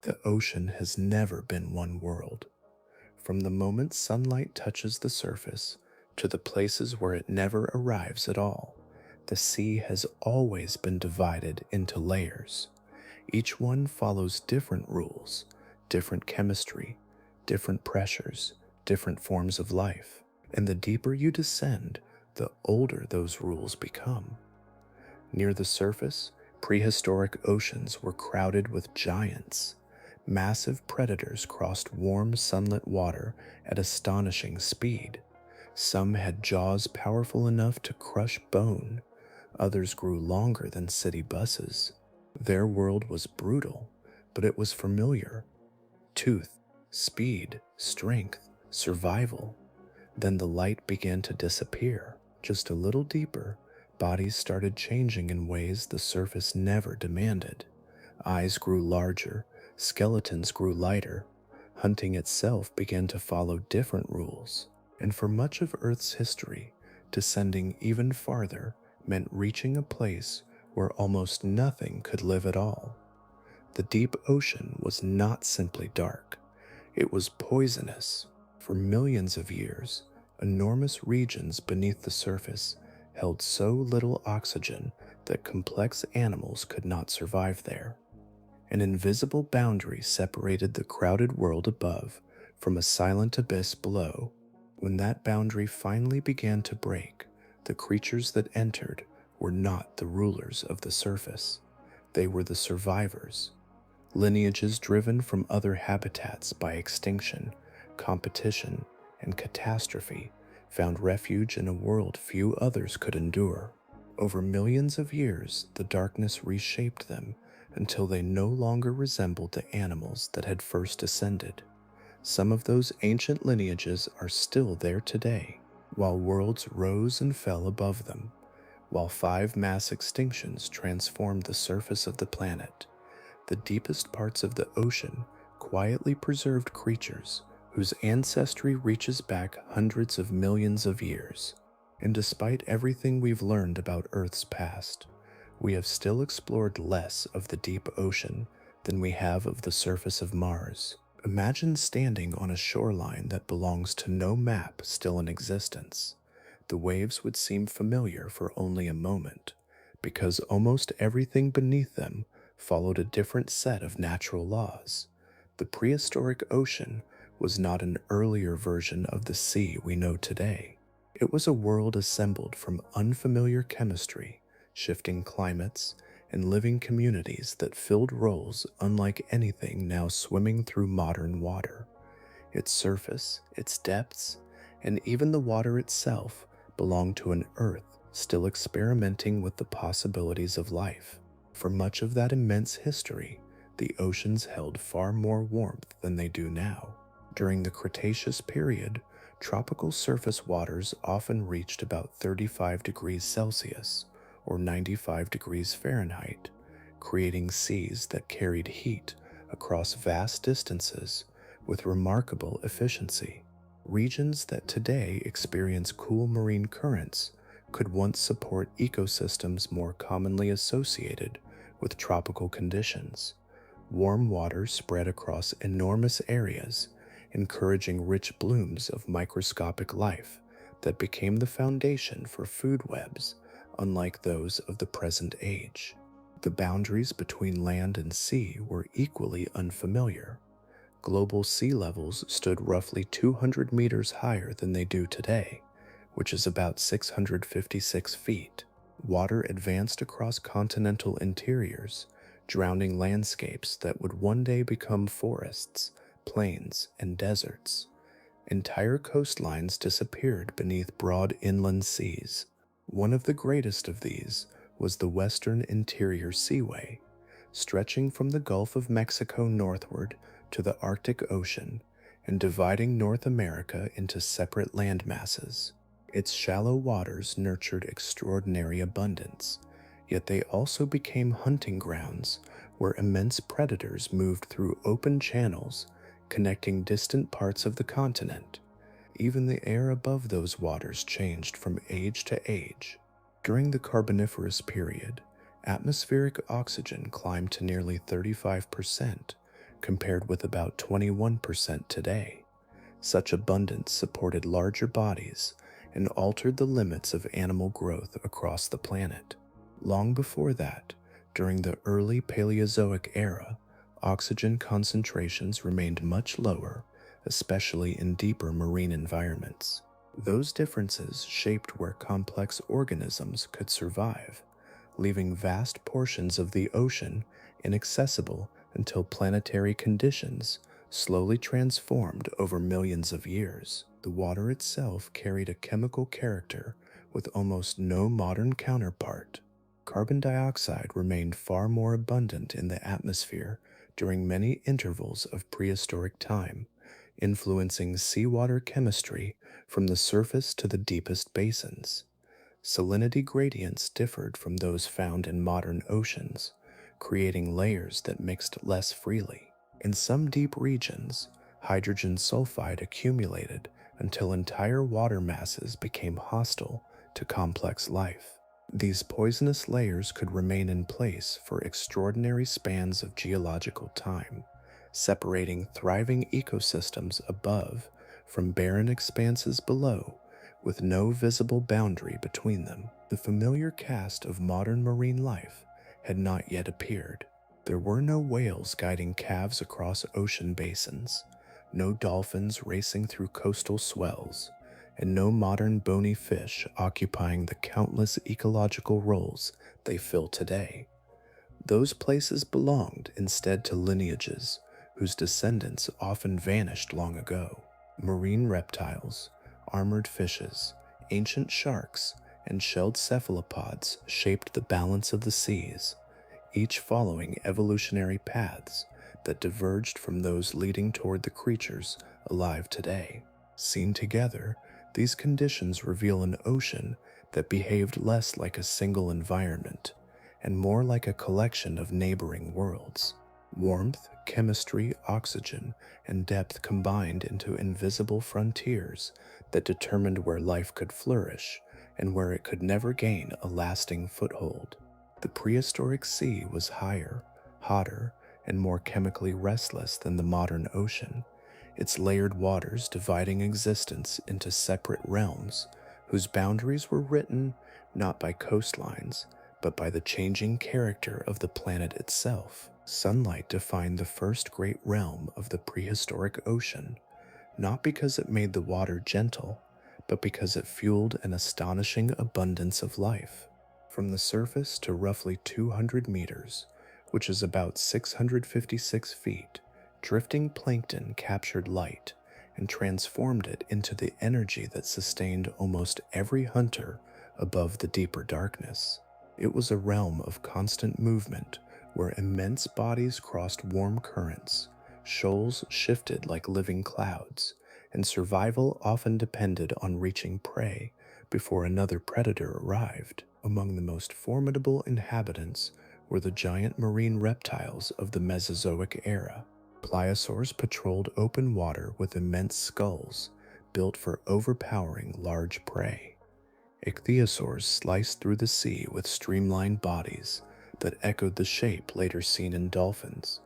The ocean has never been one world. From the moment sunlight touches the surface to the places where it never arrives at all, the sea has always been divided into layers. Each one follows different rules, different chemistry, different pressures, different forms of life. And the deeper you descend, the older those rules become. Near the surface, prehistoric oceans were crowded with giants. Massive predators crossed warm, sunlit water at astonishing speed. Some had jaws powerful enough to crush bone. Others grew longer than city buses. Their world was brutal, but it was familiar. Tooth, speed, strength, survival. Then the light began to disappear. Just a little deeper, bodies started changing in ways the surface never demanded. Eyes grew larger, skeletons grew lighter. Hunting itself began to follow different rules. And for much of Earth's history, descending even farther meant reaching a place where almost nothing could live at all. The deep ocean was not simply dark, it was poisonous. For millions of years, enormous regions beneath the surface held so little oxygen that complex animals could not survive there. An invisible boundary separated the crowded world above from a silent abyss below. When that boundary finally began to break, the creatures that entered were not the rulers of the surface. They were the survivors. Lineages driven from other habitats by extinction, competition, and catastrophe found refuge in a world few others could endure. Over millions of years, the darkness reshaped them until they no longer resembled the animals that had first descended. Some of those ancient lineages are still there today, while worlds rose and fell above them, while 5 mass extinctions transformed the surface of the planet. The deepest parts of the ocean quietly preserved creatures whose ancestry reaches back hundreds of millions of years. And despite everything we've learned about Earth's past, we have still explored less of the deep ocean than we have of the surface of Mars. Imagine standing on a shoreline that belongs to no map still in existence. The waves would seem familiar for only a moment, because almost everything beneath them followed a different set of natural laws. The prehistoric ocean was not an earlier version of the sea we know today. It was a world assembled from unfamiliar chemistry, shifting climates, and living communities that filled roles unlike anything now swimming through modern water. Its surface, its depths, and even the water itself belonged to an Earth still experimenting with the possibilities of life. For much of that immense history, the oceans held far more warmth than they do now. During the Cretaceous period, tropical surface waters often reached about 35 degrees Celsius or 95 degrees Fahrenheit, creating seas that carried heat across vast distances with remarkable efficiency. Regions that today experience cool marine currents could once support ecosystems more commonly associated with tropical conditions. Warm water spread across enormous areas, encouraging rich blooms of microscopic life that became the foundation for food webs, unlike those of the present age. The boundaries between land and sea were equally unfamiliar. Global sea levels stood roughly 200 meters higher than they do today, which is about 656 feet. Water advanced across continental interiors, drowning landscapes that would one day become forests, plains, and deserts. Entire coastlines disappeared beneath broad inland seas. One of the greatest of these was the Western Interior Seaway, stretching from the Gulf of Mexico northward to the Arctic Ocean and dividing North America into separate land masses. Its shallow waters nurtured extraordinary abundance, yet they also became hunting grounds where immense predators moved through open channels connecting distant parts of the continent. Even the air above those waters changed from age to age. During the Carboniferous period, atmospheric oxygen climbed to nearly 35%, compared with about 21% today. Such abundance supported larger bodies and altered the limits of animal growth across the planet. Long before that, during the early Paleozoic era, oxygen concentrations remained much lower, especially in deeper marine environments. Those differences shaped where complex organisms could survive, leaving vast portions of the ocean inaccessible until planetary conditions slowly transformed over millions of years. The water itself carried a chemical character with almost no modern counterpart. Carbon dioxide remained far more abundant in the atmosphere during many intervals of prehistoric time, influencing seawater chemistry from the surface to the deepest basins. Salinity gradients differed from those found in modern oceans, creating layers that mixed less freely. In some deep regions, hydrogen sulfide accumulated until entire water masses became hostile to complex life. These poisonous layers could remain in place for extraordinary spans of geological time, separating thriving ecosystems above from barren expanses below with no visible boundary between them. The familiar cast of modern marine life had not yet appeared. There were no whales guiding calves across ocean basins, no dolphins racing through coastal swells, and no modern bony fish occupying the countless ecological roles they fill today. Those places belonged instead to lineages whose descendants often vanished long ago. Marine reptiles, armored fishes, ancient sharks, and shelled cephalopods shaped the balance of the seas, each following evolutionary paths that diverged from those leading toward the creatures alive today. Seen together, these conditions reveal an ocean that behaved less like a single environment and more like a collection of neighboring worlds. Warmth, chemistry, oxygen, and depth combined into invisible frontiers that determined where life could flourish and where it could never gain a lasting foothold. The prehistoric sea was higher, hotter, and more chemically restless than the modern ocean, its layered waters dividing existence into separate realms whose boundaries were written not by coastlines, but by the changing character of the planet itself. Sunlight defined the first great realm of the prehistoric ocean, not because it made the water gentle, but because it fueled an astonishing abundance of life. From the surface to roughly 200 meters, which is about 656 feet, drifting plankton captured light and transformed it into the energy that sustained almost every hunter above the deeper darkness. It was a realm of constant movement where immense bodies crossed warm currents, shoals shifted like living clouds, and survival often depended on reaching prey before another predator arrived. Among the most formidable inhabitants were the giant marine reptiles of the Mesozoic era. Pliosaurs patrolled open water with immense skulls built for overpowering large prey. Ichthyosaurs sliced through the sea with streamlined bodies that echoed the shape later seen in dolphins,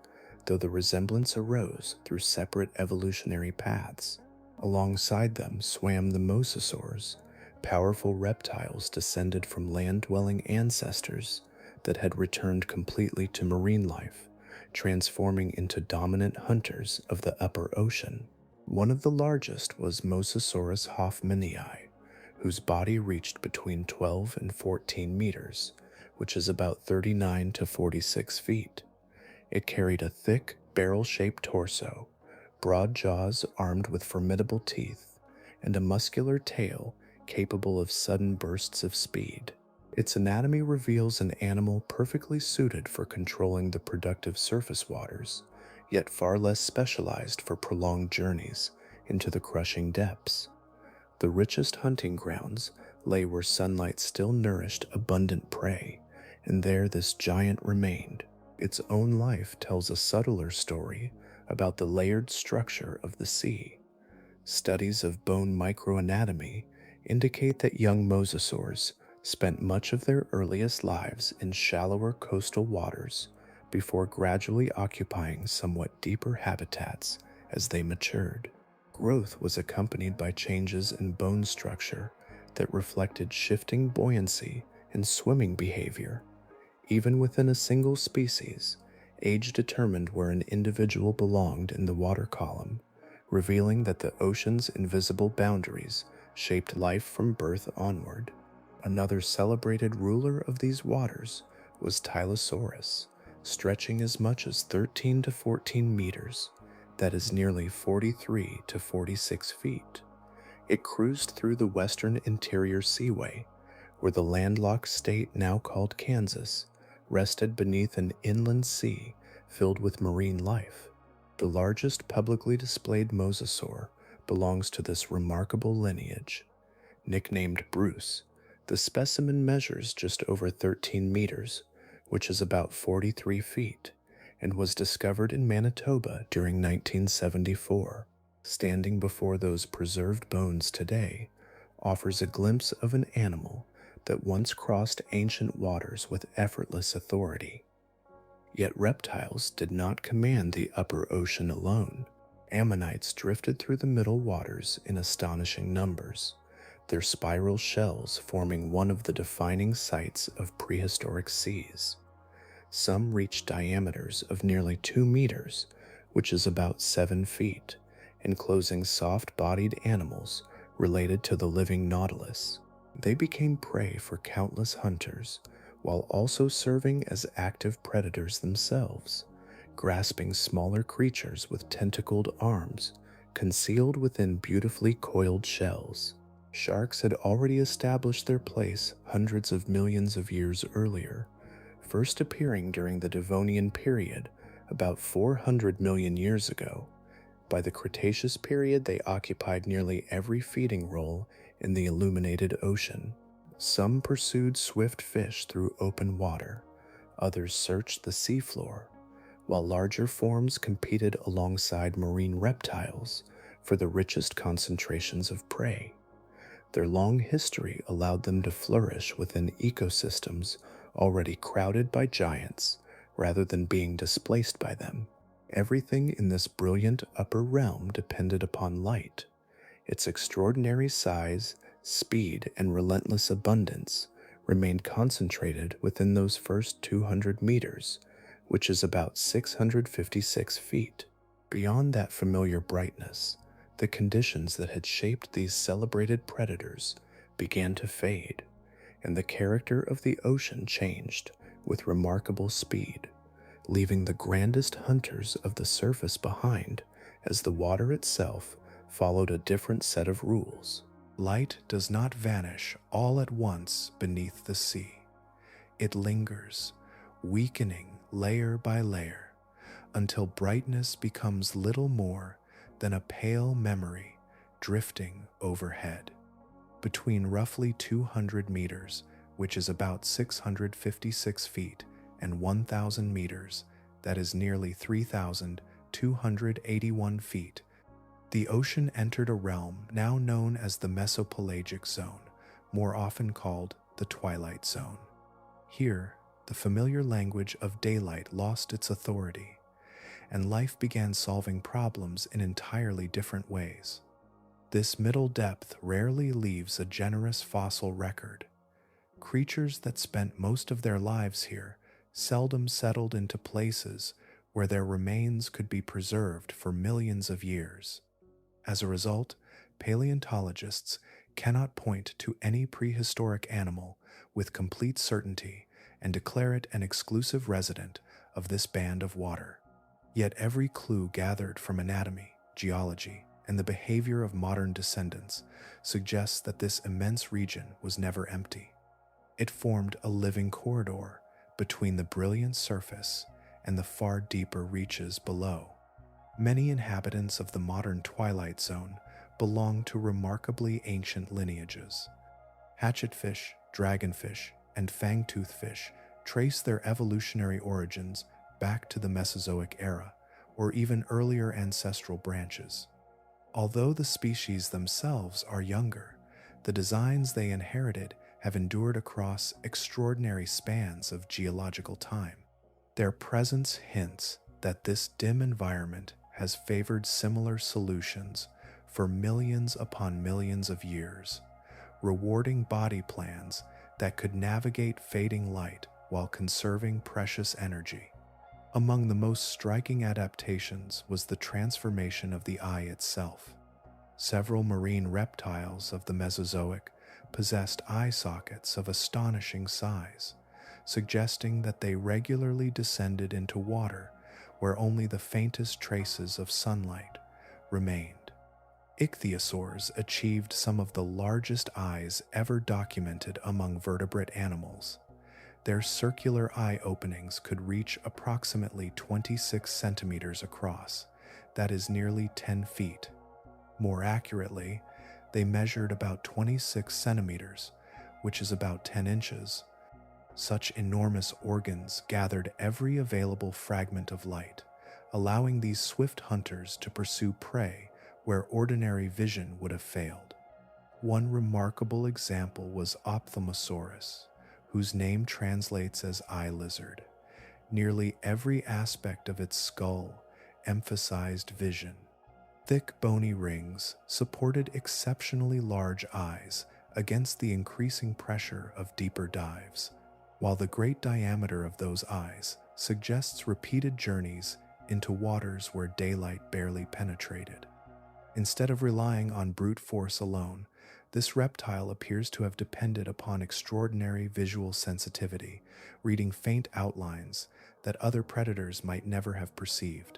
though the resemblance arose through separate evolutionary paths. Alongside them swam the mosasaurs, powerful reptiles descended from land-dwelling ancestors that had returned completely to marine life, transforming into dominant hunters of the upper ocean. One of the largest was Mosasaurus hoffmanii, whose body reached between 12 and 14 meters, which is about 39 to 46 feet. It carried a thick, barrel-shaped torso, broad jaws armed with formidable teeth, and a muscular tail capable of sudden bursts of speed. Its anatomy reveals an animal perfectly suited for controlling the productive surface waters, yet far less specialized for prolonged journeys into the crushing depths. The richest hunting grounds lay where sunlight still nourished abundant prey, and there this giant remained. Its own life tells a subtler story about the layered structure of the sea. Studies of bone microanatomy indicate that young mosasaurs spent much of their earliest lives in shallower coastal waters before gradually occupying somewhat deeper habitats as they matured. Growth was accompanied by changes in bone structure that reflected shifting buoyancy and swimming behavior. Even within a single species, age determined where an individual belonged in the water column, revealing that the ocean's invisible boundaries shaped life from birth onward. Another celebrated ruler of these waters was Tylosaurus, stretching as much as 13 to 14 meters, that is nearly 43 to 46 feet. It cruised through the western interior seaway, where the landlocked state now called Kansas rested beneath an inland sea filled with marine life. The largest publicly displayed mosasaur belongs to this remarkable lineage. Nicknamed Bruce, the specimen measures just over 13 meters, which is about 43 feet, and was discovered in Manitoba during 1974. Standing before those preserved bones today offers a glimpse of an animal that once crossed ancient waters with effortless authority. Yet reptiles did not command the upper ocean alone. Ammonites drifted through the middle waters in astonishing numbers, their spiral shells forming one of the defining sights of prehistoric seas. Some reached diameters of nearly 2 meters, which is about 7 feet, enclosing soft-bodied animals related to the living nautilus. They became prey for countless hunters, while also serving as active predators themselves, grasping smaller creatures with tentacled arms concealed within beautifully coiled shells. Sharks had already established their place hundreds of millions of years earlier, first appearing during the Devonian period about 400 million years ago. By the Cretaceous period, they occupied nearly every feeding role in the illuminated ocean. Some pursued swift fish through open water, others searched the seafloor, while larger forms competed alongside marine reptiles for the richest concentrations of prey. Their long history allowed them to flourish within ecosystems already crowded by giants rather than being displaced by them. Everything in this brilliant upper realm depended upon light. Its extraordinary size, speed, and relentless abundance remained concentrated within those first 200 meters, which is about 656 feet. Beyond that familiar brightness, the conditions that had shaped these celebrated predators began to fade, and the character of the ocean changed with remarkable speed, leaving the grandest hunters of the surface behind as the water itself followed a different set of rules. Light does not vanish all at once beneath the sea. It lingers, weakening layer by layer, until brightness becomes little more than a pale memory drifting overhead. Between roughly 200 meters, which is about 656 feet, and 1,000 meters, that is nearly 3,281 feet, the ocean entered a realm now known as the Mesopelagic Zone, more often called the Twilight Zone. Here, the familiar language of daylight lost its authority, and life began solving problems in entirely different ways. This middle depth rarely leaves a generous fossil record. Creatures that spent most of their lives here seldom settled into places where their remains could be preserved for millions of years. As a result, paleontologists cannot point to any prehistoric animal with complete certainty and declare it an exclusive resident of this band of water. Yet every clue gathered from anatomy, geology, and the behavior of modern descendants suggests that this immense region was never empty. It formed a living corridor between the brilliant surface and the far deeper reaches below. Many inhabitants of the modern Twilight Zone belong to remarkably ancient lineages. Hatchetfish, dragonfish, and fangtooth fish trace their evolutionary origins back to the Mesozoic era, or even earlier ancestral branches. Although the species themselves are younger, the designs they inherited have endured across extraordinary spans of geological time. Their presence hints that this dim environment has favored similar solutions for millions upon millions of years, rewarding body plans that could navigate fading light while conserving precious energy. Among the most striking adaptations was the transformation of the eye itself. Several marine reptiles of the Mesozoic possessed eye sockets of astonishing size, suggesting that they regularly descended into water where only the faintest traces of sunlight remained. Ichthyosaurs achieved some of the largest eyes ever documented among vertebrate animals. Their circular eye openings could reach approximately 26 centimeters across, that is nearly 10 feet. More accurately, they measured about 26 centimeters, which is about 10 inches. Such enormous organs gathered every available fragment of light, allowing these swift hunters to pursue prey where ordinary vision would have failed. One remarkable example was Ophthalmosaurus, whose name translates as eye lizard. Nearly every aspect of its skull emphasized vision. Thick bony rings supported exceptionally large eyes against the increasing pressure of deeper dives, while the great diameter of those eyes suggests repeated journeys into waters where daylight barely penetrated. Instead of relying on brute force alone, this reptile appears to have depended upon extraordinary visual sensitivity, reading faint outlines that other predators might never have perceived.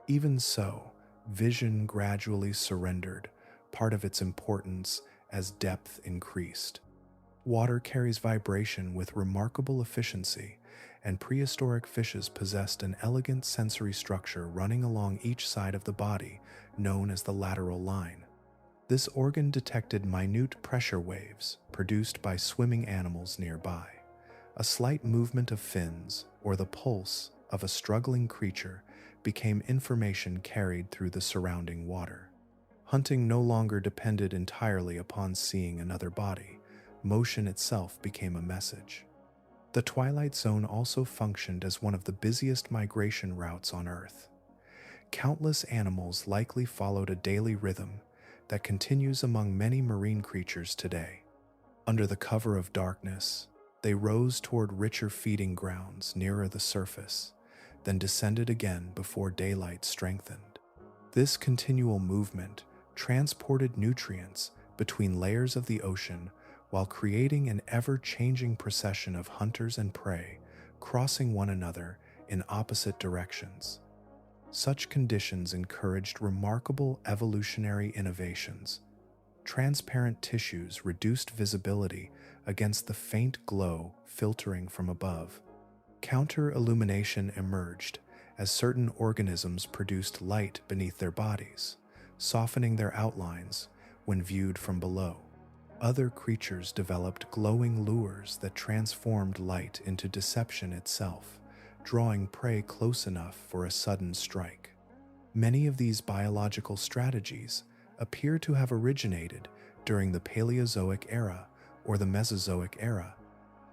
Even so, vision gradually surrendered part of its importance as depth increased. Water carries vibration with remarkable efficiency, and prehistoric fishes possessed an elegant sensory structure running along each side of the body, known as the lateral line. This organ detected minute pressure waves produced by swimming animals nearby. A slight movement of fins, or the pulse of a struggling creature, became information carried through the surrounding water. Hunting no longer depended entirely upon seeing another body. Motion itself became a message. The Twilight Zone also functioned as one of the busiest migration routes on Earth. Countless animals likely followed a daily rhythm that continues among many marine creatures today. Under the cover of darkness, they rose toward richer feeding grounds nearer the surface, then descended again before daylight strengthened. This continual movement transported nutrients between layers of the ocean while creating an ever-changing procession of hunters and prey crossing one another in opposite directions. Such conditions encouraged remarkable evolutionary innovations. Transparent tissues reduced visibility against the faint glow filtering from above. Counter-illumination emerged as certain organisms produced light beneath their bodies, softening their outlines when viewed from below. Other creatures developed glowing lures that transformed light into deception itself, drawing prey close enough for a sudden strike. Many of these biological strategies appear to have originated during the Paleozoic era or the Mesozoic era,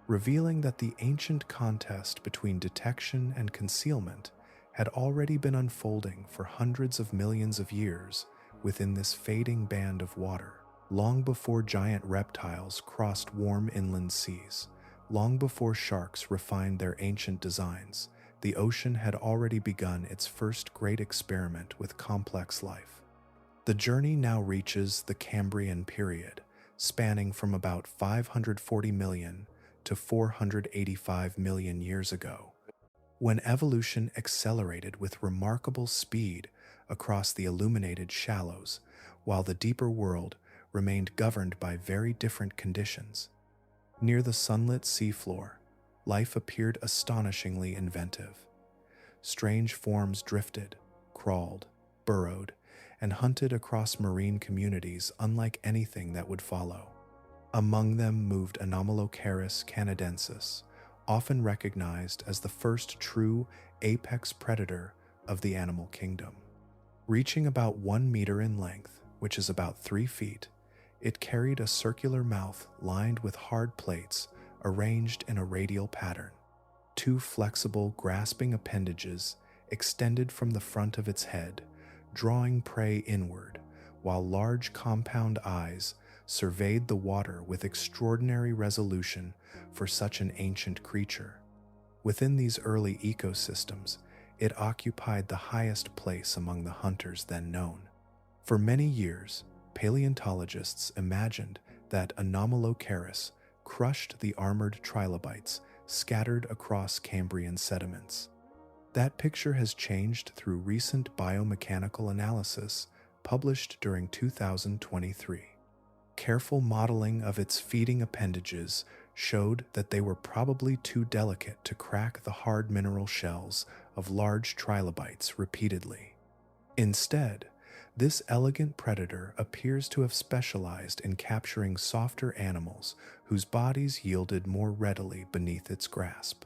revealing that the ancient contest between detection and concealment had already been unfolding for hundreds of millions of years within this fading band of water. Long before giant reptiles crossed warm inland seas, long before sharks refined their ancient designs, the ocean had already begun its first great experiment with complex life. The journey now reaches the Cambrian period, spanning from about 540 million to 485 million years ago, when evolution accelerated with remarkable speed across the illuminated shallows, while the deeper world remained governed by very different conditions. Near the sunlit seafloor, life appeared astonishingly inventive. Strange forms drifted, crawled, burrowed, and hunted across marine communities unlike anything that would follow. Among them moved Anomalocaris canadensis, often recognized as the first true apex predator of the animal kingdom. Reaching about 1 meter in length, which is about 3 feet, it carried a circular mouth lined with hard plates arranged in a radial pattern. Two flexible, grasping appendages extended from the front of its head, drawing prey inward, while large compound eyes surveyed the water with extraordinary resolution for such an ancient creature. Within these early ecosystems, it occupied the highest place among the hunters then known. For many years, paleontologists imagined that Anomalocaris crushed the armored trilobites scattered across Cambrian sediments. That picture has changed through recent biomechanical analysis published during 2023. Careful modeling of its feeding appendages showed that they were probably too delicate to crack the hard mineral shells of large trilobites repeatedly. Instead, this elegant predator appears to have specialized in capturing softer animals whose bodies yielded more readily beneath its grasp.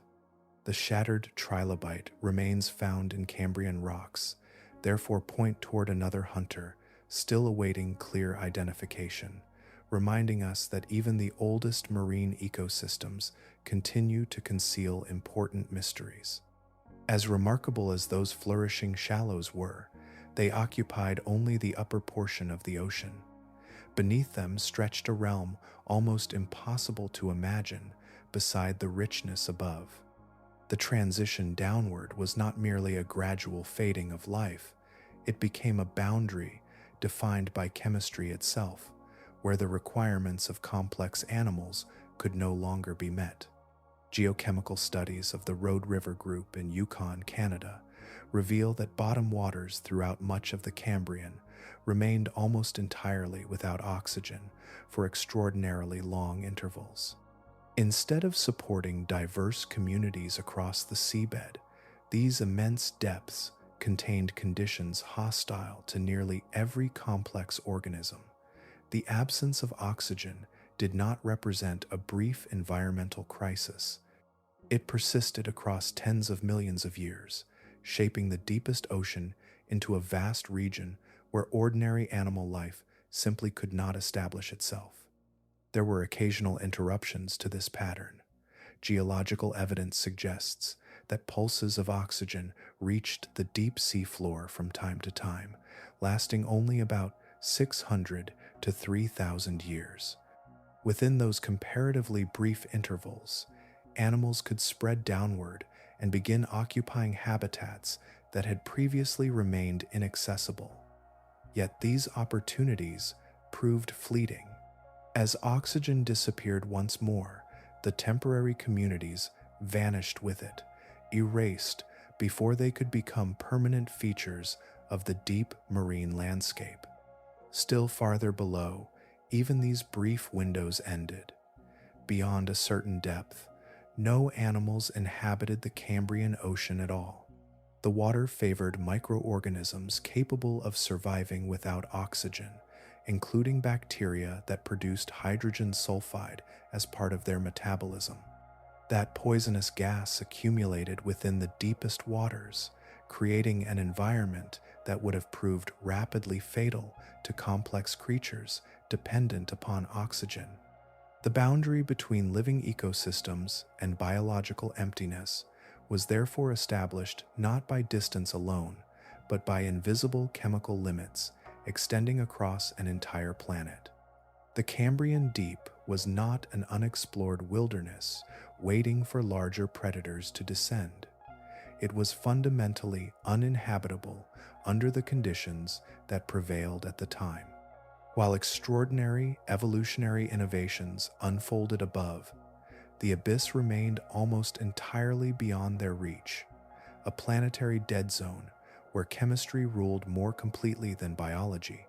The shattered trilobite remains found in Cambrian rocks, therefore point toward another hunter, still awaiting clear identification, reminding us that even the oldest marine ecosystems continue to conceal important mysteries. As remarkable as those flourishing shallows were, they occupied only the upper portion of the ocean. Beneath them stretched a realm almost impossible to imagine beside the richness above. The transition downward was not merely a gradual fading of life, it became a boundary defined by chemistry itself, where the requirements of complex animals could no longer be met. Geochemical studies of the Road River Group in Yukon, Canada, reveal that bottom waters throughout much of the Cambrian remained almost entirely without oxygen for extraordinarily long intervals. Instead of supporting diverse communities across the seabed, these immense depths contained conditions hostile to nearly every complex organism. The absence of oxygen did not represent a brief environmental crisis. It persisted across tens of millions of years, shaping the deepest ocean into a vast region where ordinary animal life simply could not establish itself. There were occasional interruptions to this pattern. Geological evidence suggests that pulses of oxygen reached the deep sea floor from time to time, lasting only about 600 to 3,000 years. Within those comparatively brief intervals, animals could spread downward and begin occupying habitats that had previously remained inaccessible. Yet these opportunities proved fleeting. As oxygen disappeared once more, the temporary communities vanished with it, erased before they could become permanent features of the deep marine landscape. Still farther below, even these brief windows ended. Beyond a certain depth, no animals inhabited the Cambrian Ocean at all. The water favored microorganisms capable of surviving without oxygen, including bacteria that produced hydrogen sulfide as part of their metabolism. That poisonous gas accumulated within the deepest waters, creating an environment that would have proved rapidly fatal to complex creatures dependent upon oxygen. The boundary between living ecosystems and biological emptiness was therefore established not by distance alone, but by invisible chemical limits extending across an entire planet. The Cambrian Deep was not an unexplored wilderness waiting for larger predators to descend. It was fundamentally uninhabitable under the conditions that prevailed at the time. While extraordinary evolutionary innovations unfolded above, the abyss remained almost entirely beyond their reach, a planetary dead zone where chemistry ruled more completely than biology,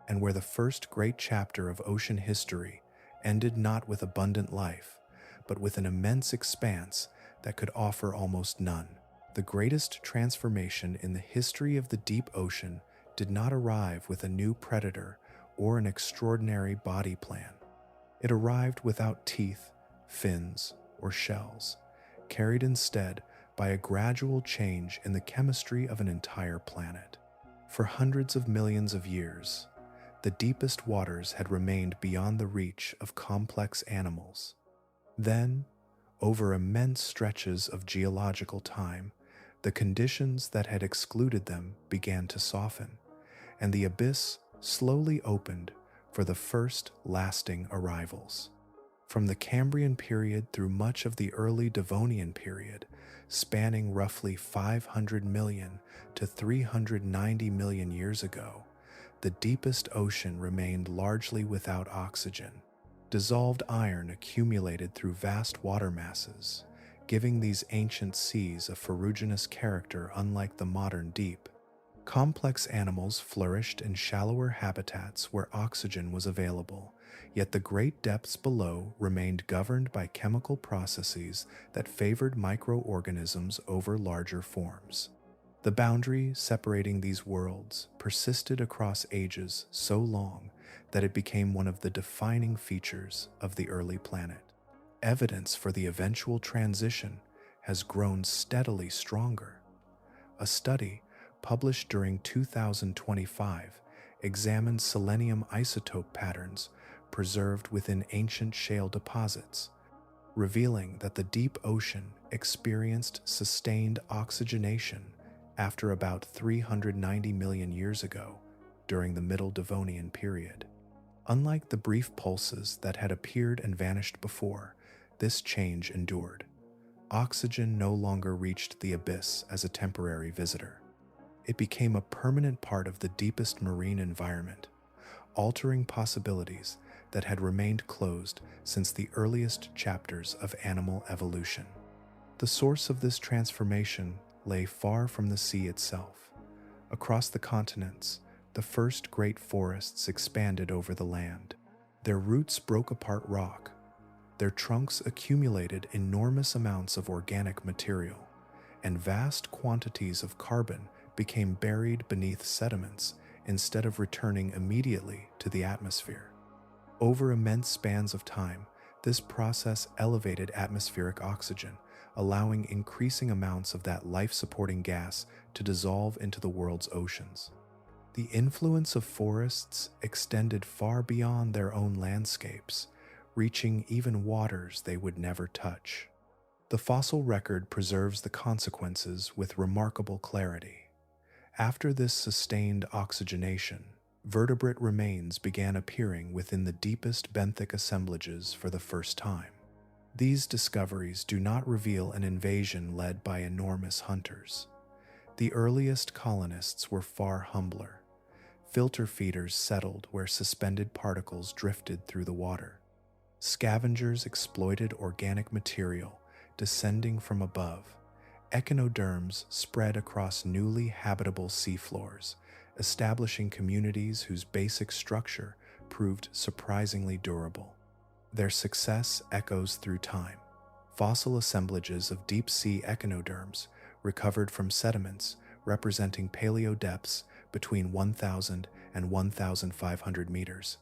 and where the first great chapter of ocean history ended not with abundant life, but with an immense expanse that could offer almost none. The greatest transformation in the history of the deep ocean did not arrive with a new predator or an extraordinary body plan. It arrived without teeth, fins, or shells, carried instead by a gradual change in the chemistry of an entire planet. For hundreds of millions of years, the deepest waters had remained beyond the reach of complex animals. Then, Over immense stretches of geological time, the conditions that had excluded them began to soften, and the abyss slowly opened for the first lasting arrivals. From the Cambrian period through much of the early Devonian period, spanning roughly 500 million to 390 million years ago, the deepest ocean remained largely without oxygen. Dissolved iron accumulated through vast water masses, giving these ancient seas a ferruginous character unlike the modern deep. Complex animals flourished in shallower habitats where oxygen was available, yet the great depths below remained governed by chemical processes that favored microorganisms over larger forms. The boundary separating these worlds persisted across ages so long that it became one of the defining features of the early planet. Evidence for the eventual transition has grown steadily stronger. A study published during 2025 examined selenium isotope patterns preserved within ancient shale deposits, revealing that the deep ocean experienced sustained oxygenation after about 390 million years ago during the Middle Devonian period. Unlike the brief pulses that had appeared and vanished before, this change endured. Oxygen no longer reached the abyss as a temporary visitor. It became a permanent part of the deepest marine environment, altering possibilities that had remained closed since the earliest chapters of animal evolution. The source of this transformation lay far from the sea itself. Across the continents, the first great forests expanded over the land. Their roots broke apart rock. Their trunks accumulated enormous amounts of organic material, and vast quantities of carbon became buried beneath sediments instead of returning immediately to the atmosphere. Over immense spans of time, this process elevated atmospheric oxygen, allowing increasing amounts of that life-supporting gas to dissolve into the world's oceans. The influence of forests extended far beyond their own landscapes, reaching even waters they would never touch. The fossil record preserves the consequences with remarkable clarity. After this sustained oxygenation, vertebrate remains began appearing within the deepest benthic assemblages for the first time. These discoveries do not reveal an invasion led by enormous hunters. The earliest colonists were far humbler. Filter feeders settled where suspended particles drifted through the water. Scavengers exploited organic material descending from above. Echinoderms spread across newly habitable seafloors, establishing communities whose basic structure proved surprisingly durable. Their success echoes through time. Fossil assemblages of deep-sea echinoderms recovered from sediments representing paleo depths between 1,000 and 1,500 meters.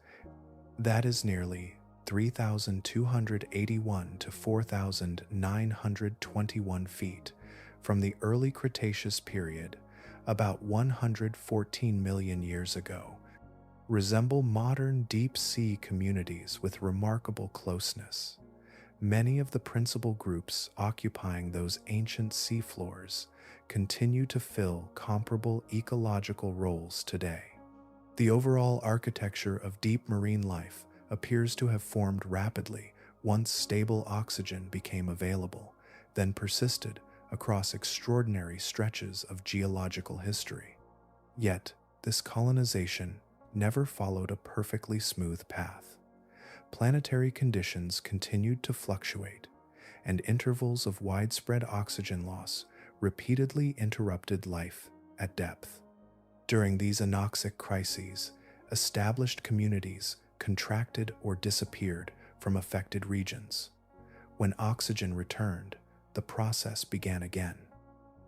That is nearly 3,281 to 4,921 feet from the early Cretaceous period, about 114 million years ago, resemble modern deep-sea communities with remarkable closeness. Many of the principal groups occupying those ancient seafloors continue to fill comparable ecological roles today. The overall architecture of deep marine life appears to have formed rapidly once stable oxygen became available, then persisted across extraordinary stretches of geological history. Yet, this colonization never followed a perfectly smooth path. Planetary conditions continued to fluctuate, and intervals of widespread oxygen loss repeatedly interrupted life at depth. During these anoxic crises, established communities contracted or disappeared from affected regions. When oxygen returned, the process began again.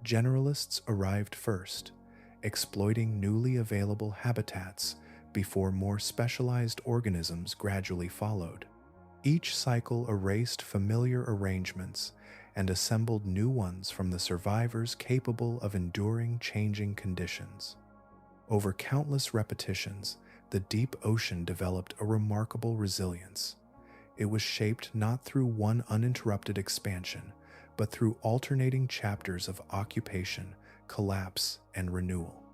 Generalists arrived first, exploiting newly available habitats before more specialized organisms gradually followed. Each cycle erased familiar arrangements and assembled new ones from the survivors capable of enduring changing conditions. Over countless repetitions, the deep ocean developed a remarkable resilience. It was shaped not through one uninterrupted expansion, but through alternating chapters of occupation, collapse, and renewal.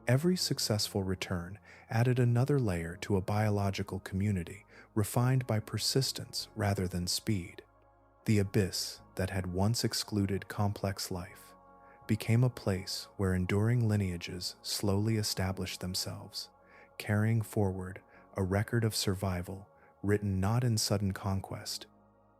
Every successful return added another layer to a biological community refined by persistence rather than speed. The abyss that had once excluded complex life became a place where enduring lineages slowly established themselves, carrying forward a record of survival written not in sudden conquest,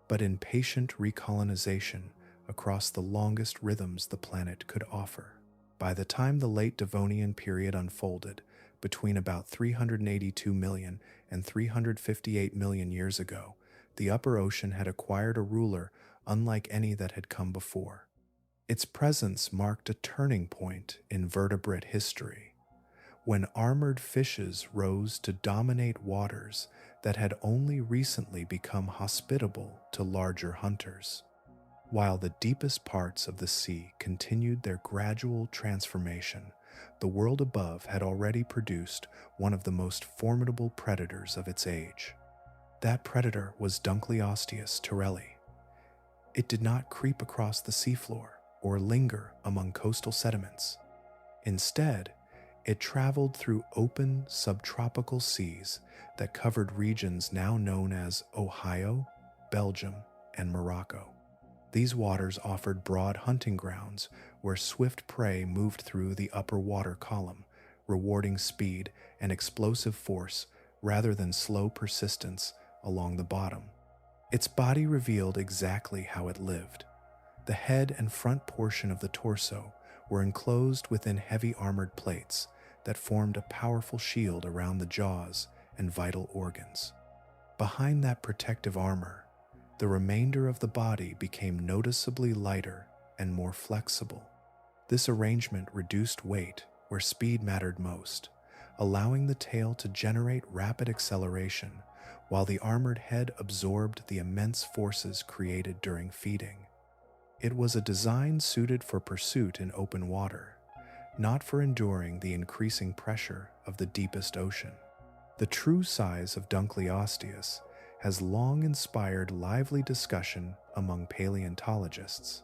but in patient recolonization across the longest rhythms the planet could offer. By the time the late Devonian period unfolded, between about 382 million and 358 million years ago, the upper ocean had acquired a ruler unlike any that had come before. Its presence marked a turning point in vertebrate history, when armored fishes rose to dominate waters that had only recently become hospitable to larger hunters, while the deepest parts of the sea continued their gradual transformation. The world above had already produced one of the most formidable predators of its age. That predator was Dunkleosteus turelli. It did not creep across the seafloor or linger among coastal sediments. Instead, it traveled through open subtropical seas that covered regions now known as Ohio, Belgium, and Morocco. These waters offered broad hunting grounds where swift prey moved through the upper water column, rewarding speed and explosive force rather than slow persistence along the bottom. Its body revealed exactly how it lived. The head and front portion of the torso were enclosed within heavy armored plates that formed a powerful shield around the jaws and vital organs. Behind that protective armor, the remainder of the body became noticeably lighter and more flexible. This arrangement reduced weight where speed mattered most, allowing the tail to generate rapid acceleration while the armored head absorbed the immense forces created during feeding. It was a design suited for pursuit in open water, not for enduring the increasing pressure of the deepest ocean. The true size of Dunkleosteus has long inspired lively discussion among paleontologists.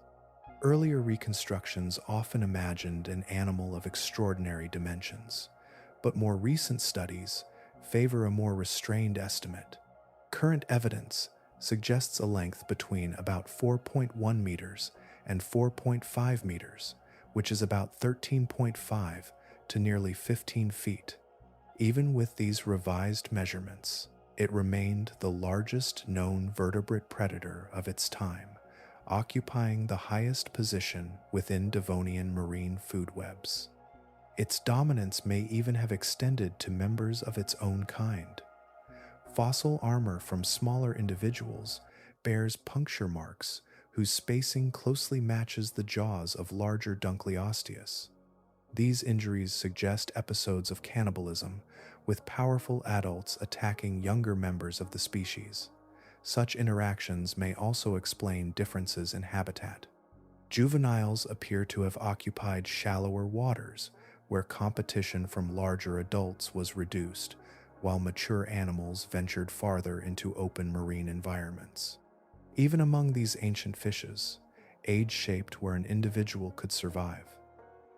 Earlier reconstructions often imagined an animal of extraordinary dimensions, but more recent studies favor a more restrained estimate. Current evidence suggests a length between about 4.1 meters and 4.5 meters, which is about 13.5 to nearly 15 feet. Even with these revised measurements, it remained the largest known vertebrate predator of its time, occupying the highest position within Devonian marine food webs. Its dominance may even have extended to members of its own kind. Fossil armor from smaller individuals bears puncture marks whose spacing closely matches the jaws of larger Dunkleosteus. These injuries suggest episodes of cannibalism, with powerful adults attacking younger members of the species. Such interactions may also explain differences in habitat. Juveniles appear to have occupied shallower waters, where competition from larger adults was reduced, while mature animals ventured farther into open marine environments. Even among these ancient fishes, age shaped where an individual could survive.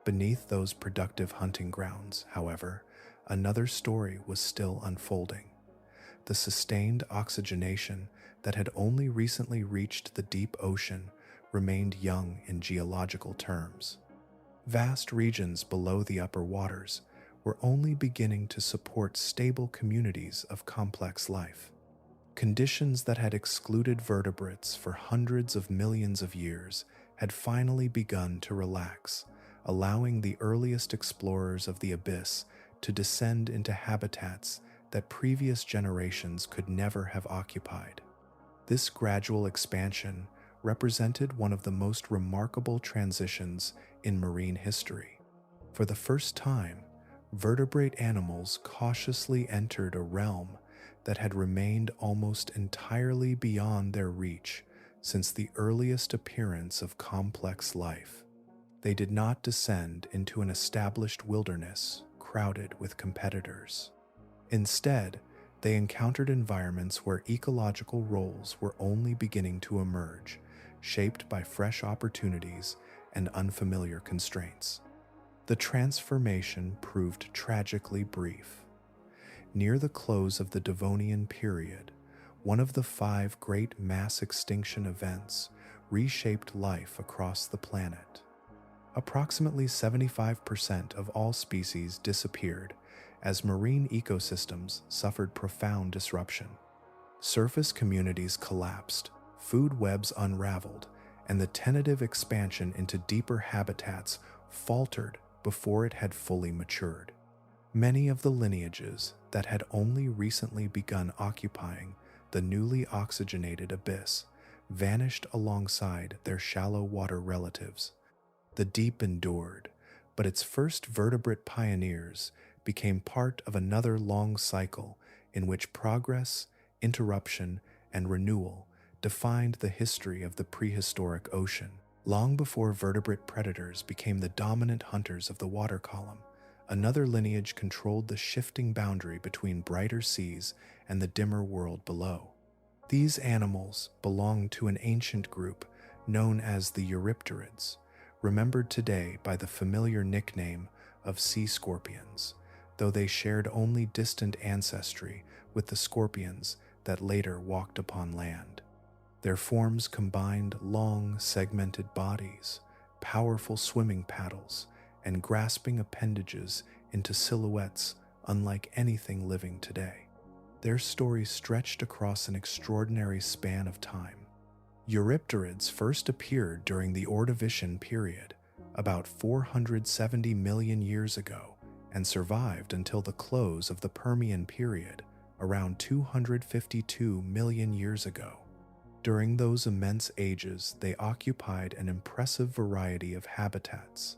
Beneath those productive hunting grounds, however, another story was still unfolding. The sustained oxygenation that had only recently reached the deep ocean remained young in geological terms. Vast regions below the upper waters were only beginning to support stable communities of complex life. Conditions that had excluded vertebrates for hundreds of millions of years had finally begun to relax, allowing the earliest explorers of the abyss to descend into habitats that previous generations could never have occupied. This gradual expansion represented one of the most remarkable transitions in marine history. For the first time, vertebrate animals cautiously entered a realm that had remained almost entirely beyond their reach since the earliest appearance of complex life. They did not descend into an established wilderness crowded with competitors. Instead, They encountered environments where ecological roles were only beginning to emerge, shaped by fresh opportunities and unfamiliar constraints. The transformation proved tragically brief. Near the close of the Devonian period, one of the 5 great mass extinction events reshaped life across the planet. Approximately 75% of all species disappeared as marine ecosystems suffered profound disruption. Surface communities collapsed, food webs unraveled, and the tentative expansion into deeper habitats faltered before it had fully matured. Many of the lineages that had only recently begun occupying the newly oxygenated abyss vanished alongside their shallow water relatives. The deep endured, but its first vertebrate pioneers became part of another long cycle in which progress, interruption, and renewal defined the history of the prehistoric ocean. Long before vertebrate predators became the dominant hunters of the water column, another lineage controlled the shifting boundary between brighter seas and the dimmer world below. These animals belonged to an ancient group known as the Eurypterids, remembered today by the familiar nickname of sea scorpions, though they shared only distant ancestry with the scorpions that later walked upon land. Their forms combined long, segmented bodies, powerful swimming paddles, and grasping appendages into silhouettes unlike anything living today. Their story stretched across an extraordinary span of time. Eurypterids first appeared during the Ordovician period, about 470 million years ago, and survived until the close of the Permian period, around 252 million years ago. During those immense ages, they occupied an impressive variety of habitats.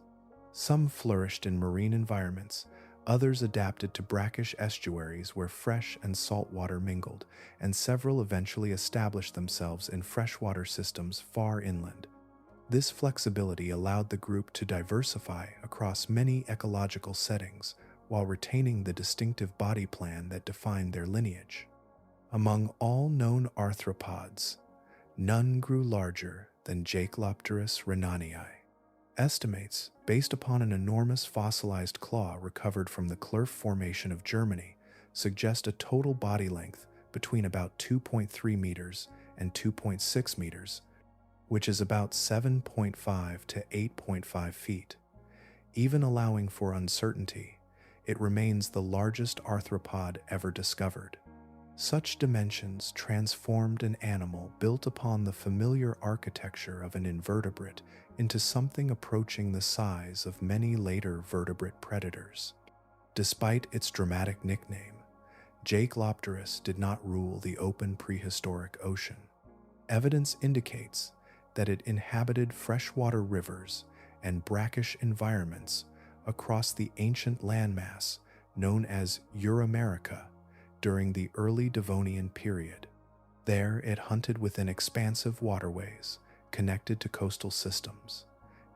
Some flourished in marine environments, others adapted to brackish estuaries where fresh and salt water mingled, and several eventually established themselves in freshwater systems far inland. This flexibility allowed the group to diversify across many ecological settings while retaining the distinctive body plan that defined their lineage. Among all known arthropods, none grew larger than Jaclopterus rhenanii. Estimates, based upon an enormous fossilized claw recovered from the Klurf Formation of Germany, suggest a total body length between about 2.3 meters and 2.6 meters, which is about 7.5 to 8.5 feet. Even allowing for uncertainty, it remains the largest arthropod ever discovered. Such dimensions transformed an animal built upon the familiar architecture of an invertebrate into something approaching the size of many later vertebrate predators. Despite its dramatic nickname, Jaclopterus did not rule the open prehistoric ocean. Evidence indicates that it inhabited freshwater rivers and brackish environments across the ancient landmass known as Euramerica during the early Devonian period. There it hunted within expansive waterways connected to coastal systems,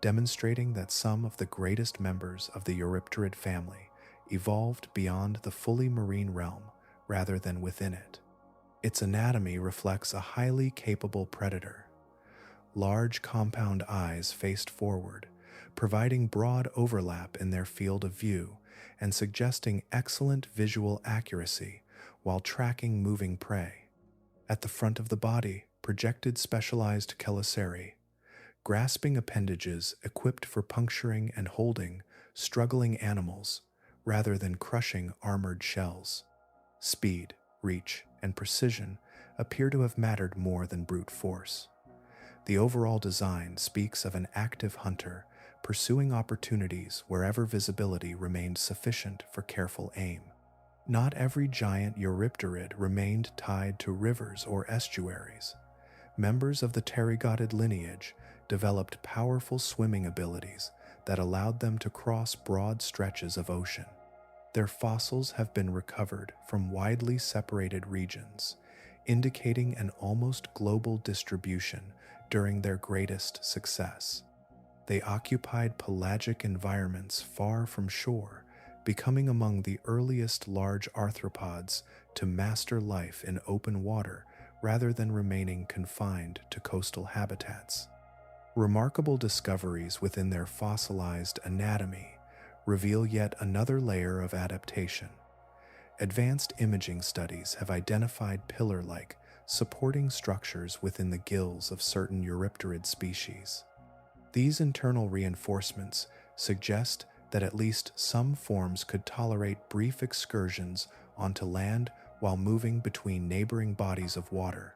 demonstrating that some of the greatest members of the Eurypterid family evolved beyond the fully marine realm rather than within it. Its anatomy reflects a highly capable predator. Large compound eyes faced forward, providing broad overlap in their field of view and suggesting excellent visual accuracy while tracking moving prey. At the front of the body projected specialized chelicerae, grasping appendages equipped for puncturing and holding struggling animals rather than crushing armored shells. Speed, reach, and precision appear to have mattered more than brute force. The overall design speaks of an active hunter pursuing opportunities wherever visibility remained sufficient for careful aim. Not every giant Eurypterid remained tied to rivers or estuaries. Members of the pterygoid lineage developed powerful swimming abilities that allowed them to cross broad stretches of ocean. Their fossils have been recovered from widely separated regions, indicating an almost global distribution during their greatest success. They occupied pelagic environments far from shore, becoming among the earliest large arthropods to master life in open water rather than remaining confined to coastal habitats. Remarkable discoveries within their fossilized anatomy reveal yet another layer of adaptation. Advanced imaging studies have identified pillar-like, supporting structures within the gills of certain eurypterid species. These internal reinforcements suggest that at least some forms could tolerate brief excursions onto land while moving between neighboring bodies of water.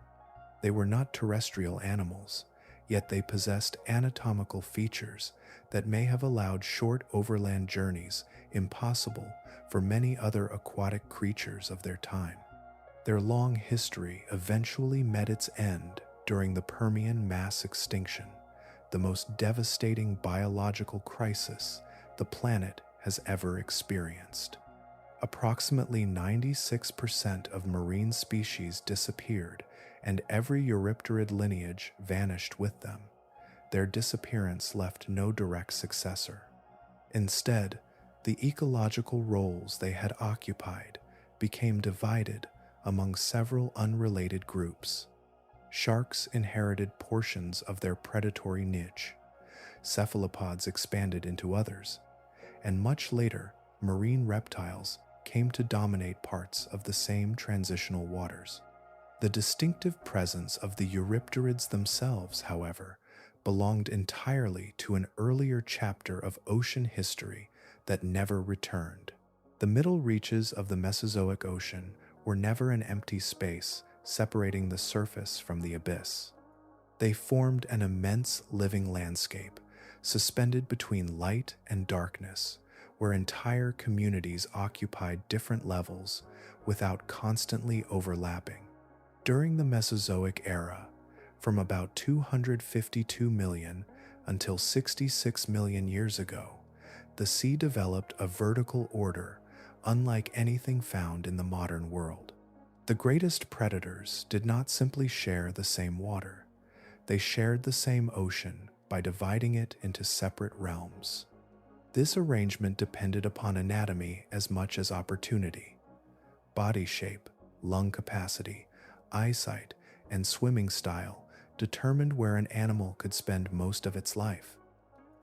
They were not terrestrial animals, yet they possessed anatomical features that may have allowed short overland journeys impossible for many other aquatic creatures of their time. Their long history eventually met its end during the Permian mass extinction, the most devastating biological crisis the planet has ever experienced. Approximately 96% of marine species disappeared, and every eurypterid lineage vanished with them. Their disappearance left no direct successor. Instead, the ecological roles they had occupied became divided among several unrelated groups. Sharks inherited portions of their predatory niche, cephalopods expanded into others, and much later, marine reptiles came to dominate parts of the same transitional waters. The distinctive presence of the eurypterids themselves, however, belonged entirely to an earlier chapter of ocean history that never returned. The middle reaches of the Mesozoic Ocean were never an empty space separating the surface from the abyss. They formed an immense living landscape, suspended between light and darkness, where entire communities occupied different levels without constantly overlapping. During the Mesozoic era, from about 252 million until 66 million years ago, the sea developed a vertical order unlike anything found in the modern world. The greatest predators did not simply share the same water. They shared the same ocean by dividing it into separate realms. This arrangement depended upon anatomy as much as opportunity. Body shape, lung capacity, eyesight, and swimming style determined where an animal could spend most of its life.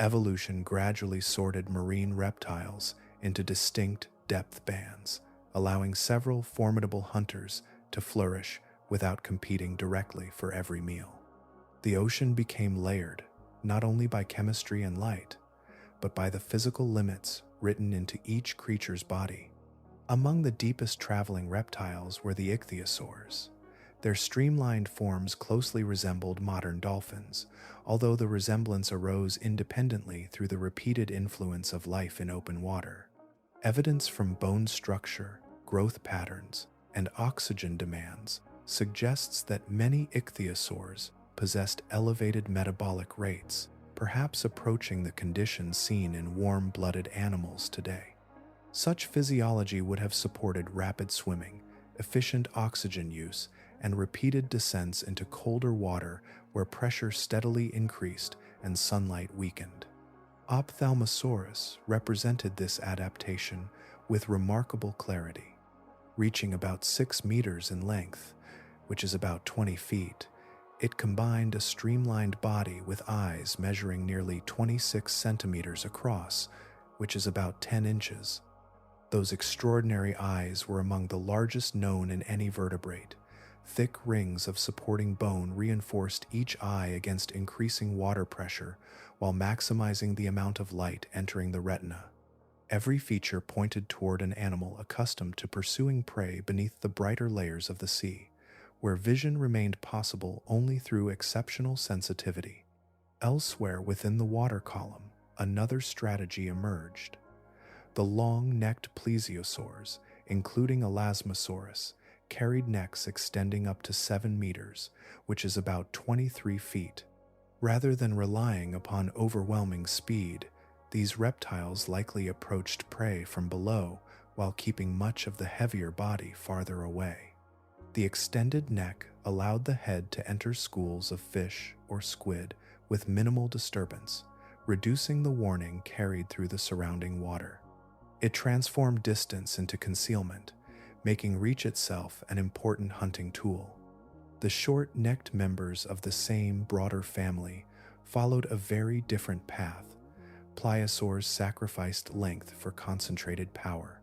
Evolution gradually sorted marine reptiles into distinct depth bands, allowing several formidable hunters to flourish without competing directly for every meal. The ocean became layered, not only by chemistry and light, but by the physical limits written into each creature's body. Among the deepest traveling reptiles were the ichthyosaurs. Their streamlined forms closely resembled modern dolphins, although the resemblance arose independently through the repeated influence of life in open water. Evidence from bone structure, growth patterns, and oxygen demands suggests that many ichthyosaurs possessed elevated metabolic rates, perhaps approaching the conditions seen in warm-blooded animals today. Such physiology would have supported rapid swimming, efficient oxygen use, and repeated descents into colder water where pressure steadily increased and sunlight weakened. Ophthalmosaurus represented this adaptation with remarkable clarity. Reaching about 6 meters in length, which is about 20 feet, it combined a streamlined body with eyes measuring nearly 26 centimeters across, which is about 10 inches. Those extraordinary eyes were among the largest known in any vertebrate. Thick rings of supporting bone reinforced each eye against increasing water pressure while maximizing the amount of light entering the retina. Every feature pointed toward an animal accustomed to pursuing prey beneath the brighter layers of the sea, where vision remained possible only through exceptional sensitivity. Elsewhere within the water column, another strategy emerged. The long-necked plesiosaurs, including Elasmosaurus, carried necks extending up to 7 meters, which is about 23 feet. Rather than relying upon overwhelming speed, these reptiles likely approached prey from below while keeping much of the heavier body farther away. The extended neck allowed the head to enter schools of fish or squid with minimal disturbance, reducing the warning carried through the surrounding water. It transformed distance into concealment, making reach itself an important hunting tool. The short-necked members of the same broader family followed a very different path. Pliosaurs sacrificed length for concentrated power.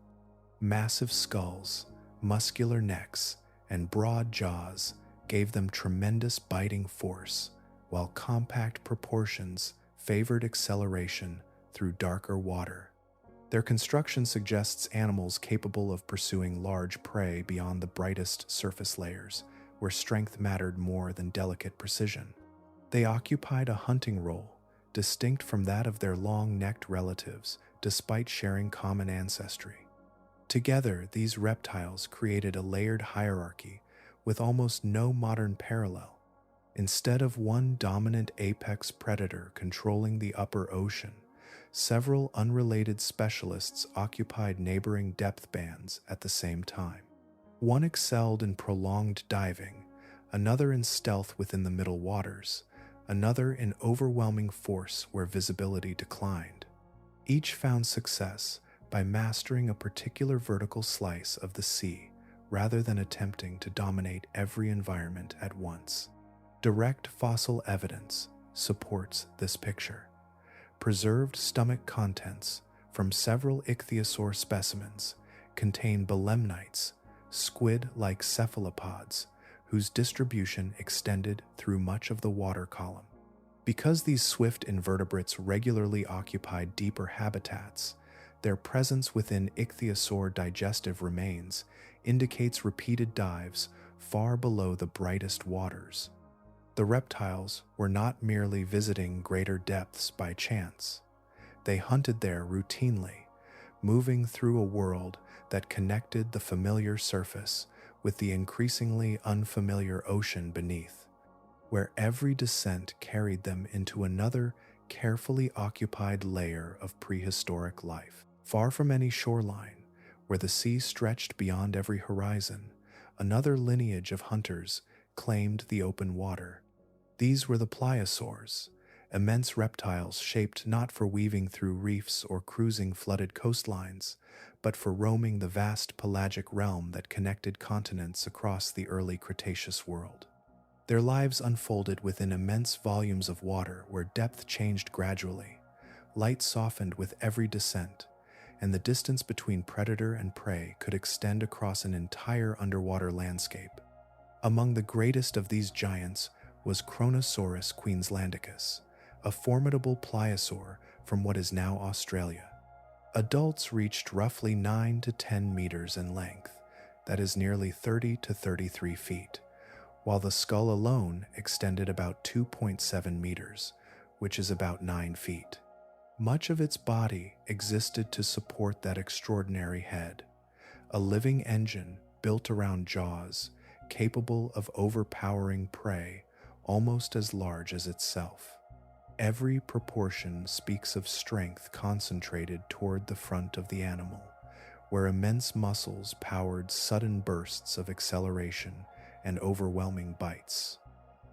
Massive skulls, muscular necks, and broad jaws gave them tremendous biting force, while compact proportions favored acceleration through darker water. Their construction suggests animals capable of pursuing large prey beyond the brightest surface layers, where strength mattered more than delicate precision. They occupied a hunting role, distinct from that of their long-necked relatives, despite sharing common ancestry. Together, these reptiles created a layered hierarchy with almost no modern parallel. Instead of one dominant apex predator controlling the upper ocean, several unrelated specialists occupied neighboring depth bands at the same time. One excelled in prolonged diving, another in stealth within the middle waters, another in overwhelming force where visibility declined. Each found success by mastering a particular vertical slice of the sea rather than attempting to dominate every environment at once. Direct fossil evidence supports this picture. Preserved stomach contents from several ichthyosaur specimens contain belemnites, squid-like cephalopods, whose distribution extended through much of the water column. Because these swift invertebrates regularly occupied deeper habitats, their presence within ichthyosaur digestive remains indicates repeated dives far below the brightest waters. The reptiles were not merely visiting greater depths by chance. They hunted there routinely, moving through a world that connected the familiar surface with the increasingly unfamiliar ocean beneath, where every descent carried them into another carefully occupied layer of prehistoric life. Far from any shoreline, where the sea stretched beyond every horizon, another lineage of hunters claimed the open water. These were the pliosaurs, immense reptiles shaped not for weaving through reefs or cruising flooded coastlines, but for roaming the vast pelagic realm that connected continents across the early Cretaceous world. Their lives unfolded within immense volumes of water where depth changed gradually, light softened with every descent, and the distance between predator and prey could extend across an entire underwater landscape. Among the greatest of these giants was Kronosaurus queenslandicus, a formidable pliosaur from what is now Australia. Adults reached roughly 9 to 10 meters in length, that is nearly 30 to 33 feet, while the skull alone extended about 2.7 meters, which is about 9 feet. Much of its body existed to support that extraordinary head, a living engine built around jaws, capable of overpowering prey almost as large as itself. Every proportion speaks of strength concentrated toward the front of the animal, where immense muscles powered sudden bursts of acceleration and overwhelming bites.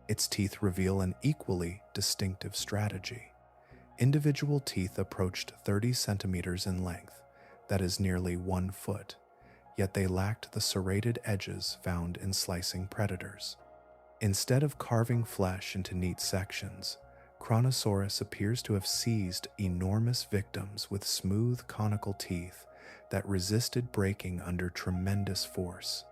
Its teeth reveal an equally distinctive strategy. Individual teeth approached 30 centimeters in length, that is nearly 1 foot, yet they lacked the serrated edges found in slicing predators. Instead of carving flesh into neat sections, Kronosaurus appears to have seized enormous victims with smooth conical teeth that resisted breaking under tremendous force.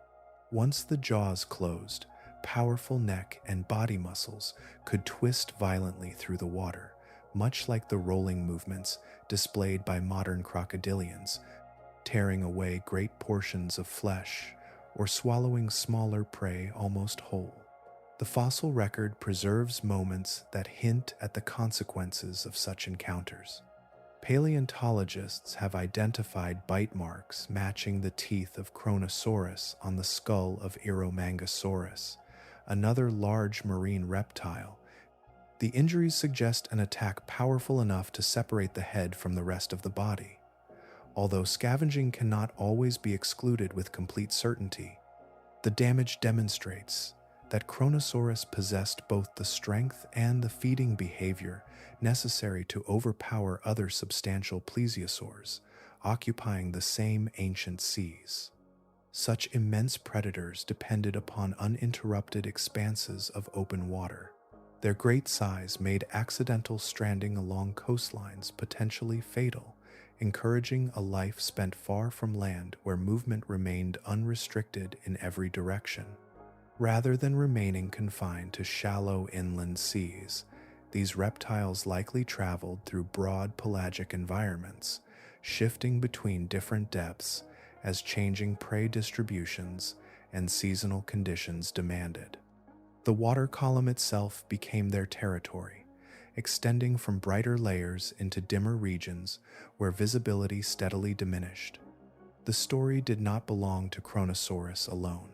Once the jaws closed, powerful neck and body muscles could twist violently through the water, much like the rolling movements displayed by modern crocodilians, tearing away great portions of flesh or swallowing smaller prey almost whole. The fossil record preserves moments that hint at the consequences of such encounters. Paleontologists have identified bite marks matching the teeth of Kronosaurus on the skull of Eromangosaurus, another large marine reptile. The injuries suggest an attack powerful enough to separate the head from the rest of the body. Although scavenging cannot always be excluded with complete certainty, the damage demonstrates that Kronosaurus possessed both the strength and the feeding behavior necessary to overpower other substantial plesiosaurs, occupying the same ancient seas. Such immense predators depended upon uninterrupted expanses of open water. Their great size made accidental stranding along coastlines potentially fatal, encouraging a life spent far from land where movement remained unrestricted in every direction. Rather than remaining confined to shallow inland seas, these reptiles likely traveled through broad pelagic environments, shifting between different depths as changing prey distributions and seasonal conditions demanded. The water column itself became their territory, extending from brighter layers into dimmer regions where visibility steadily diminished. The story did not belong to Kronosaurus alone.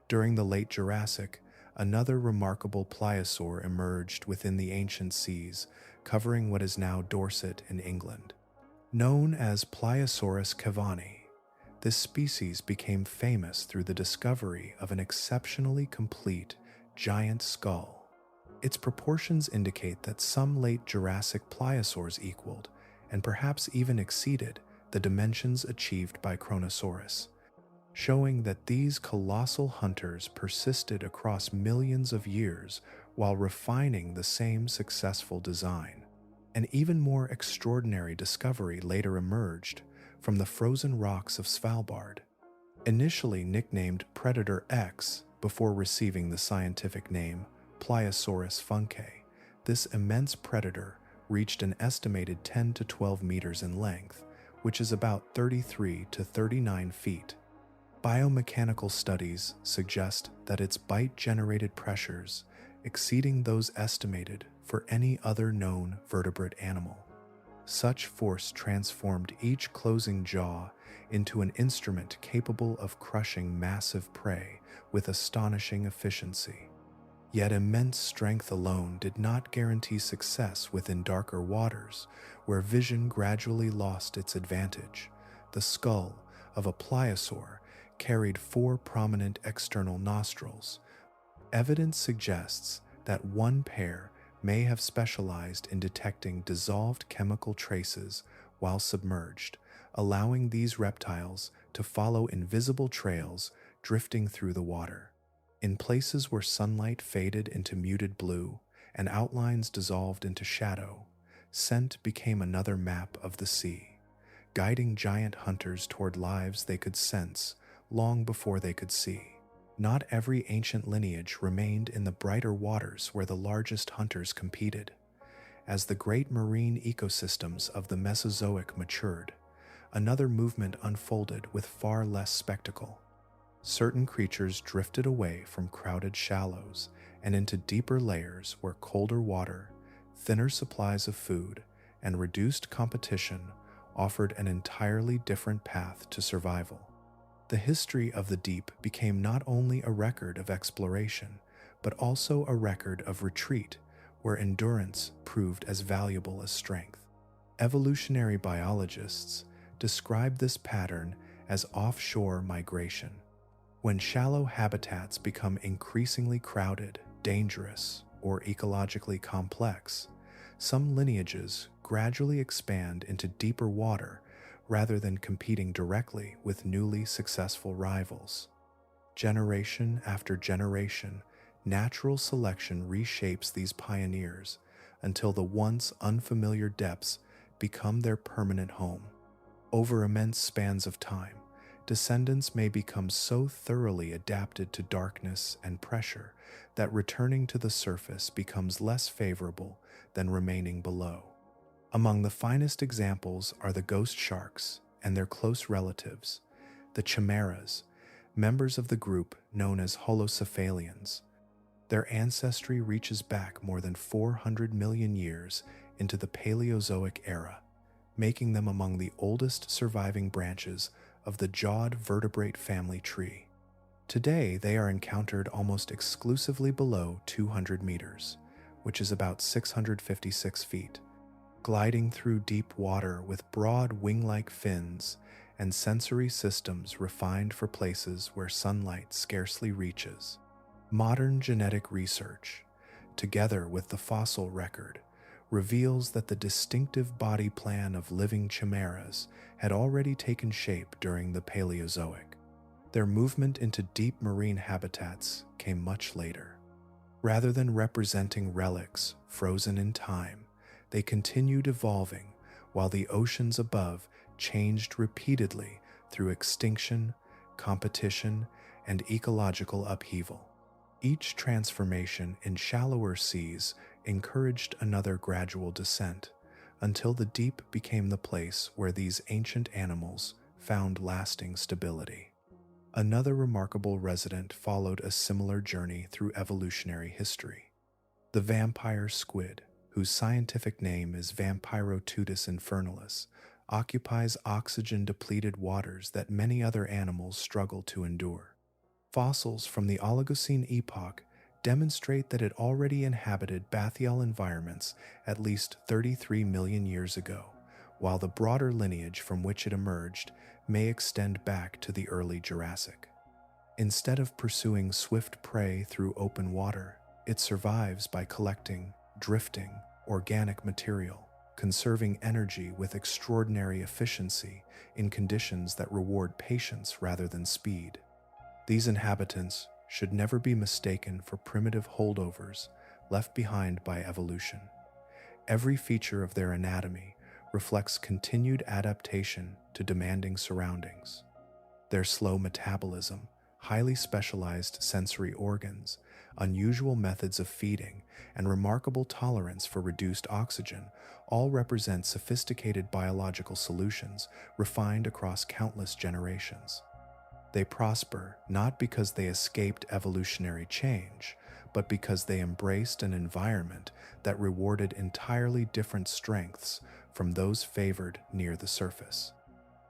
During the late Jurassic, another remarkable pliosaur emerged within the ancient seas, covering what is now Dorset in England. Known as Pliosaurus cavani, this species became famous through the discovery of an exceptionally complete giant skull. Its proportions indicate that some late Jurassic pliosaurs equaled, and perhaps even exceeded, the dimensions achieved by Kronosaurus, showing that these colossal hunters persisted across millions of years while refining the same successful design. An even more extraordinary discovery later emerged from the frozen rocks of Svalbard. Initially nicknamed Predator X before receiving the scientific name Pliosaurus funke, this immense predator reached an estimated 10 to 12 meters in length, which is about 33 to 39 feet. Biomechanical studies suggest that its bite-generated pressures exceeding those estimated for any other known vertebrate animal. Such force transformed each closing jaw into an instrument capable of crushing massive prey with astonishing efficiency. Yet immense strength alone did not guarantee success within darker waters, where vision gradually lost its advantage. The skull of a pliosaur carried 4 prominent external nostrils. Evidence suggests that one pair may have specialized in detecting dissolved chemical traces while submerged, allowing these reptiles to follow invisible trails drifting through the water. In places where sunlight faded into muted blue and outlines dissolved into shadow, scent became another map of the sea, guiding giant hunters toward lives they could sense long before they could see. Not every ancient lineage remained in the brighter waters where the largest hunters competed. As the great marine ecosystems of the Mesozoic matured, another movement unfolded with far less spectacle. Certain creatures drifted away from crowded shallows and into deeper layers where colder water, thinner supplies of food, and reduced competition offered an entirely different path to survival. The history of the deep became not only a record of exploration, but also a record of retreat, where endurance proved as valuable as strength. Evolutionary biologists describe this pattern as offshore migration. When shallow habitats become increasingly crowded, dangerous, or ecologically complex, some lineages gradually expand into deeper water rather than competing directly with newly successful rivals. Generation after generation, natural selection reshapes these pioneers until the once unfamiliar depths become their permanent home. Over immense spans of time, descendants may become so thoroughly adapted to darkness and pressure that returning to the surface becomes less favorable than remaining below. Among the finest examples are the ghost sharks and their close relatives, the chimeras, members of the group known as holocephalians. Their ancestry reaches back more than 400 million years into the Paleozoic era, making them among the oldest surviving branches of the jawed vertebrate family tree. Today, they are encountered almost exclusively below 200 meters, which is about 656 feet, gliding through deep water with broad wing-like fins and sensory systems refined for places where sunlight scarcely reaches. Modern genetic research, together with the fossil record, reveals that the distinctive body plan of living chimeras had already taken shape during the Paleozoic. Their movement into deep marine habitats came much later. Rather than representing relics frozen in time, they continued evolving while the oceans above changed repeatedly through extinction, competition, and ecological upheaval. Each transformation in shallower seas encouraged another gradual descent, until the deep became the place where these ancient animals found lasting stability. Another remarkable resident followed a similar journey through evolutionary history. The vampire squid, whose scientific name is Vampiroteuthis infernalis, occupies oxygen-depleted waters that many other animals struggle to endure. Fossils from the Oligocene epoch demonstrate that it already inhabited bathyal environments at least 33 million years ago, while the broader lineage from which it emerged may extend back to the early Jurassic. Instead of pursuing swift prey through open water, it survives by collecting, drifting, organic material, conserving energy with extraordinary efficiency in conditions that reward patience rather than speed. These inhabitants should never be mistaken for primitive holdovers left behind by evolution. Every feature of their anatomy reflects continued adaptation to demanding surroundings. Their slow metabolism, highly specialized sensory organs, unusual methods of feeding, and remarkable tolerance for reduced oxygen all represent sophisticated biological solutions refined across countless generations. They prosper not because they escaped evolutionary change, but because they embraced an environment that rewarded entirely different strengths from those favored near the surface.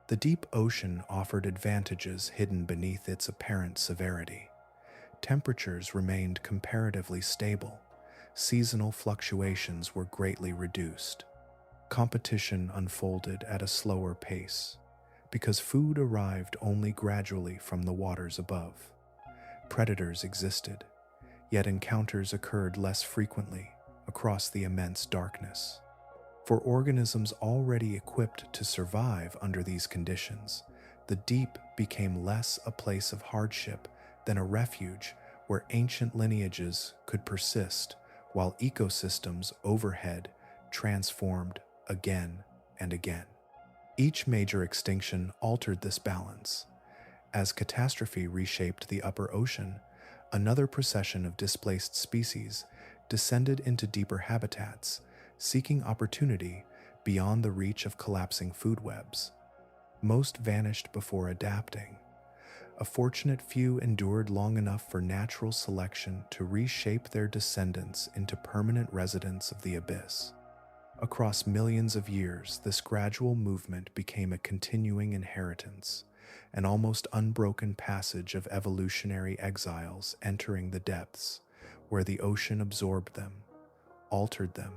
The deep ocean offered advantages hidden beneath its apparent severity. Temperatures remained comparatively stable. Seasonal fluctuations were greatly reduced. Competition unfolded at a slower pace, because food arrived only gradually from the waters above. Predators existed, yet encounters occurred less frequently across the immense darkness. For organisms already equipped to survive under these conditions, the deep became less a place of hardship than a refuge where ancient lineages could persist while ecosystems overhead transformed again and again. Each major extinction altered this balance. As catastrophe reshaped the upper ocean, another procession of displaced species descended into deeper habitats, seeking opportunity beyond the reach of collapsing food webs. Most vanished before adapting. A fortunate few endured long enough for natural selection to reshape their descendants into permanent residents of the abyss. Across millions of years, this gradual movement became a continuing inheritance, an almost unbroken passage of evolutionary exiles entering the depths, where the ocean absorbed them, altered them,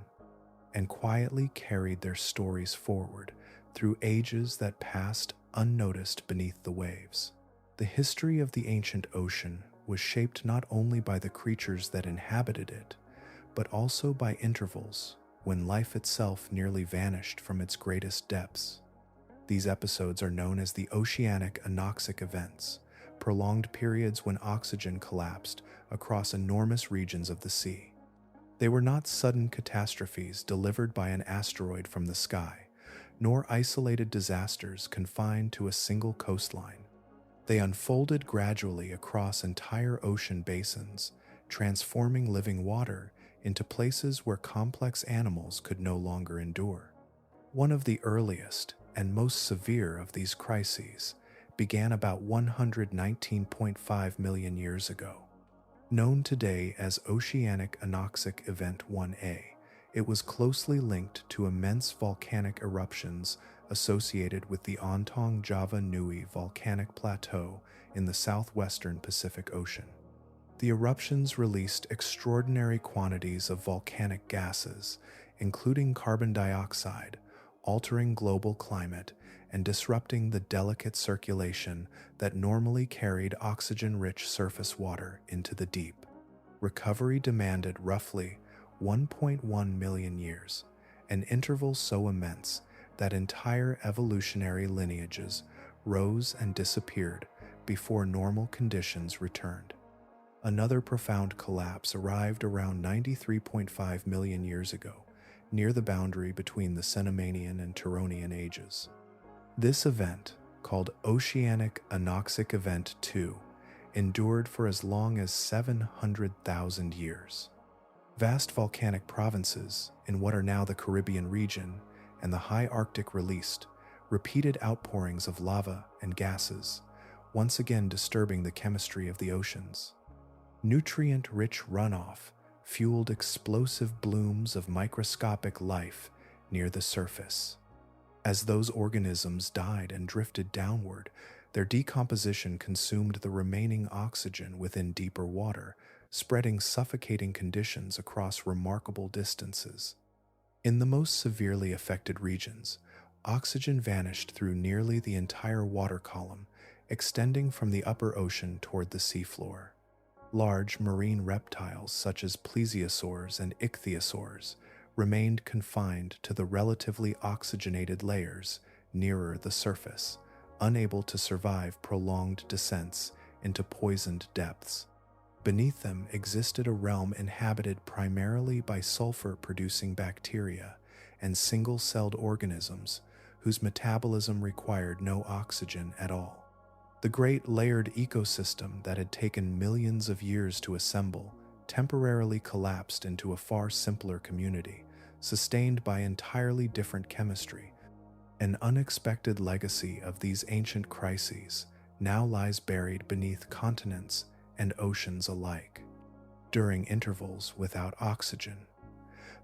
and quietly carried their stories forward through ages that passed unnoticed beneath the waves. The history of the ancient ocean was shaped not only by the creatures that inhabited it, but also by intervals when life itself nearly vanished from its greatest depths. These episodes are known as the oceanic anoxic events, prolonged periods when oxygen collapsed across enormous regions of the sea. They were not sudden catastrophes delivered by an asteroid from the sky, nor isolated disasters confined to a single coastline. They unfolded gradually across entire ocean basins, transforming living water into places where complex animals could no longer endure. One of the earliest and most severe of these crises began about 119.5 million years ago. Known today as Oceanic Anoxic Event 1A, it was closely linked to immense volcanic eruptions associated with the Ontong Java Nui volcanic plateau in the southwestern Pacific Ocean. The eruptions released extraordinary quantities of volcanic gases, including carbon dioxide, altering global climate and disrupting the delicate circulation that normally carried oxygen-rich surface water into the deep. Recovery demanded roughly 1.1 million years, an interval so immense that entire evolutionary lineages rose and disappeared before normal conditions returned. Another profound collapse arrived around 93.5 million years ago, near the boundary between the Cenomanian and Turonian ages. This event, called Oceanic Anoxic Event 2, endured for as long as 700,000 years. Vast volcanic provinces in what are now the Caribbean region and the high Arctic released repeated outpourings of lava and gases, once again disturbing the chemistry of the oceans. Nutrient-rich runoff fueled explosive blooms of microscopic life near the surface. As those organisms died and drifted downward, their decomposition consumed the remaining oxygen within deeper water, spreading suffocating conditions across remarkable distances. In the most severely affected regions, oxygen vanished through nearly the entire water column, extending from the upper ocean toward the seafloor. Large marine reptiles such as plesiosaurs and ichthyosaurs remained confined to the relatively oxygenated layers nearer the surface, unable to survive prolonged descents into poisoned depths. Beneath them existed a realm inhabited primarily by sulfur-producing bacteria and single-celled organisms whose metabolism required no oxygen at all. The great layered ecosystem that had taken millions of years to assemble temporarily collapsed into a far simpler community, sustained by entirely different chemistry. An unexpected legacy of these ancient crises now lies buried beneath continents and oceans alike. During intervals without oxygen,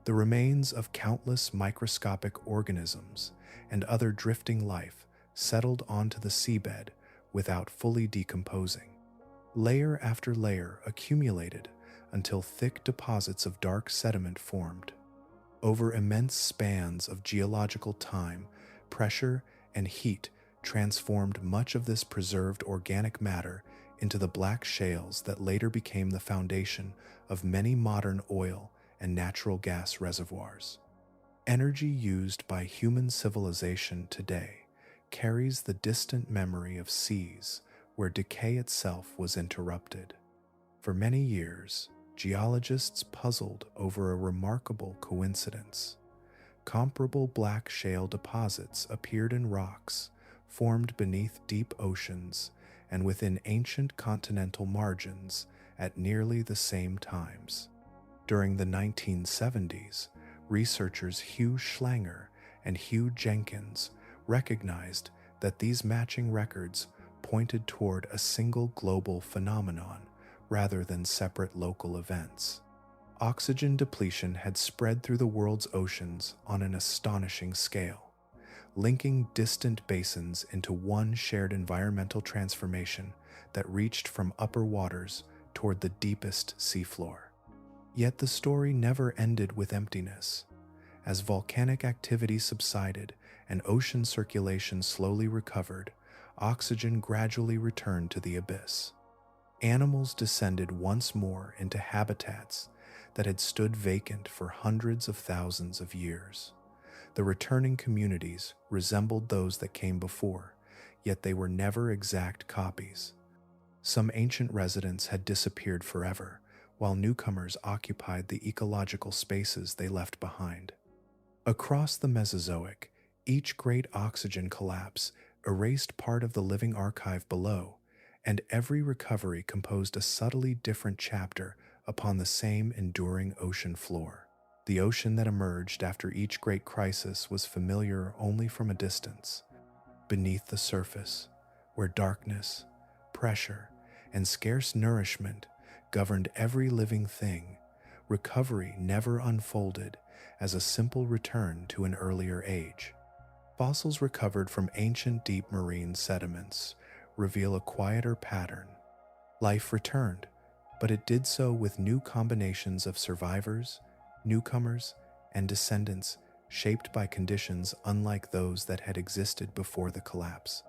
the remains of countless microscopic organisms and other drifting life settled onto the seabed without fully decomposing. Layer after layer accumulated until thick deposits of dark sediment formed. Over immense spans of geological time, pressure and heat transformed much of this preserved organic matter into the black shales that later became the foundation of many modern oil and natural gas reservoirs. Energy used by human civilization today carries the distant memory of seas where decay itself was interrupted. For many years, geologists puzzled over a remarkable coincidence. Comparable black shale deposits appeared in rocks formed beneath deep oceans and within ancient continental margins at nearly the same times. During the 1970s, researchers Hugh Schlanger and Hugh Jenkins recognized that these matching records pointed toward a single global phenomenon rather than separate local events. Oxygen depletion had spread through the world's oceans on an astonishing scale, linking distant basins into one shared environmental transformation that reached from upper waters toward the deepest seafloor. Yet the story never ended with emptiness. As volcanic activity subsided and ocean circulation slowly recovered, oxygen gradually returned to the abyss. Animals descended once more into habitats that had stood vacant for hundreds of thousands of years. The returning communities resembled those that came before, yet they were never exact copies. Some ancient residents had disappeared forever, while newcomers occupied the ecological spaces they left behind. Across the Mesozoic, each great oxygen collapse erased part of the living archive below, and every recovery composed a subtly different chapter upon the same enduring ocean floor. The ocean that emerged after each great crisis was familiar only from a distance. Beneath the surface, where darkness, pressure, and scarce nourishment governed every living thing, recovery never unfolded as a simple return to an earlier age. Fossils recovered from ancient deep marine sediments reveal a quieter pattern. Life returned, but it did so with new combinations of survivors, newcomers, and descendants shaped by conditions unlike those that had existed before the collapse.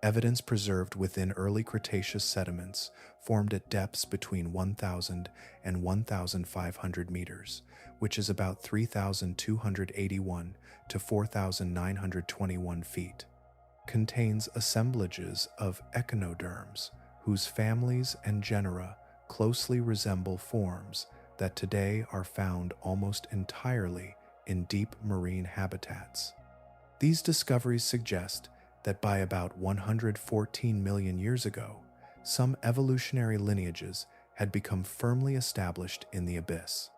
Evidence preserved within early Cretaceous sediments formed at depths between 1,000 and 1,500 meters, which is about 3,281 to 4,921 feet, contains assemblages of echinoderms whose families and genera closely resemble forms that today are found almost entirely in deep marine habitats. These discoveries suggest that by about 114 million years ago, some evolutionary lineages had become firmly established in the abyss.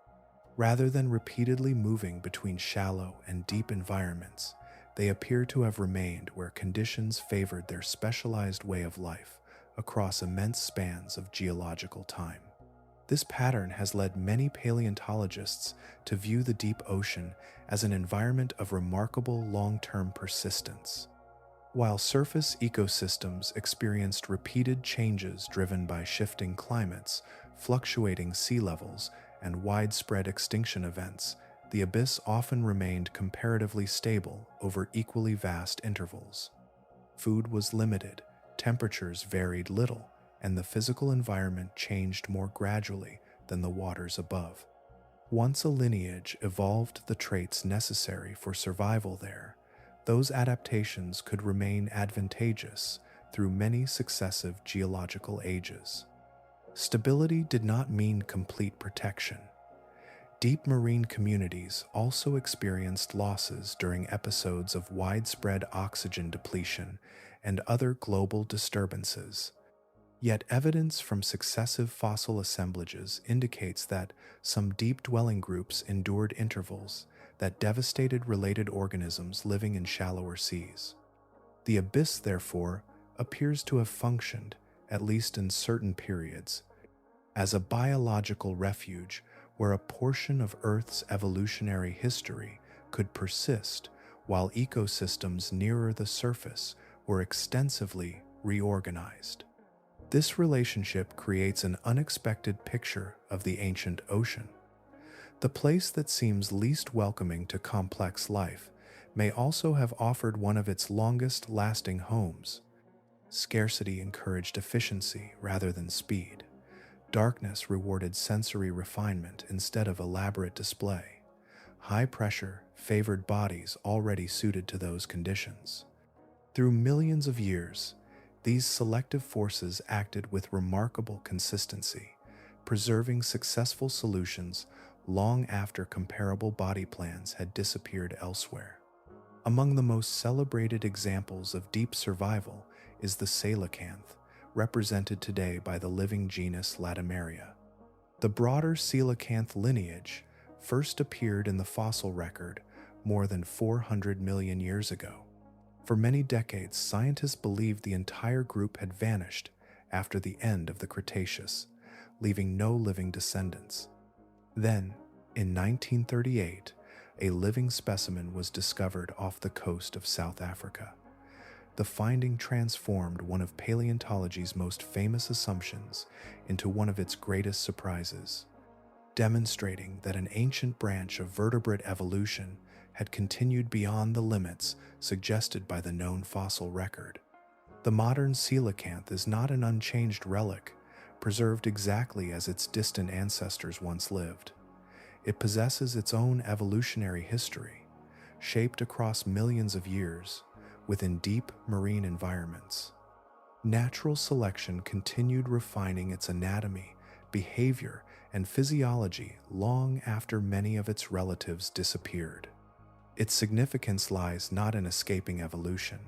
Rather than repeatedly moving between shallow and deep environments, they appear to have remained where conditions favored their specialized way of life across immense spans of geological time. This pattern has led many paleontologists to view the deep ocean as an environment of remarkable long-term persistence. While surface ecosystems experienced repeated changes driven by shifting climates, fluctuating sea levels, and widespread extinction events, the abyss often remained comparatively stable over equally vast intervals. Food was limited, temperatures varied little, and the physical environment changed more gradually than the waters above. Once a lineage evolved the traits necessary for survival there, those adaptations could remain advantageous through many successive geological ages. Stability did not mean complete protection. Deep marine communities also experienced losses during episodes of widespread oxygen depletion and other global disturbances. Yet evidence from successive fossil assemblages indicates that some deep-dwelling groups endured intervals that devastated related organisms living in shallower seas. The abyss, therefore, appears to have functioned, at least in certain periods, as a biological refuge where a portion of Earth's evolutionary history could persist while ecosystems nearer the surface were extensively reorganized. This relationship creates an unexpected picture of the ancient ocean. The place that seems least welcoming to complex life may also have offered one of its longest-lasting homes. Scarcity encouraged efficiency rather than speed. Darkness rewarded sensory refinement instead of elaborate display. High pressure favored bodies already suited to those conditions. Through millions of years, these selective forces acted with remarkable consistency, preserving successful solutions long after comparable body plans had disappeared elsewhere. Among the most celebrated examples of deep survival is the coelacanth, represented today by the living genus Latimeria. The broader coelacanth lineage first appeared in the fossil record more than 400 million years ago. For many decades, scientists believed the entire group had vanished after the end of the Cretaceous, leaving no living descendants. Then, in 1938, a living specimen was discovered off the coast of South Africa. The finding transformed one of paleontology's most famous assumptions into one of its greatest surprises, demonstrating that an ancient branch of vertebrate evolution had continued beyond the limits suggested by the known fossil record. The modern coelacanth is not an unchanged relic, preserved exactly as its distant ancestors once lived. It possesses its own evolutionary history, shaped across millions of years within deep marine environments. Natural selection continued refining its anatomy, behavior, and physiology long after many of its relatives disappeared. Its significance lies not in escaping evolution,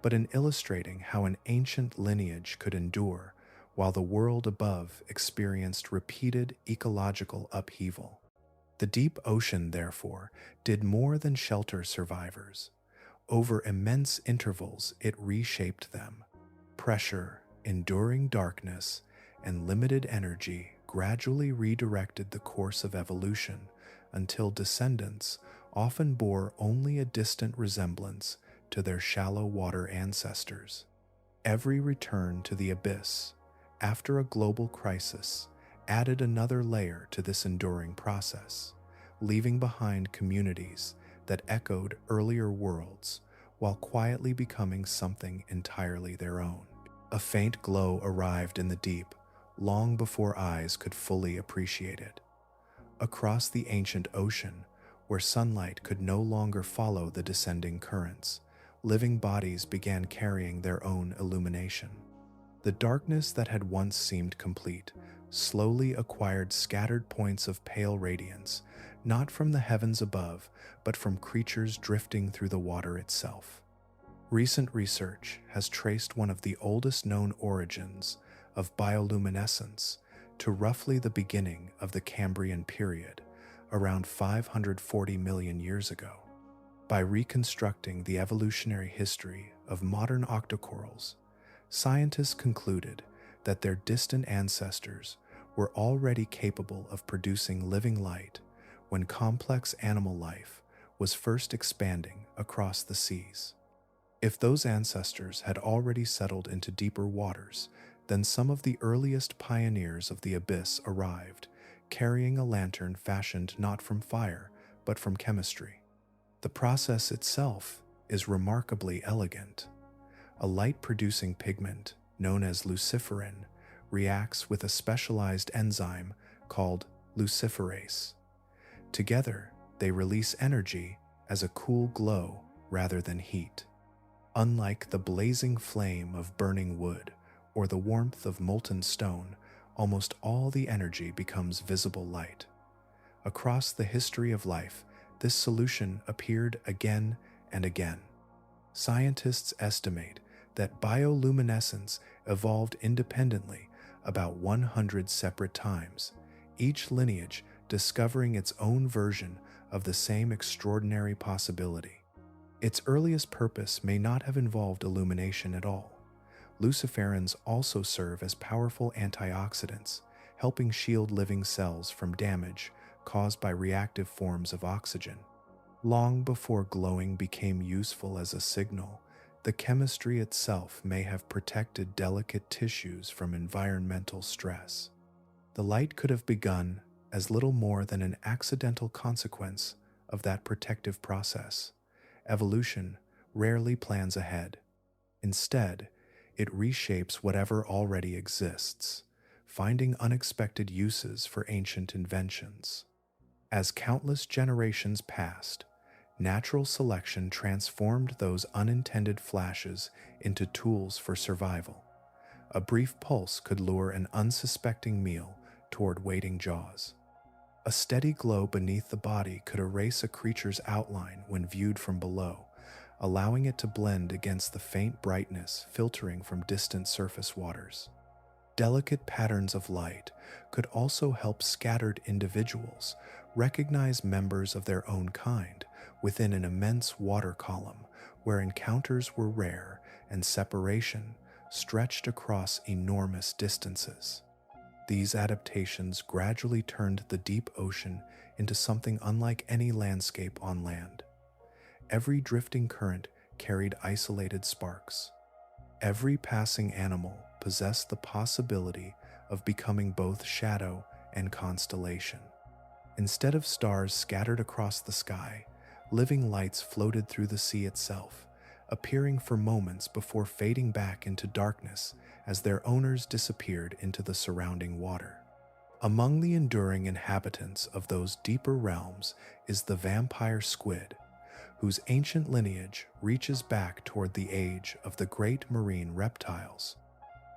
but in illustrating how an ancient lineage could endure while the world above experienced repeated ecological upheaval. The deep ocean, therefore, did more than shelter survivors. Over immense intervals, it reshaped them. Pressure, enduring darkness, and limited energy gradually redirected the course of evolution until descendants often bore only a distant resemblance to their shallow water ancestors. Every return to the abyss, after a global crisis, added another layer to this enduring process, leaving behind communities that echoed earlier worlds while quietly becoming something entirely their own. A faint glow arrived in the deep, long before eyes could fully appreciate it. Across the ancient ocean, where sunlight could no longer follow the descending currents, living bodies began carrying their own illumination. The darkness that had once seemed complete slowly acquired scattered points of pale radiance, not from the heavens above, but from creatures drifting through the water itself. Recent research has traced one of the oldest known origins of bioluminescence to roughly the beginning of the Cambrian period, around 540 million years ago. By reconstructing the evolutionary history of modern octocorals, scientists concluded that their distant ancestors were already capable of producing living light when complex animal life was first expanding across the seas. If those ancestors had already settled into deeper waters, then some of the earliest pioneers of the abyss arrived, carrying a lantern fashioned not from fire, but from chemistry. The process itself is remarkably elegant. A light-producing pigment, known as luciferin, reacts with a specialized enzyme called luciferase. Together, they release energy as a cool glow rather than heat. Unlike the blazing flame of burning wood or the warmth of molten stone, almost all the energy becomes visible light. Across the history of life, this solution appeared again and again. Scientists estimate that bioluminescence evolved independently about 100 separate times, each lineage discovering its own version of the same extraordinary possibility. Its earliest purpose may not have involved illumination at all. Luciferins also serve as powerful antioxidants, helping shield living cells from damage caused by reactive forms of oxygen. Long before glowing became useful as a signal, the chemistry itself may have protected delicate tissues from environmental stress. The light could have begun as little more than an accidental consequence of that protective process. Evolution rarely plans ahead. Instead, it reshapes whatever already exists, finding unexpected uses for ancient inventions. As countless generations passed, natural selection transformed those unintended flashes into tools for survival. A brief pulse could lure an unsuspecting meal toward waiting jaws. A steady glow beneath the body could erase a creature's outline when viewed from below, allowing it to blend against the faint brightness filtering from distant surface waters. Delicate patterns of light could also help scattered individuals recognize members of their own kind within an immense water column where encounters were rare and separation stretched across enormous distances. These adaptations gradually turned the deep ocean into something unlike any landscape on land. Every drifting current carried isolated sparks. Every passing animal possessed the possibility of becoming both shadow and constellation. Instead of stars scattered across the sky, living lights floated through the sea itself, appearing for moments before fading back into darkness as their owners disappeared into the surrounding water. Among the enduring inhabitants of those deeper realms is the vampire squid, whose ancient lineage reaches back toward the age of the great marine reptiles.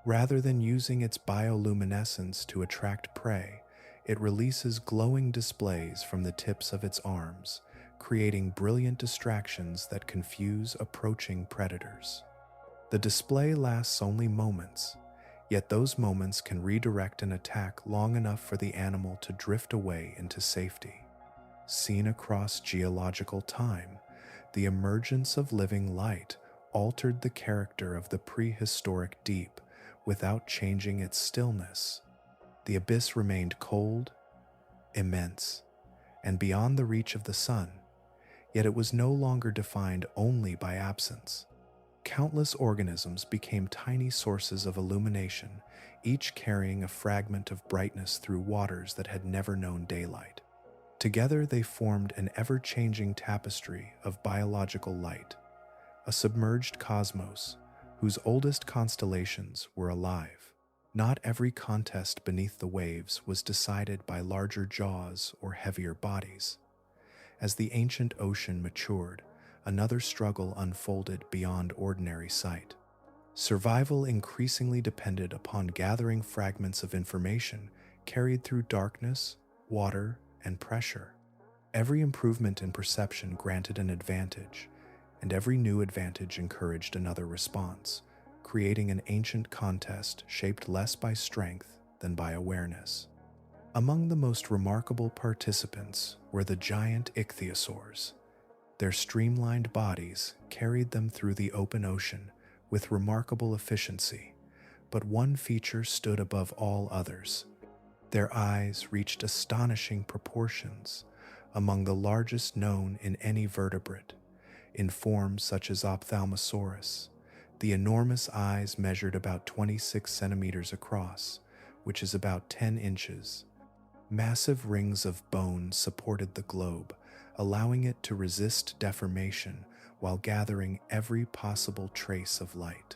Rather than using its bioluminescence to attract prey, it releases glowing displays from the tips of its arms, creating brilliant distractions that confuse approaching predators. The display lasts only moments, yet those moments can redirect an attack long enough for the animal to drift away into safety. Seen across geological time, the emergence of living light altered the character of the prehistoric deep without changing its stillness. The abyss remained cold, immense, and beyond the reach of the sun, yet it was no longer defined only by absence. Countless organisms became tiny sources of illumination, each carrying a fragment of brightness through waters that had never known daylight. Together they formed an ever-changing tapestry of biological light, a submerged cosmos whose oldest constellations were alive. Not every contest beneath the waves was decided by larger jaws or heavier bodies. As the ancient ocean matured, another struggle unfolded beyond ordinary sight. Survival increasingly depended upon gathering fragments of information carried through darkness, water, and pressure. Every improvement in perception granted an advantage, and every new advantage encouraged another response, creating an ancient contest shaped less by strength than by awareness. Among the most remarkable participants were the giant ichthyosaurs. Their streamlined bodies carried them through the open ocean with remarkable efficiency, but one feature stood above all others. Their eyes reached astonishing proportions, among the largest known in any vertebrate. In forms such as Ophthalmosaurus, the enormous eyes measured about 26 centimeters across, which is about 10 inches. Massive rings of bone supported the globe, allowing it to resist deformation while gathering every possible trace of light.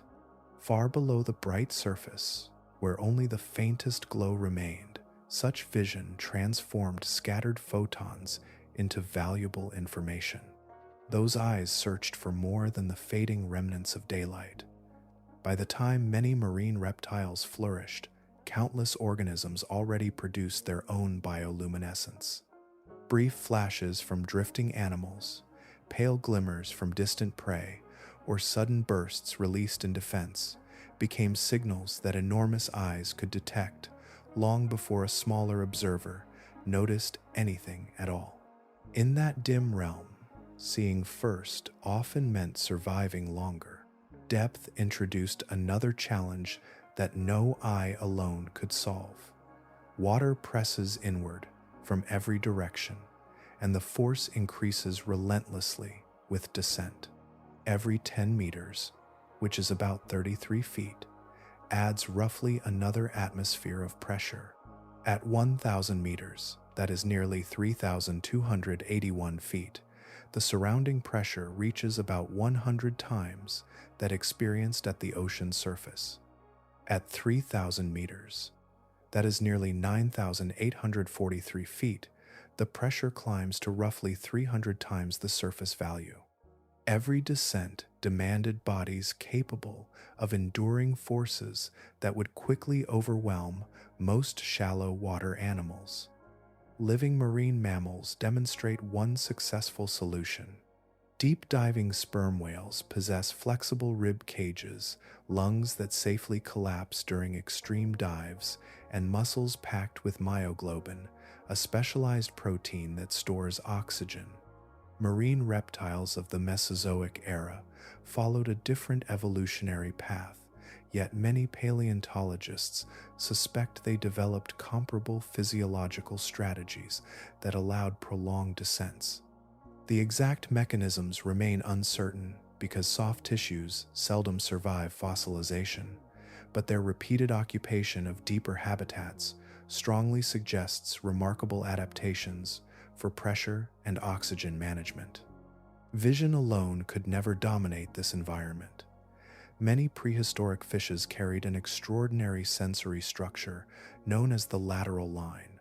Far below the bright surface, where only the faintest glow remained, such vision transformed scattered photons into valuable information. Those eyes searched for more than the fading remnants of daylight. By the time many marine reptiles flourished, countless organisms already produced their own bioluminescence. Brief flashes from drifting animals, pale glimmers from distant prey, or sudden bursts released in defense became signals that enormous eyes could detect long before a smaller observer noticed anything at all. In that dim realm, seeing first often meant surviving longer. Depth introduced another challenge that no eye alone could solve. Water presses inward from every direction, and the force increases relentlessly with descent. Every 10 meters, which is about 33 feet, adds roughly another atmosphere of pressure. At 1,000 meters, that is nearly 3,281 feet, the surrounding pressure reaches about 100 times that experienced at the ocean's surface. At 3,000 meters, that is nearly 9,843 feet, the pressure climbs to roughly 300 times the surface value. Every descent demanded bodies capable of enduring forces that would quickly overwhelm most shallow water animals. Living marine mammals demonstrate one successful solution. Deep-diving sperm whales possess flexible rib cages, lungs that safely collapse during extreme dives, and muscles packed with myoglobin, a specialized protein that stores oxygen. Marine reptiles of the Mesozoic era followed a different evolutionary path, yet many paleontologists suspect they developed comparable physiological strategies that allowed prolonged descents. The exact mechanisms remain uncertain because soft tissues seldom survive fossilization, but their repeated occupation of deeper habitats strongly suggests remarkable adaptations for pressure and oxygen management. Vision alone could never dominate this environment. Many prehistoric fishes carried an extraordinary sensory structure known as the lateral line.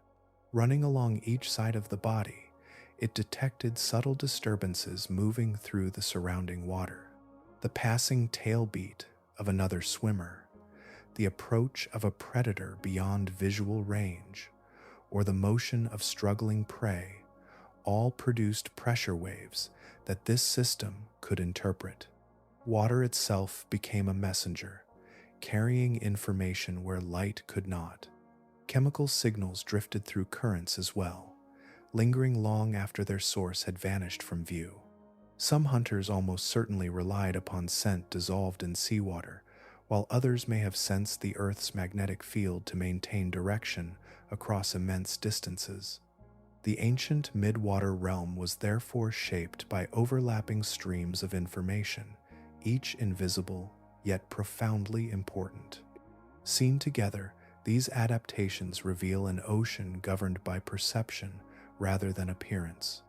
Running along each side of the body, it detected subtle disturbances moving through the surrounding water. The passing tail beat of another swimmer, the approach of a predator beyond visual range, or the motion of struggling prey, all produced pressure waves that this system could interpret. Water itself became a messenger, carrying information where light could not. Chemical signals drifted through currents as well, lingering long after their source had vanished from view. Some hunters almost certainly relied upon scent dissolved in seawater, while others may have sensed the Earth's magnetic field to maintain direction across immense distances. The ancient midwater realm was therefore shaped by overlapping streams of information, each invisible yet profoundly important. Seen together, these adaptations reveal an ocean governed by perception rather than appearance.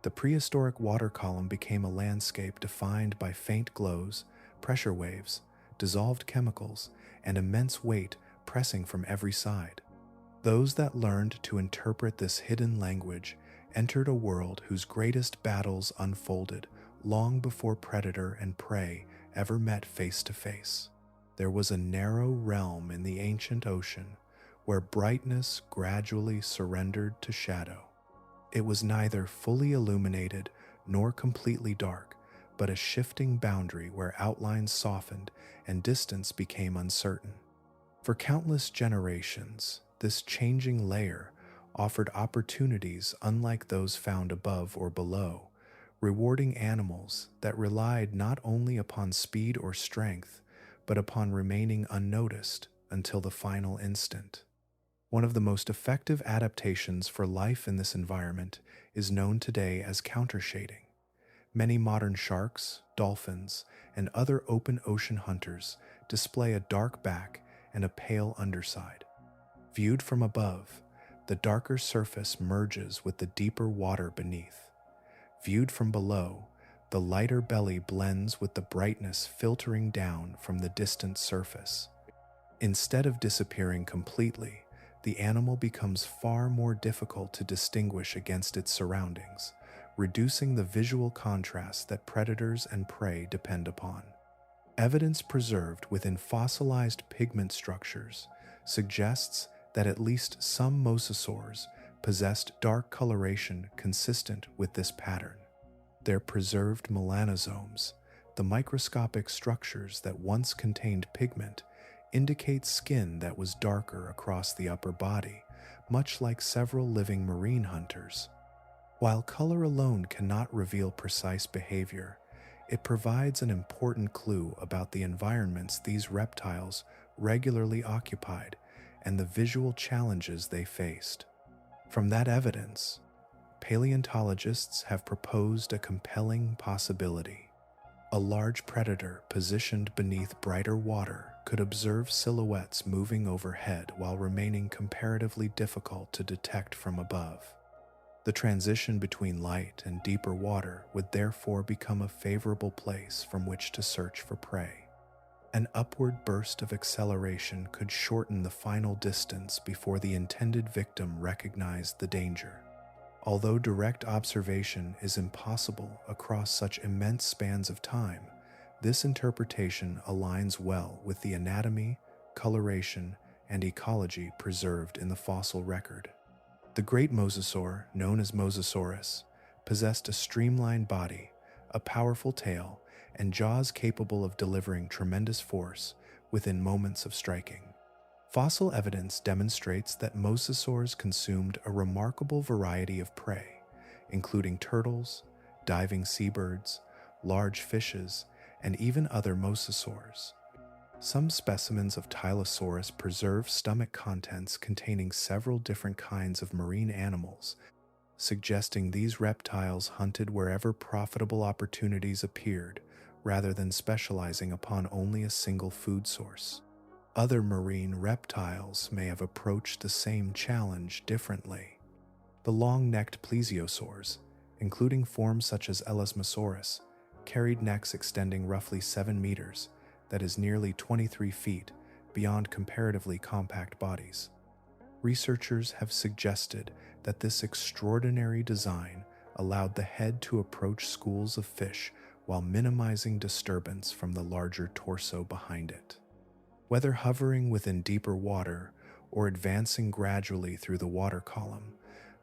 The prehistoric water column became a landscape defined by faint glows, pressure waves, dissolved chemicals, and immense weight pressing from every side. Those that learned to interpret this hidden language entered a world whose greatest battles unfolded long before predator and prey ever met face to face. There was a narrow realm in the ancient ocean where brightness gradually surrendered to shadow. It was neither fully illuminated nor completely dark, but a shifting boundary where outlines softened and distance became uncertain. For countless generations, this changing layer offered opportunities unlike those found above or below, rewarding animals that relied not only upon speed or strength, but upon remaining unnoticed until the final instant. One of the most effective adaptations for life in this environment is known today as countershading. Many modern sharks, dolphins, and other open ocean hunters display a dark back and a pale underside. Viewed from above, the darker surface merges with the deeper water beneath. Viewed from below, the lighter belly blends with the brightness filtering down from the distant surface. Instead of disappearing completely, the animal becomes far more difficult to distinguish against its surroundings, reducing the visual contrast that predators and prey depend upon. Evidence preserved within fossilized pigment structures suggests that at least some mosasaurs possessed dark coloration consistent with this pattern. Their preserved melanosomes, the microscopic structures that once contained pigment, indicate skin that was darker across the upper body, much like several living marine hunters. While color alone cannot reveal precise behavior, it provides an important clue about the environments these reptiles regularly occupied and the visual challenges they faced. From that evidence, paleontologists have proposed a compelling possibility. A large predator positioned beneath brighter water could observe silhouettes moving overhead while remaining comparatively difficult to detect from above. The transition between light and deeper water would therefore become a favorable place from which to search for prey. An upward burst of acceleration could shorten the final distance before the intended victim recognized the danger. Although direct observation is impossible across such immense spans of time, this interpretation aligns well with the anatomy, coloration, and ecology preserved in the fossil record. The great mosasaur, known as Mosasaurus, possessed a streamlined body, a powerful tail, and jaws capable of delivering tremendous force within moments of striking. Fossil evidence demonstrates that mosasaurs consumed a remarkable variety of prey, including turtles, diving seabirds, large fishes, and even other mosasaurs. Some specimens of Tylosaurus preserve stomach contents containing several different kinds of marine animals, suggesting these reptiles hunted wherever profitable opportunities appeared, rather than specializing upon only a single food source. Other marine reptiles may have approached the same challenge differently. The long-necked plesiosaurs, including forms such as Elasmosaurus, carried necks extending roughly 7 meters, that is nearly 23 feet, beyond comparatively compact bodies. Researchers have suggested that this extraordinary design allowed the head to approach schools of fish while minimizing disturbance from the larger torso behind it. Whether hovering within deeper water or advancing gradually through the water column,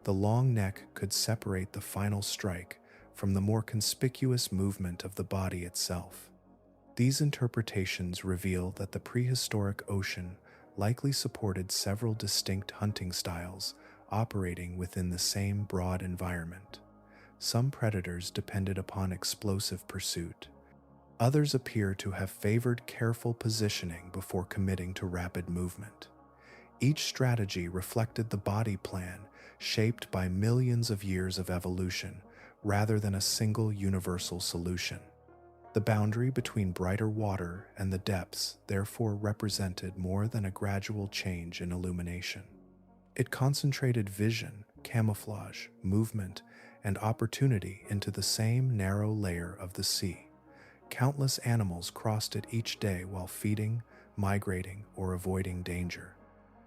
the long neck could separate the final strike from the more conspicuous movement of the body itself. These interpretations reveal that the prehistoric ocean likely supported several distinct hunting styles operating within the same broad environment. Some predators depended upon explosive pursuit. Others appear to have favored careful positioning before committing to rapid movement. Each strategy reflected the body plan shaped by millions of years of evolution rather than a single universal solution. The boundary between brighter water and the depths therefore represented more than a gradual change in illumination. It concentrated vision, camouflage, movement, and opportunity into the same narrow layer of the sea. Countless animals crossed it each day while feeding, migrating, or avoiding danger.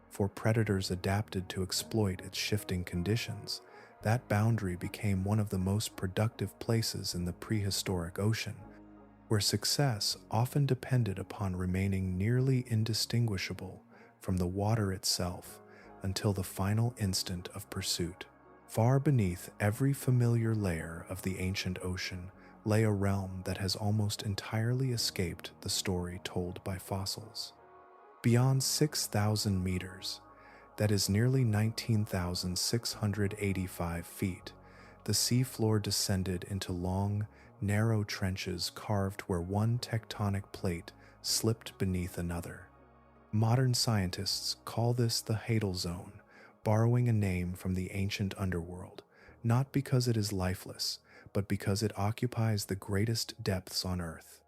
For predators adapted to exploit its shifting conditions, that boundary became one of the most productive places in the prehistoric ocean, where success often depended upon remaining nearly indistinguishable from the water itself until the final instant of pursuit. Far beneath every familiar layer of the ancient ocean lay a realm that has almost entirely escaped the story told by fossils. Beyond 6,000 meters, that is nearly 19,685 feet, the seafloor descended into long, narrow trenches carved where one tectonic plate slipped beneath another. Modern scientists call this the Hadal Zone, borrowing a name from the ancient underworld, not because it is lifeless, but because it occupies the greatest depths on Earth.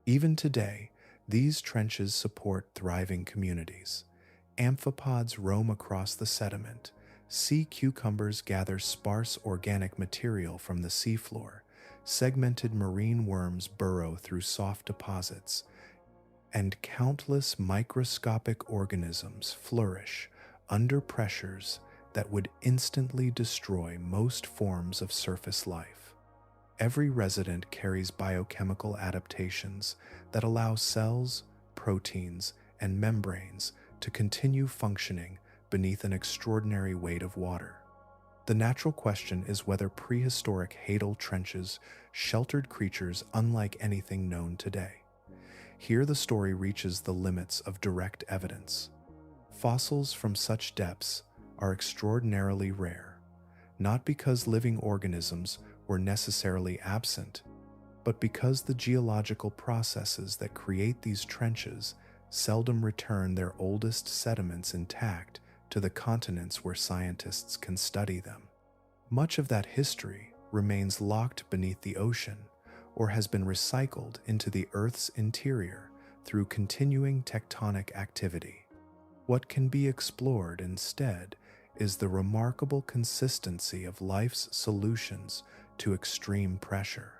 Even today, these trenches support thriving communities. Amphipods roam across the sediment, sea cucumbers gather sparse organic material from the seafloor, segmented marine worms burrow through soft deposits, and countless microscopic organisms flourish under pressures that would instantly destroy most forms of surface life. Every resident carries biochemical adaptations that allow cells, proteins, and membranes to continue functioning beneath an extraordinary weight of water. The natural question is whether prehistoric hadal trenches sheltered creatures unlike anything known today. Here the story reaches the limits of direct evidence. Fossils from such depths are extraordinarily rare, not because living organisms were necessarily absent, but because the geological processes that create these trenches seldom return their oldest sediments intact to the continents where scientists can study them. Much of that history remains locked beneath the ocean or has been recycled into the Earth's interior through continuing tectonic activity. What can be explored instead is the remarkable consistency of life's solutions to extreme pressure.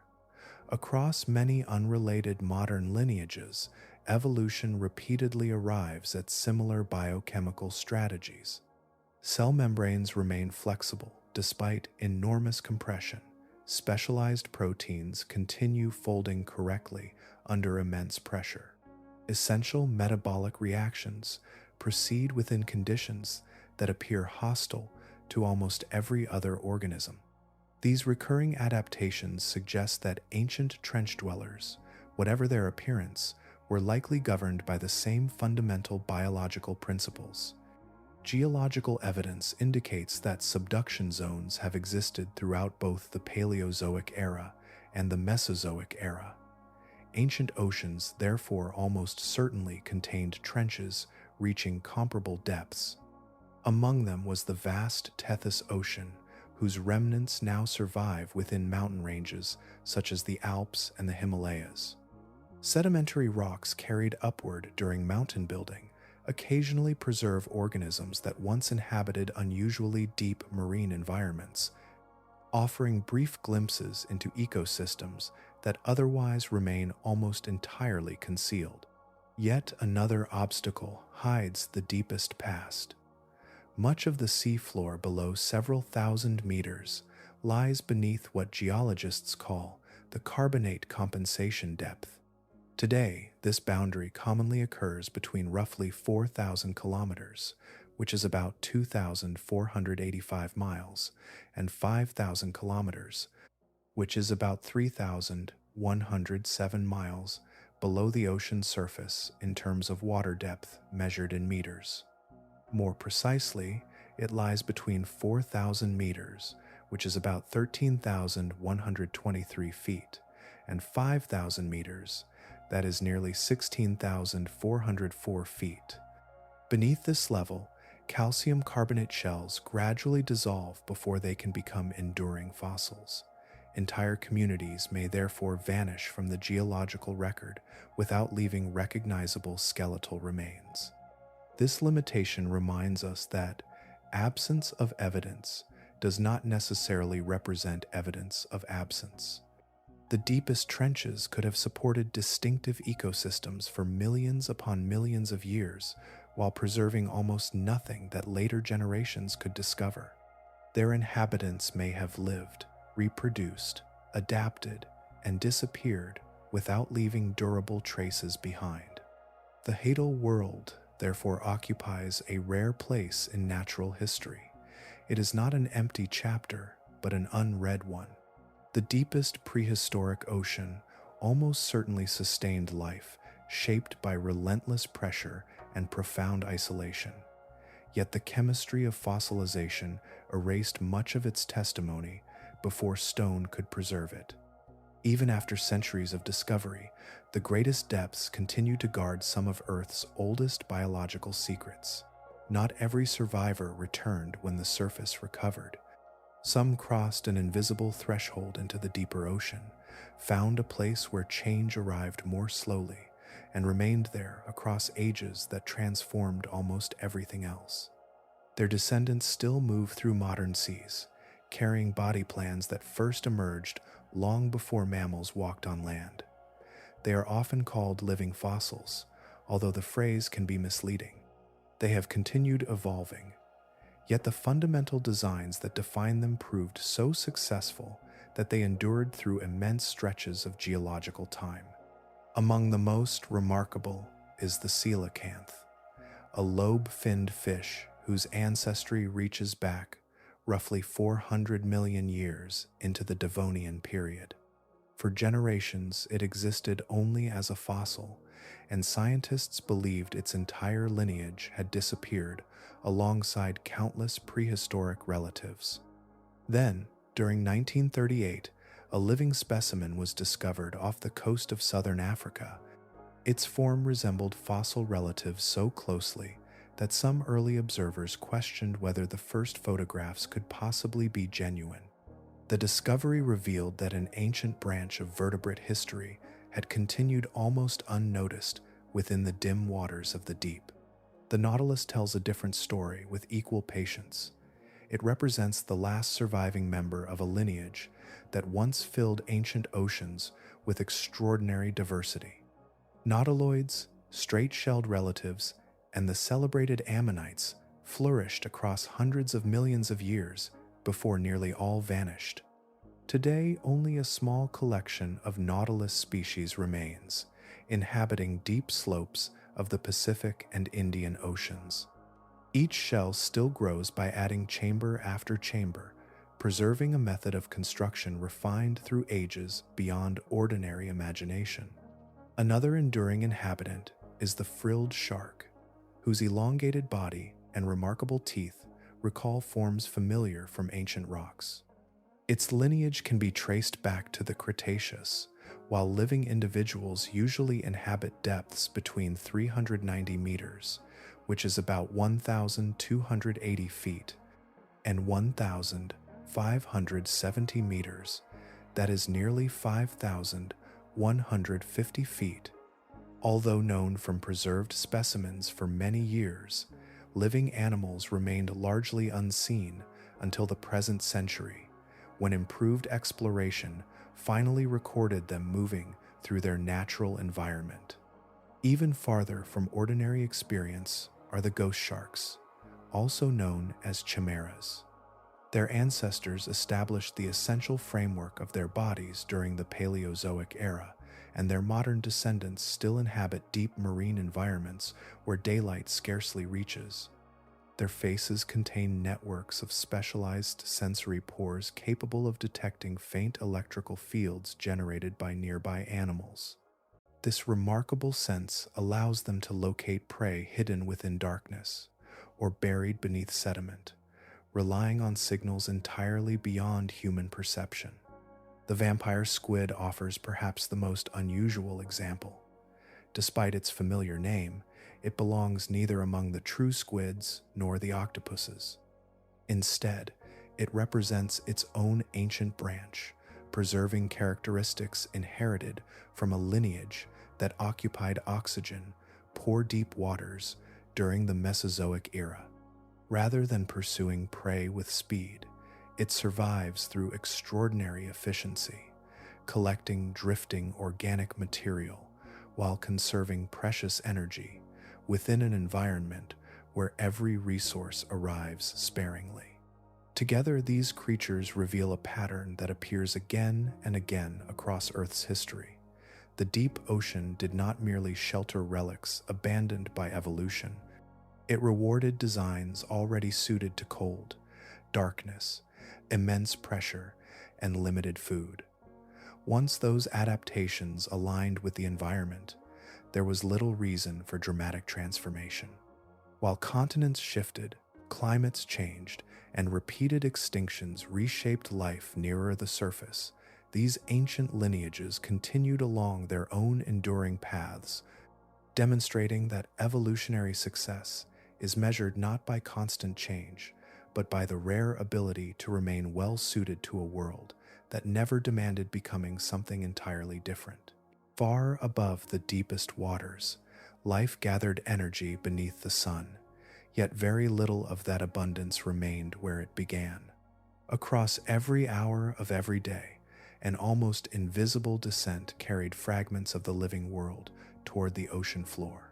Across many unrelated modern lineages, evolution repeatedly arrives at similar biochemical strategies. Cell membranes remain flexible despite enormous compression. Specialized proteins continue folding correctly under immense pressure. Essential metabolic reactions proceed within conditions that appear hostile to almost every other organism. These recurring adaptations suggest that ancient trench dwellers, whatever their appearance, were likely governed by the same fundamental biological principles. Geological evidence indicates that subduction zones have existed throughout both the Paleozoic era and the Mesozoic era. Ancient oceans therefore almost certainly contained trenches reaching comparable depths. Among them was the vast Tethys Ocean, whose remnants now survive within mountain ranges such as the Alps and the Himalayas. Sedimentary rocks carried upward during mountain building occasionally preserve organisms that once inhabited unusually deep marine environments, offering brief glimpses into ecosystems that otherwise remain almost entirely concealed. Yet another obstacle hides the deepest past. Much of the seafloor below several thousand meters lies beneath what geologists call the carbonate compensation depth. Today, this boundary commonly occurs between roughly 4,000 kilometers, which is about 2,485 miles, and 5,000 kilometers, which is about 3,107 miles below the ocean's surface in terms of water depth measured in meters. More precisely, it lies between 4,000 meters, which is about 13,123 feet, and 5,000 meters, that is nearly 16,404 feet. Beneath this level, calcium carbonate shells gradually dissolve before they can become enduring fossils. Entire communities may therefore vanish from the geological record without leaving recognizable skeletal remains. This limitation reminds us that absence of evidence does not necessarily represent evidence of absence. The deepest trenches could have supported distinctive ecosystems for millions upon millions of years, while preserving almost nothing that later generations could discover. Their inhabitants may have lived, reproduced, adapted, and disappeared without leaving durable traces behind. The Hadal world, therefore, occupies a rare place in natural history. It is not an empty chapter, but an unread one. The deepest prehistoric ocean almost certainly sustained life, shaped by relentless pressure and profound isolation. Yet the chemistry of fossilization erased much of its testimony before stone could preserve it. Even after centuries of discovery, the greatest depths continue to guard some of Earth's oldest biological secrets. Not every survivor returned when the surface recovered. Some crossed an invisible threshold into the deeper ocean, found a place where change arrived more slowly, and remained there across ages that transformed almost everything else. Their descendants still move through modern seas, carrying body plans that first emerged long before mammals walked on land. They are often called living fossils, although the phrase can be misleading. They have continued evolving, yet the fundamental designs that define them proved so successful that they endured through immense stretches of geological time. Among the most remarkable is the coelacanth, a lobe-finned fish whose ancestry reaches back roughly 400 million years into the Devonian period. For generations, it existed only as a fossil, and scientists believed its entire lineage had disappeared alongside countless prehistoric relatives. Then, during 1938, a living specimen was discovered off the coast of southern Africa. Its form resembled fossil relatives so closely that some early observers questioned whether the first photographs could possibly be genuine. The discovery revealed that an ancient branch of vertebrate history had continued almost unnoticed within the dim waters of the deep. The nautilus tells a different story with equal patience. It represents the last surviving member of a lineage that once filled ancient oceans with extraordinary diversity. Nautiloids, straight-shelled relatives, and the celebrated ammonites flourished across hundreds of millions of years before nearly all vanished. Today, only a small collection of nautilus species remains, inhabiting deep slopes of the Pacific and Indian Oceans. Each shell still grows by adding chamber after chamber, preserving a method of construction refined through ages beyond ordinary imagination. Another enduring inhabitant is the frilled shark, whose elongated body and remarkable teeth recall forms familiar from ancient rocks. Its lineage can be traced back to the Cretaceous, while living individuals usually inhabit depths between 390 meters, which is about 1,280 feet, and 1,570 meters, that is nearly 5,150 feet. Although known from preserved specimens for many years, living animals remained largely unseen until the present century, when improved exploration finally recorded them moving through their natural environment. Even farther from ordinary experience are the ghost sharks, also known as chimeras. Their ancestors established the essential framework of their bodies during the Paleozoic era, and their modern descendants still inhabit deep marine environments where daylight scarcely reaches. Their faces contain networks of specialized sensory pores capable of detecting faint electrical fields generated by nearby animals. This remarkable sense allows them to locate prey hidden within darkness or buried beneath sediment, relying on signals entirely beyond human perception. The vampire squid offers perhaps the most unusual example. Despite its familiar name, it belongs neither among the true squids nor the octopuses. Instead, it represents its own ancient branch, preserving characteristics inherited from a lineage that occupied oxygen, poor deep waters during the Mesozoic era. Rather than pursuing prey with speed, It survives through extraordinary efficiency, collecting drifting organic material while conserving precious energy within an environment where every resource arrives sparingly. Together, these creatures reveal a pattern that appears again and again across Earth's history. The deep ocean did not merely shelter relics abandoned by evolution. It rewarded designs already suited to cold, darkness, immense pressure, and limited food. Once those adaptations aligned with the environment, there was little reason for dramatic transformation. While continents shifted, climates changed, and repeated extinctions reshaped life nearer the surface, these ancient lineages continued along their own enduring paths, demonstrating that evolutionary success is measured not by constant change, but by the rare ability to remain well-suited to a world that never demanded becoming something entirely different. Far above the deepest waters, life gathered energy beneath the sun, yet very little of that abundance remained where it began. Across every hour of every day, an almost invisible descent carried fragments of the living world toward the ocean floor.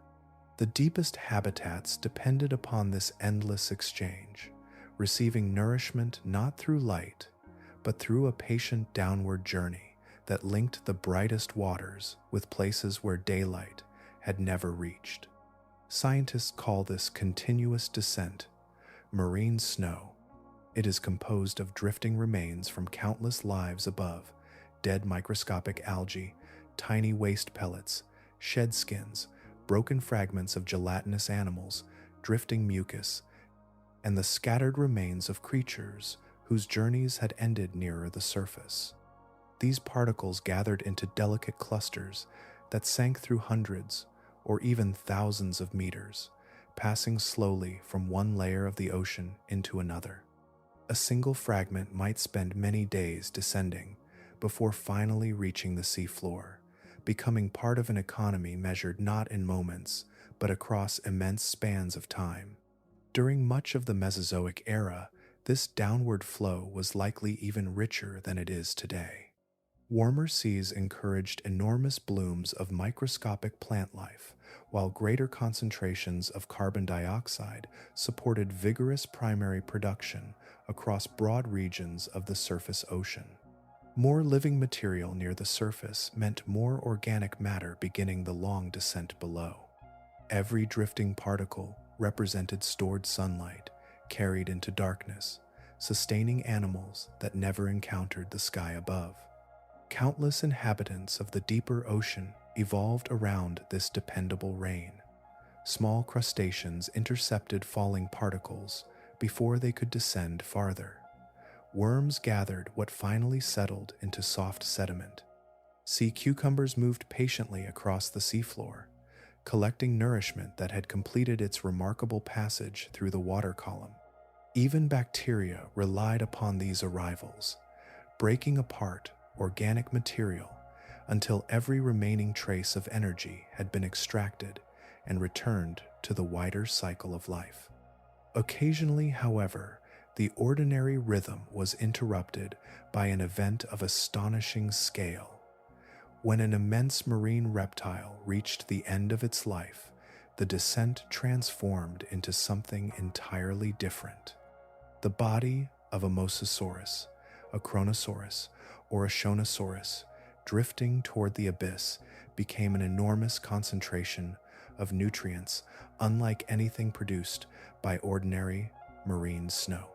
The deepest habitats depended upon this endless exchange, receiving nourishment not through light, but through a patient downward journey that linked the brightest waters with places where daylight had never reached. Scientists call this continuous descent marine snow. It is composed of drifting remains from countless lives above, dead microscopic algae, tiny waste pellets, shed skins, broken fragments of gelatinous animals, drifting mucus, and the scattered remains of creatures whose journeys had ended nearer the surface. These particles gathered into delicate clusters that sank through hundreds or even thousands of meters, passing slowly from one layer of the ocean into another. A single fragment might spend many days descending before finally reaching the seafloor, becoming part of an economy measured not in moments, but across immense spans of time. During much of the Mesozoic era, this downward flow was likely even richer than it is today. Warmer seas encouraged enormous blooms of microscopic plant life, while greater concentrations of carbon dioxide supported vigorous primary production across broad regions of the surface ocean. More living material near the surface meant more organic matter beginning the long descent below. Every drifting particle represented stored sunlight carried into darkness, sustaining animals that never encountered the sky above. Countless inhabitants of the deeper ocean evolved around this dependable rain. Small crustaceans intercepted falling particles before they could descend farther. Worms gathered what finally settled into soft sediment. Sea cucumbers moved patiently across the seafloor, collecting nourishment that had completed its remarkable passage through the water column. Even bacteria relied upon these arrivals, breaking apart organic material until every remaining trace of energy had been extracted and returned to the wider cycle of life. Occasionally, however, the ordinary rhythm was interrupted by an event of astonishing scale. When an immense marine reptile reached the end of its life, the descent transformed into something entirely different. The body of a mosasaurus, a chronosaurus, or a shonosaurus, drifting toward the abyss, became an enormous concentration of nutrients unlike anything produced by ordinary marine snow.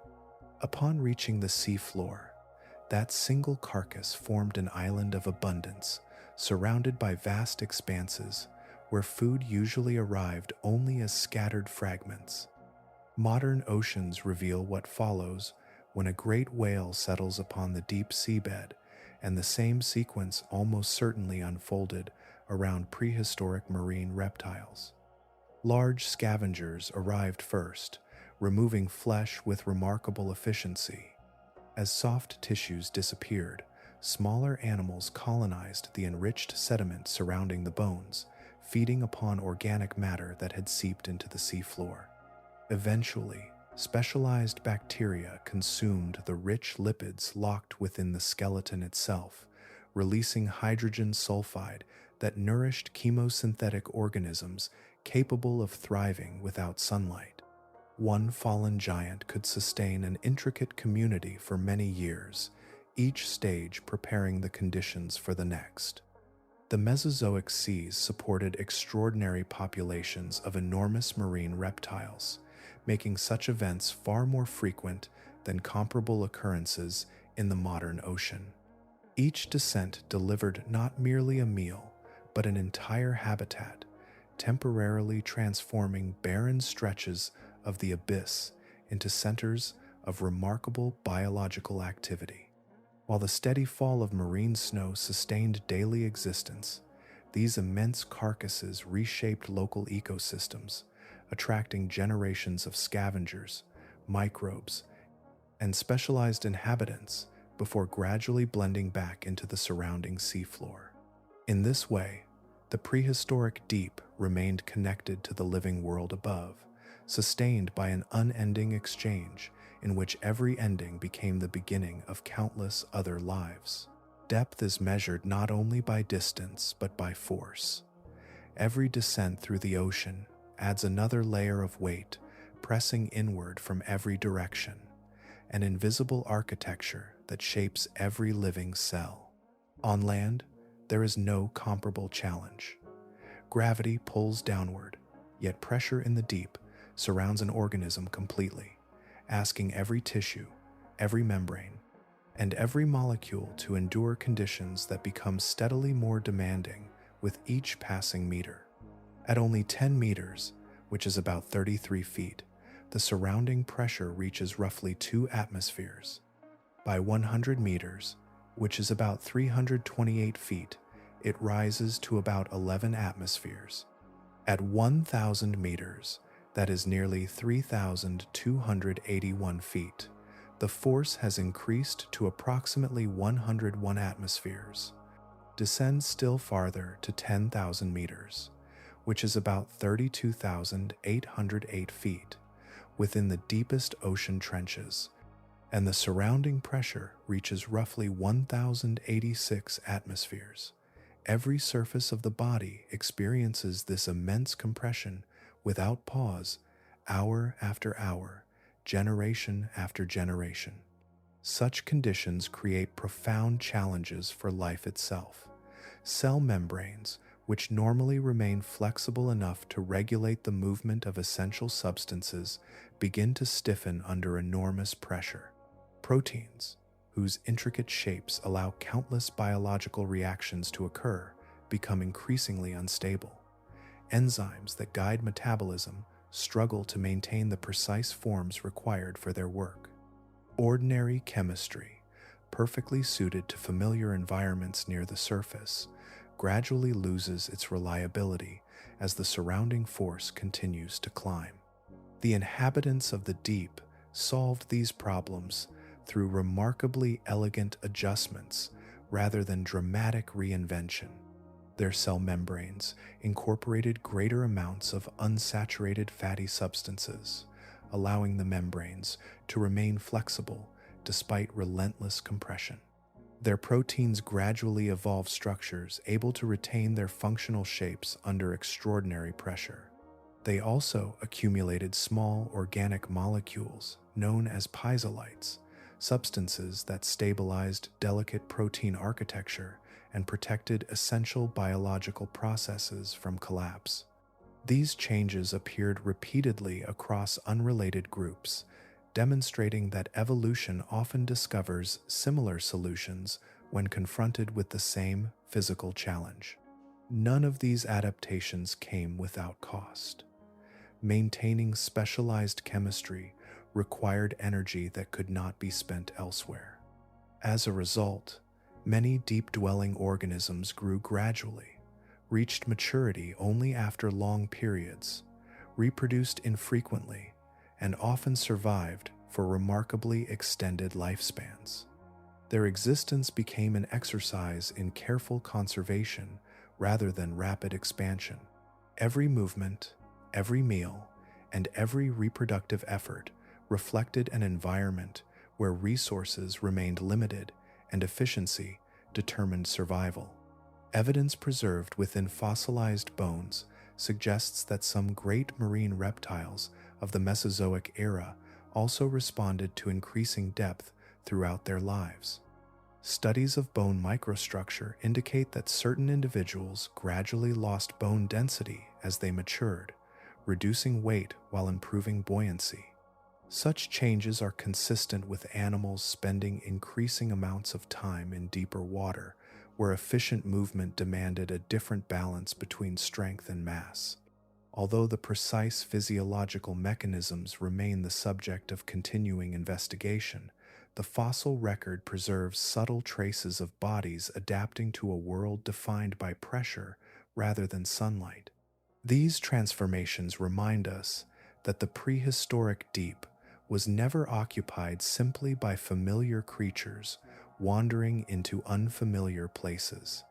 Upon reaching the seafloor, that single carcass formed an island of abundance, surrounded by vast expanses where food usually arrived only as scattered fragments. Modern oceans reveal what follows when a great whale settles upon the deep seabed, and the same sequence almost certainly unfolded around prehistoric marine reptiles. Large scavengers arrived first, removing flesh with remarkable efficiency. As soft tissues disappeared, smaller animals colonized the enriched sediment surrounding the bones, feeding upon organic matter that had seeped into the seafloor. Eventually, Specialized bacteria consumed the rich lipids locked within the skeleton itself, releasing hydrogen sulfide that nourished chemosynthetic organisms capable of thriving without sunlight. One fallen giant could sustain an intricate community for many years, each stage preparing the conditions for the next. The Mesozoic seas supported extraordinary populations of enormous marine reptiles, making such events far more frequent than comparable occurrences in the modern ocean. Each descent delivered not merely a meal, but an entire habitat, temporarily transforming barren stretches of the abyss into centers of remarkable biological activity. While the steady fall of marine snow sustained daily existence, these immense carcasses reshaped local ecosystems, attracting generations of scavengers, microbes, and specialized inhabitants before gradually blending back into the surrounding seafloor. In this way, the prehistoric deep remained connected to the living world above, sustained by an unending exchange in which every ending became the beginning of countless other lives. Depth is measured not only by distance but by force. Every descent through the ocean adds another layer of weight, pressing inward from every direction, an invisible architecture that shapes every living cell. On land, there is no comparable challenge. Gravity pulls downward, yet pressure in the deep surrounds an organism completely, asking every tissue, every membrane, and every molecule to endure conditions that become steadily more demanding with each passing meter. At only 10 meters, which is about 33 feet, the surrounding pressure reaches roughly 2 atmospheres. By 100 meters, which is about 328 feet, it rises to about 11 atmospheres. At 1,000 meters, that is nearly 3,281 feet, the force has increased to approximately 101 atmospheres. Descend still farther to 10,000 meters, which is about 32,808 feet, within the deepest ocean trenches, and the surrounding pressure reaches roughly 1,086 atmospheres. Every surface of the body experiences this immense compression without pause, hour after hour, generation after generation. Such conditions create profound challenges for life itself. Cell membranes, which normally remain flexible enough to regulate the movement of essential substances, begin to stiffen under enormous pressure. Proteins, whose intricate shapes allow countless biological reactions to occur, become increasingly unstable. Enzymes that guide metabolism struggle to maintain the precise forms required for their work. Ordinary chemistry, perfectly suited to familiar environments near the surface, gradually loses its reliability as the surrounding force continues to climb. The inhabitants of the deep solved these problems through remarkably elegant adjustments rather than dramatic reinvention. Their cell membranes incorporated greater amounts of unsaturated fatty substances, allowing the membranes to remain flexible despite relentless compression. Their proteins gradually evolved structures able to retain their functional shapes under extraordinary pressure. They also accumulated small organic molecules known as piezolites, substances that stabilized delicate protein architecture and protected essential biological processes from collapse. These changes appeared repeatedly across unrelated groups, demonstrating that evolution often discovers similar solutions when confronted with the same physical challenge. None of these adaptations came without cost. Maintaining specialized chemistry required energy that could not be spent elsewhere. As a result, many deep-dwelling organisms grew gradually, reached maturity only after long periods, reproduced infrequently, and often survived for remarkably extended lifespans. Their existence became an exercise in careful conservation rather than rapid expansion. Every movement, every meal, and every reproductive effort reflected an environment where resources remained limited and efficiency determined survival. Evidence preserved within fossilized bones suggests that some great marine reptiles of the Mesozoic era also responded to increasing depth throughout their lives. Studies of bone microstructure indicate that certain individuals gradually lost bone density as they matured, reducing weight while improving buoyancy. Such changes are consistent with animals spending increasing amounts of time in deeper water, where efficient movement demanded a different balance between strength and mass. Although the precise physiological mechanisms remain the subject of continuing investigation, the fossil record preserves subtle traces of bodies adapting to a world defined by pressure rather than sunlight. These transformations remind us that the prehistoric deep was never occupied simply by familiar creatures wandering into unfamiliar places.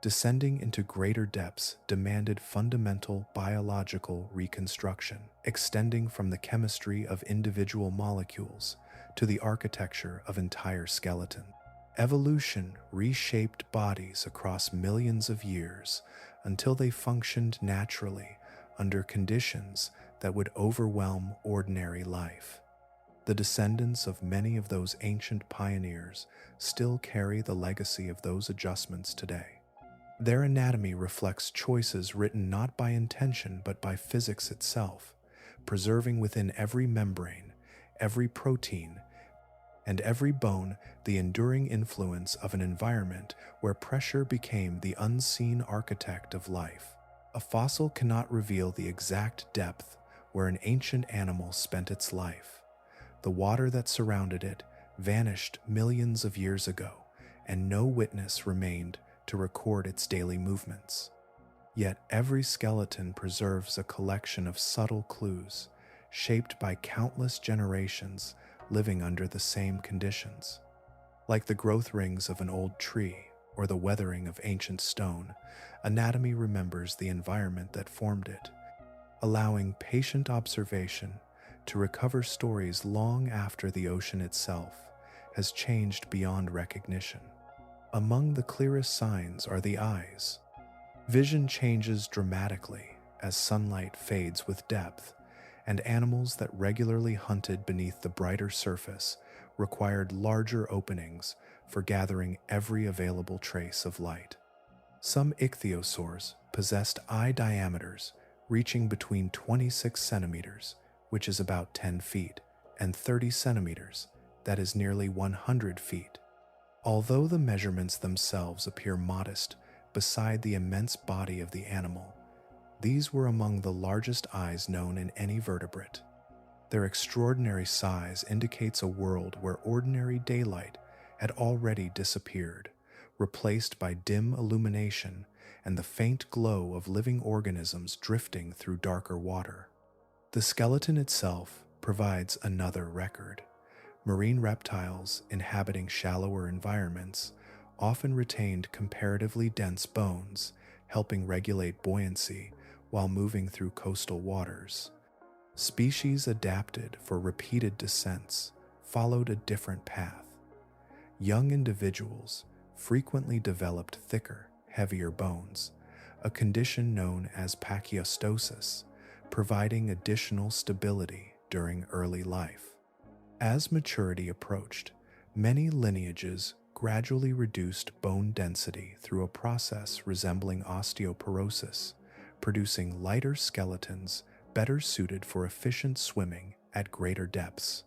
Descending into greater depths demanded fundamental biological reconstruction, extending from the chemistry of individual molecules to the architecture of entire skeletons. Evolution reshaped bodies across millions of years until they functioned naturally under conditions that would overwhelm ordinary life. The descendants of many of those ancient pioneers still carry the legacy of those adjustments today. Their anatomy reflects choices written not by intention but by physics itself, preserving within every membrane, every protein, and every bone the enduring influence of an environment where pressure became the unseen architect of life. A fossil cannot reveal the exact depth where an ancient animal spent its life. The water that surrounded it vanished millions of years ago, and no witness remained to record its daily movements. Yet every skeleton preserves a collection of subtle clues, shaped by countless generations living under the same conditions. Like the growth rings of an old tree or the weathering of ancient stone, anatomy remembers the environment that formed it, allowing patient observation to recover stories long after the ocean itself has changed beyond recognition. Among the clearest signs are the eyes. Vision changes dramatically as sunlight fades with depth, and animals that regularly hunted beneath the brighter surface required larger openings for gathering every available trace of light. Some ichthyosaurs possessed eye diameters reaching between 26 centimeters, which is about 10 feet, and 30 centimeters, that is nearly 100 feet. Although the measurements themselves appear modest beside the immense body of the animal, these were among the largest eyes known in any vertebrate. Their extraordinary size indicates a world where ordinary daylight had already disappeared, replaced by dim illumination and the faint glow of living organisms drifting through darker water. The skeleton itself provides another record. Marine reptiles inhabiting shallower environments often retained comparatively dense bones, helping regulate buoyancy while moving through coastal waters. Species adapted for repeated descents followed a different path. Young individuals frequently developed thicker, heavier bones, a condition known as pachyostosis, providing additional stability during early life. As maturity approached, many lineages gradually reduced bone density through a process resembling osteoporosis, producing lighter skeletons better suited for efficient swimming at greater depths.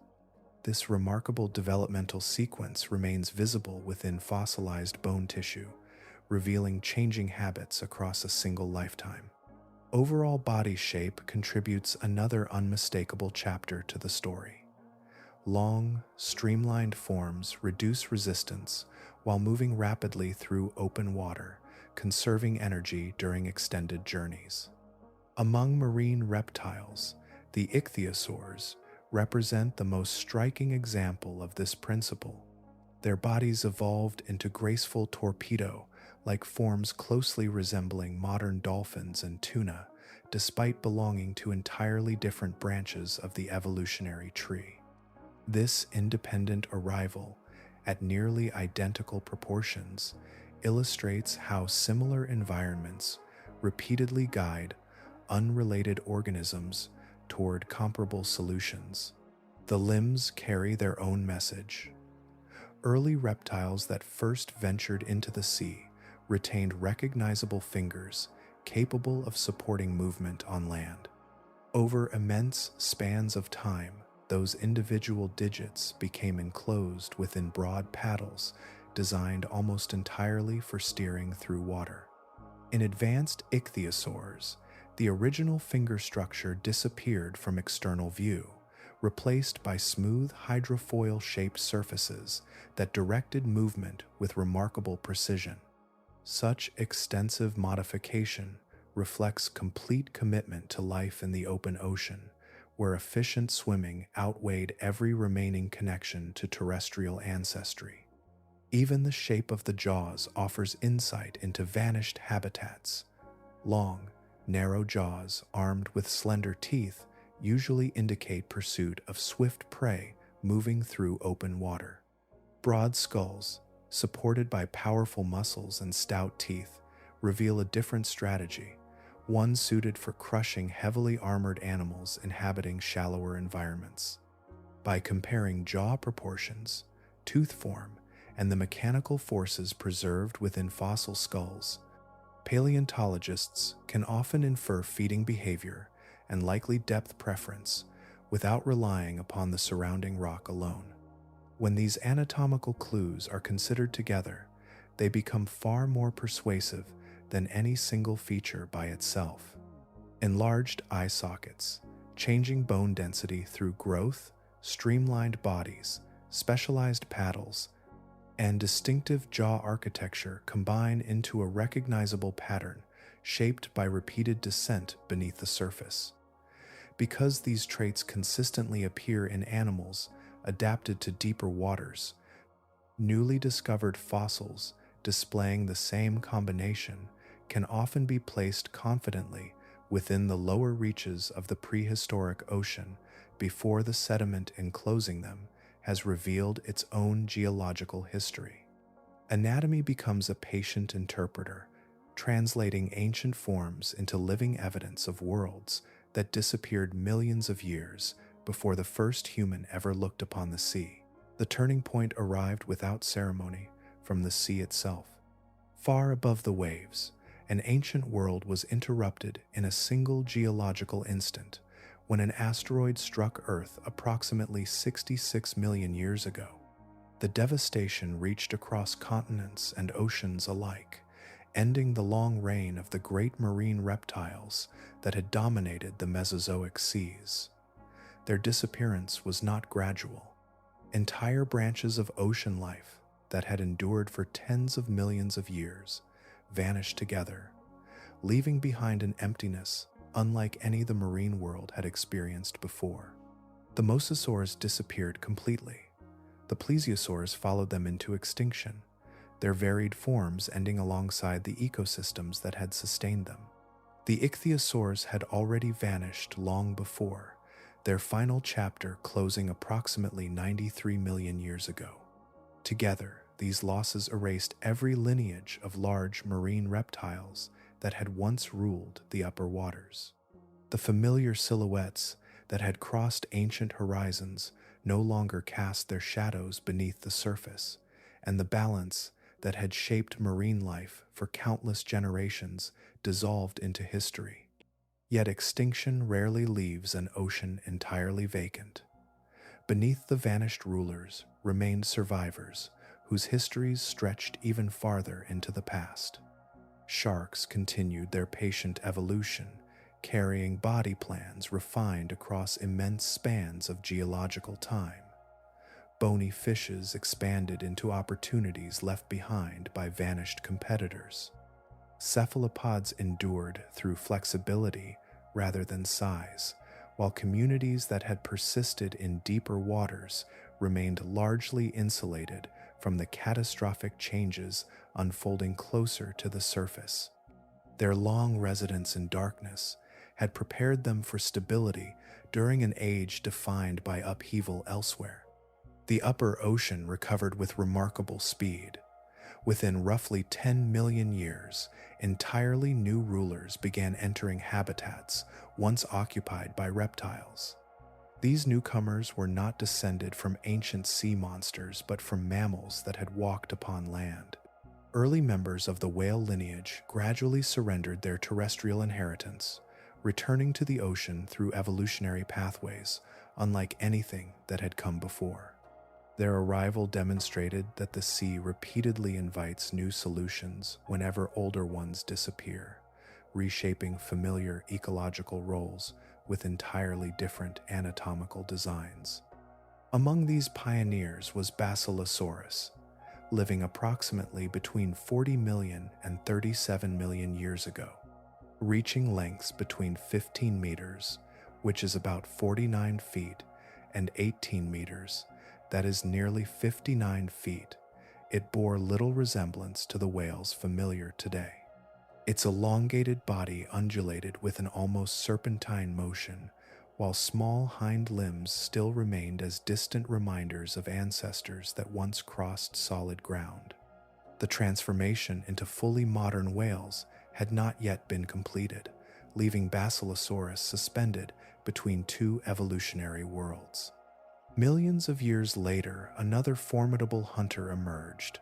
This remarkable developmental sequence remains visible within fossilized bone tissue, revealing changing habits across a single lifetime. Overall body shape contributes another unmistakable chapter to the story. Long, streamlined forms reduce resistance while moving rapidly through open water, conserving energy during extended journeys. Among marine reptiles, the ichthyosaurs represent the most striking example of this principle. Their bodies evolved into graceful torpedo-like forms closely resembling modern dolphins and tuna, despite belonging to entirely different branches of the evolutionary tree. This independent arrival, at nearly identical proportions, illustrates how similar environments repeatedly guide unrelated organisms toward comparable solutions. The limbs carry their own message. Early reptiles that first ventured into the sea retained recognizable fingers capable of supporting movement on land. Over immense spans of time, those individual digits became enclosed within broad paddles designed almost entirely for steering through water. In advanced ichthyosaurs, the original finger structure disappeared from external view, replaced by smooth hydrofoil-shaped surfaces that directed movement with remarkable precision. Such extensive modification reflects complete commitment to life in the open ocean, where efficient swimming outweighed every remaining connection to terrestrial ancestry. Even the shape of the jaws offers insight into vanished habitats. Long, narrow jaws armed with slender teeth usually indicate pursuit of swift prey moving through open water. Broad skulls, supported by powerful muscles and stout teeth, reveal a different strategy, one suited for crushing heavily armored animals inhabiting shallower environments. By comparing jaw proportions, tooth form, and the mechanical forces preserved within fossil skulls, paleontologists can often infer feeding behavior and likely depth preference without relying upon the surrounding rock alone. When these anatomical clues are considered together, they become far more persuasive than any single feature by itself. Enlarged eye sockets, changing bone density through growth, streamlined bodies, specialized paddles, and distinctive jaw architecture combine into a recognizable pattern shaped by repeated descent beneath the surface. Because these traits consistently appear in animals adapted to deeper waters, newly discovered fossils displaying the same combination can often be placed confidently within the lower reaches of the prehistoric ocean before the sediment enclosing them has revealed its own geological history. Anatomy becomes a patient interpreter, translating ancient forms into living evidence of worlds that disappeared millions of years before the first human ever looked upon the sea. The turning point arrived without ceremony from the sea itself. Far above the waves, an ancient world was interrupted in a single geological instant when an asteroid struck Earth approximately 66 million years ago. The devastation reached across continents and oceans alike, ending the long reign of the great marine reptiles that had dominated the Mesozoic seas. Their disappearance was not gradual. Entire branches of ocean life that had endured for tens of millions of years vanished together, leaving behind an emptiness unlike any the marine world had experienced before. The mosasaurs disappeared completely. The plesiosaurs followed them into extinction, their varied forms ending alongside the ecosystems that had sustained them. The ichthyosaurs had already vanished long before, their final chapter closing approximately 93 million years ago. Together, these losses erased every lineage of large marine reptiles that had once ruled the upper waters. The familiar silhouettes that had crossed ancient horizons no longer cast their shadows beneath the surface, and the balance that had shaped marine life for countless generations dissolved into history. Yet extinction rarely leaves an ocean entirely vacant. Beneath the vanished rulers remained survivors whose histories stretched even farther into the past. Sharks continued their patient evolution, carrying body plans refined across immense spans of geological time. Bony fishes expanded into opportunities left behind by vanished competitors. Cephalopods endured through flexibility rather than size, while communities that had persisted in deeper waters remained largely insulated from the catastrophic changes unfolding closer to the surface. Their long residence in darkness had prepared them for stability during an age defined by upheaval elsewhere. The upper ocean recovered with remarkable speed. Within roughly 10 million years, entirely new rulers began entering habitats once occupied by reptiles. These newcomers were not descended from ancient sea monsters but from mammals that had walked upon land. Early members of the whale lineage gradually surrendered their terrestrial inheritance, returning to the ocean through evolutionary pathways, unlike anything that had come before. Their arrival demonstrated that the sea repeatedly invites new solutions whenever older ones disappear, reshaping familiar ecological roles with entirely different anatomical designs. Among these pioneers was Basilosaurus, living approximately between 40 million and 37 million years ago, reaching lengths between 15 meters, which is about 49 feet, and 18 meters, that is nearly 59 feet. It bore little resemblance to the whales familiar today. Its elongated body undulated with an almost serpentine motion, while small hind limbs still remained as distant reminders of ancestors that once crossed solid ground. The transformation into fully modern whales had not yet been completed, leaving Basilosaurus suspended between two evolutionary worlds. Millions of years later, another formidable hunter emerged.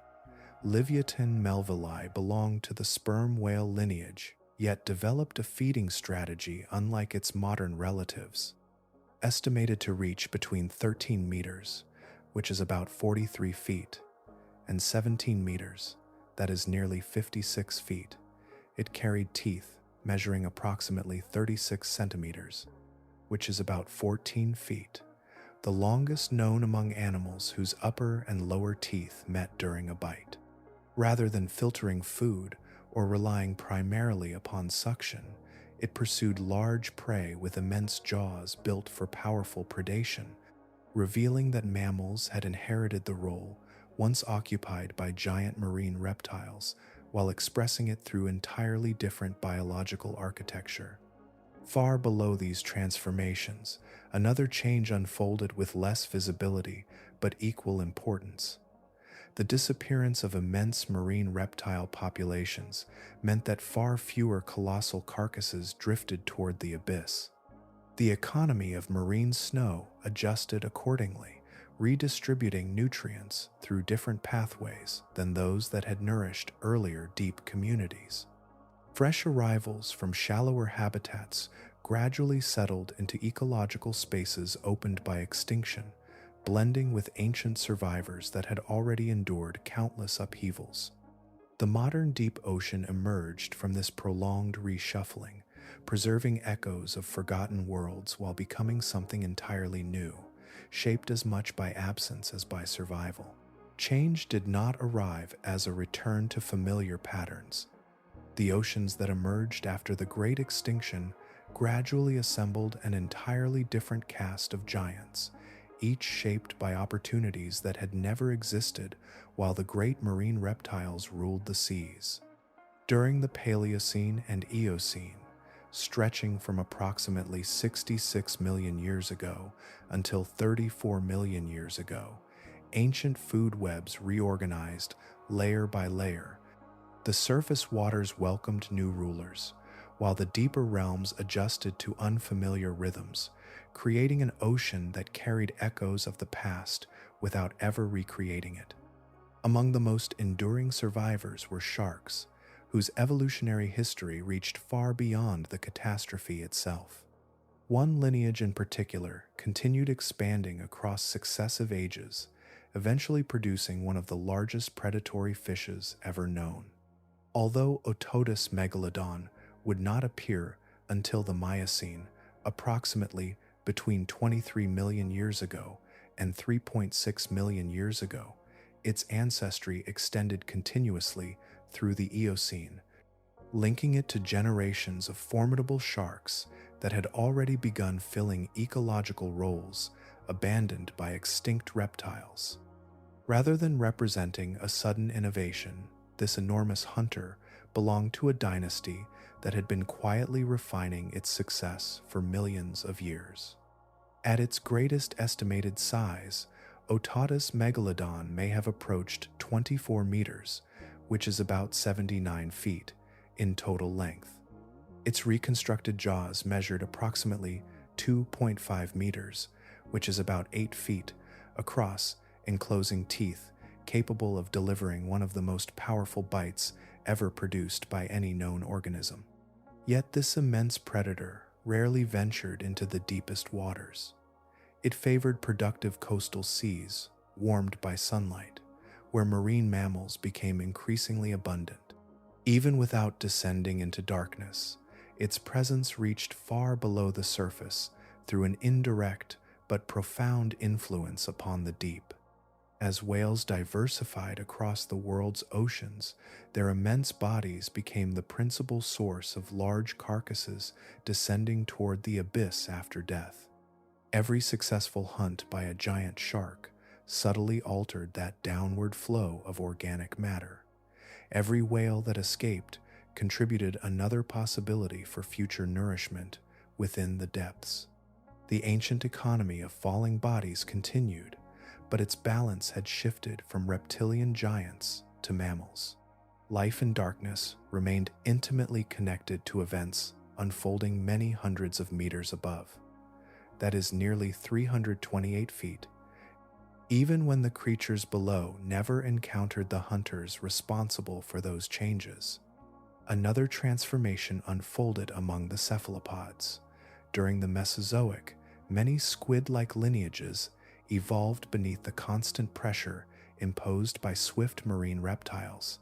Livyatan melvillei belonged to the sperm whale lineage, yet developed a feeding strategy unlike its modern relatives. Estimated to reach between 13 meters, which is about 43 feet, and 17 meters, that is nearly 56 feet, it carried teeth measuring approximately 36 centimeters, which is about 14 feet, the longest known among animals whose upper and lower teeth met during a bite. Rather than filtering food or relying primarily upon suction, it pursued large prey with immense jaws built for powerful predation, revealing that mammals had inherited the role once occupied by giant marine reptiles while expressing it through entirely different biological architecture. Far below these transformations, another change unfolded with less visibility but equal importance. The disappearance of immense marine reptile populations meant that far fewer colossal carcasses drifted toward the abyss. The economy of marine snow adjusted accordingly, redistributing nutrients through different pathways than those that had nourished earlier deep communities. Fresh arrivals from shallower habitats gradually settled into ecological spaces opened by extinction, blending with ancient survivors that had already endured countless upheavals. The modern deep ocean emerged from this prolonged reshuffling, preserving echoes of forgotten worlds while becoming something entirely new, shaped as much by absence as by survival. Change did not arrive as a return to familiar patterns. The oceans that emerged after the Great Extinction gradually assembled an entirely different cast of giants, each shaped by opportunities that had never existed while the great marine reptiles ruled the seas. During the Paleocene and Eocene, stretching from approximately 66 million years ago until 34 million years ago, ancient food webs reorganized layer by layer. The surface waters welcomed new rulers, while the deeper realms adjusted to unfamiliar rhythms, creating an ocean that carried echoes of the past without ever recreating it. Among the most enduring survivors were sharks, whose evolutionary history reached far beyond the catastrophe itself. One lineage in particular continued expanding across successive ages, eventually producing one of the largest predatory fishes ever known. Although Otodus megalodon would not appear until the Miocene, approximately between 23 million years ago and 3.6 million years ago, its ancestry extended continuously through the Eocene, linking it to generations of formidable sharks that had already begun filling ecological roles abandoned by extinct reptiles. Rather than representing a sudden innovation, this enormous hunter belonged to a dynasty that had been quietly refining its success for millions of years. At its greatest estimated size, Otatus megalodon may have approached 24 meters, which is about 79 feet, in total length. Its reconstructed jaws measured approximately 2.5 meters, which is about 8 feet, across, enclosing teeth capable of delivering one of the most powerful bites ever produced by any known organism. Yet this immense predator rarely ventured into the deepest waters. It favored productive coastal seas, warmed by sunlight, where marine mammals became increasingly abundant. Even without descending into darkness, its presence reached far below the surface through an indirect but profound influence upon the deep. As whales diversified across the world's oceans, their immense bodies became the principal source of large carcasses descending toward the abyss after death. Every successful hunt by a giant shark subtly altered that downward flow of organic matter. Every whale that escaped contributed another possibility for future nourishment within the depths. The ancient economy of falling bodies continued, but its balance had shifted from reptilian giants to mammals. Life in darkness remained intimately connected to events unfolding many hundreds of meters above. That is nearly 328 feet. Even when the creatures below never encountered the hunters responsible for those changes, another transformation unfolded among the cephalopods. During the Mesozoic, many squid-like lineages evolved beneath the constant pressure imposed by swift marine reptiles.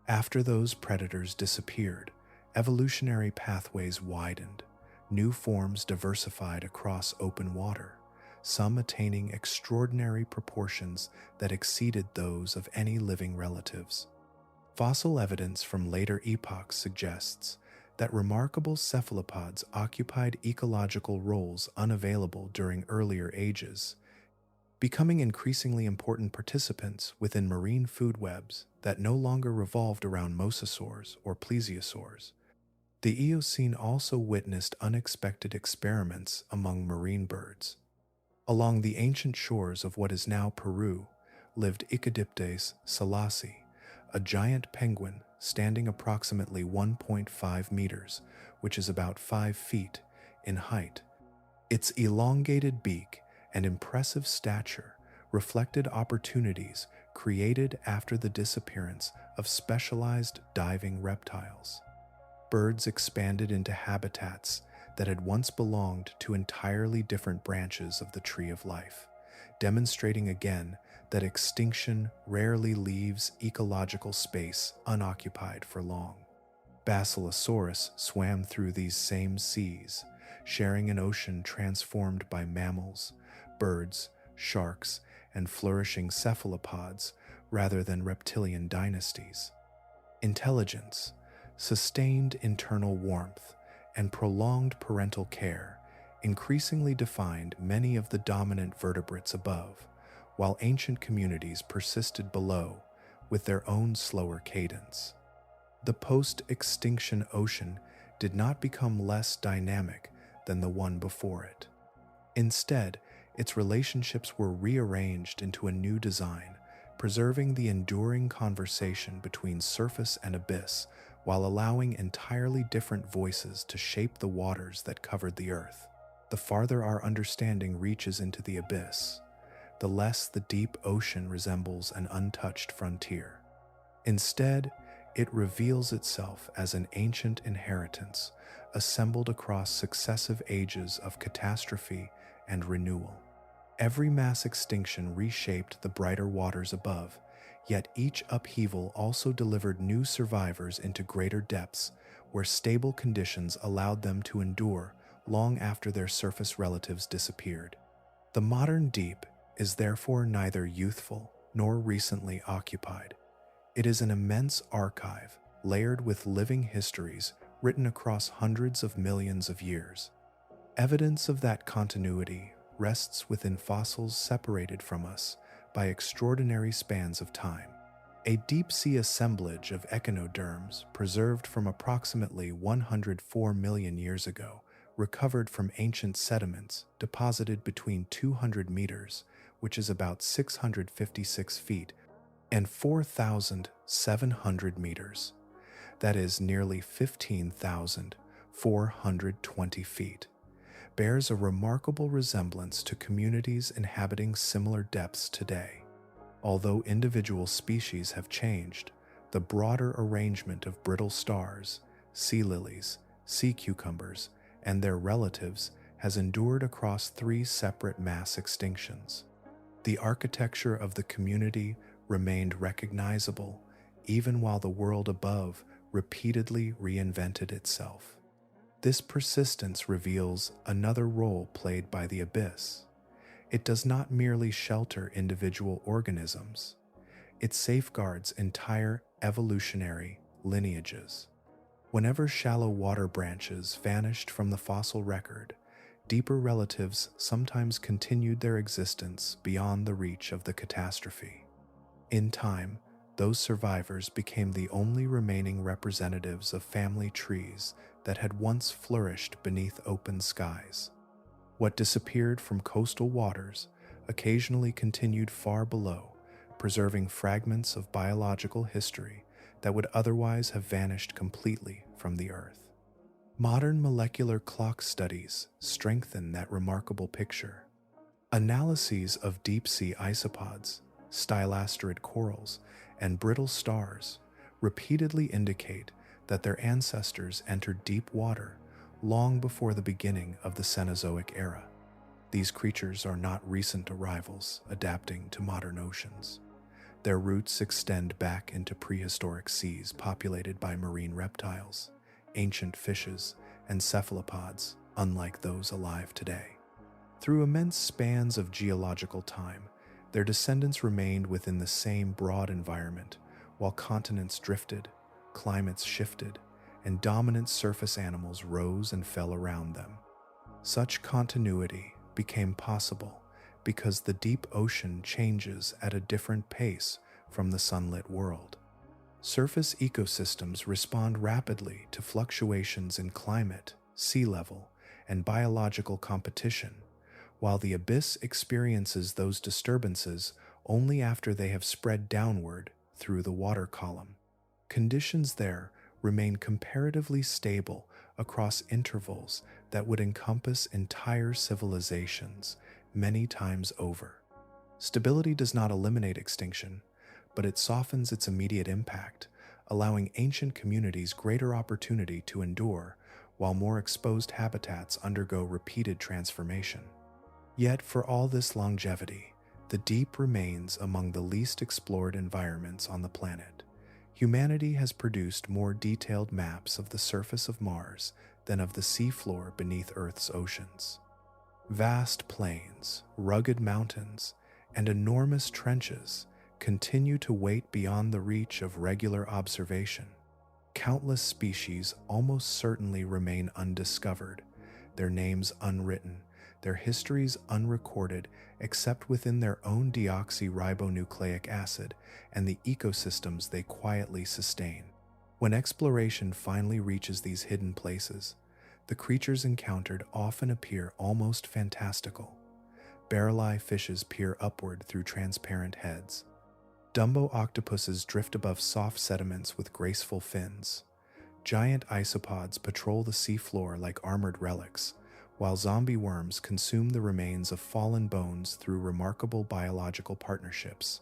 After those predators disappeared, evolutionary pathways widened. New forms diversified across open water, some attaining extraordinary proportions that exceeded those of any living relatives. Fossil evidence from later epochs suggests that remarkable cephalopods occupied ecological roles unavailable during earlier ages, becoming increasingly important participants within marine food webs that no longer revolved around mosasaurs or plesiosaurs. The Eocene also witnessed unexpected experiments among marine birds. Along the ancient shores of what is now Peru lived Echidiptes salasi, a giant penguin standing approximately 1.5 meters, which is about 5 feet, in height. Its elongated beak and impressive stature reflected opportunities created after the disappearance of specialized diving reptiles. Birds expanded into habitats that had once belonged to entirely different branches of the tree of life, demonstrating again that extinction rarely leaves ecological space unoccupied for long. Basilosaurus swam through these same seas, sharing an ocean transformed by mammals, birds, sharks, and flourishing cephalopods rather than reptilian dynasties. Intelligence, sustained internal warmth, and prolonged parental care increasingly defined many of the dominant vertebrates above, while ancient communities persisted below with their own slower cadence. The post-extinction ocean did not become less dynamic than the one before it. Instead, its relationships were rearranged into a new design, preserving the enduring conversation between surface and abyss while allowing entirely different voices to shape the waters that covered the earth. The farther our understanding reaches into the abyss, the less the deep ocean resembles an untouched frontier. Instead, it reveals itself as an ancient inheritance assembled across successive ages of catastrophe and renewal. Every mass extinction reshaped the brighter waters above, yet each upheaval also delivered new survivors into greater depths where stable conditions allowed them to endure long after their surface relatives disappeared. The modern deep is therefore neither youthful nor recently occupied. It is an immense archive layered with living histories written across hundreds of millions of years. Evidence of that continuity rests within fossils separated from us by extraordinary spans of time. A deep-sea assemblage of echinoderms preserved from approximately 104 million years ago, recovered from ancient sediments deposited between 200 meters which is about 656 feet, and 4,700 meters. That is nearly 15,420 feet, bears a remarkable resemblance to communities inhabiting similar depths today. Although individual species have changed, the broader arrangement of brittle stars, sea lilies, sea cucumbers, and their relatives has endured across 3 separate mass extinctions. The architecture of the community remained recognizable even while the world above repeatedly reinvented itself. This persistence reveals another role played by the abyss. It does not merely shelter individual organisms, it safeguards entire evolutionary lineages. Whenever shallow water branches vanished from the fossil record, deeper relatives sometimes continued their existence beyond the reach of the catastrophe. In time, those survivors became the only remaining representatives of family trees that had once flourished beneath open skies. What disappeared from coastal waters occasionally continued far below, preserving fragments of biological history that would otherwise have vanished completely from the Earth. Modern molecular clock studies strengthen that remarkable picture. Analyses of deep-sea isopods, stylasterid corals, and brittle stars repeatedly indicate that their ancestors entered deep water long before the beginning of the Cenozoic era. These creatures are not recent arrivals adapting to modern oceans. Their roots extend back into prehistoric seas populated by marine reptiles, ancient fishes, and cephalopods, unlike those alive today. Through immense spans of geological time, their descendants remained within the same broad environment, while continents drifted, climates shifted, and dominant surface animals rose and fell around them. Such continuity became possible because the deep ocean changes at a different pace from the sunlit world. Surface ecosystems respond rapidly to fluctuations in climate, sea level, and biological competition, while the abyss experiences those disturbances only after they have spread downward through the water column. Conditions there remain comparatively stable across intervals that would encompass entire civilizations many times over. Stability does not eliminate extinction, but it softens its immediate impact, allowing ancient communities greater opportunity to endure while more exposed habitats undergo repeated transformation. Yet, for all this longevity, the deep remains among the least explored environments on the planet. Humanity has produced more detailed maps of the surface of Mars than of the seafloor beneath Earth's oceans. Vast plains, rugged mountains, and enormous trenches continue to wait beyond the reach of regular observation. Countless species almost certainly remain undiscovered, their names unwritten, their histories unrecorded except within their own deoxyribonucleic acid and the ecosystems they quietly sustain. When exploration finally reaches these hidden places, the creatures encountered often appear almost fantastical. Barrel-eye fishes peer upward through transparent heads. Dumbo octopuses drift above soft sediments with graceful fins. Giant isopods patrol the seafloor like armored relics, while zombie worms consume the remains of fallen bones through remarkable biological partnerships.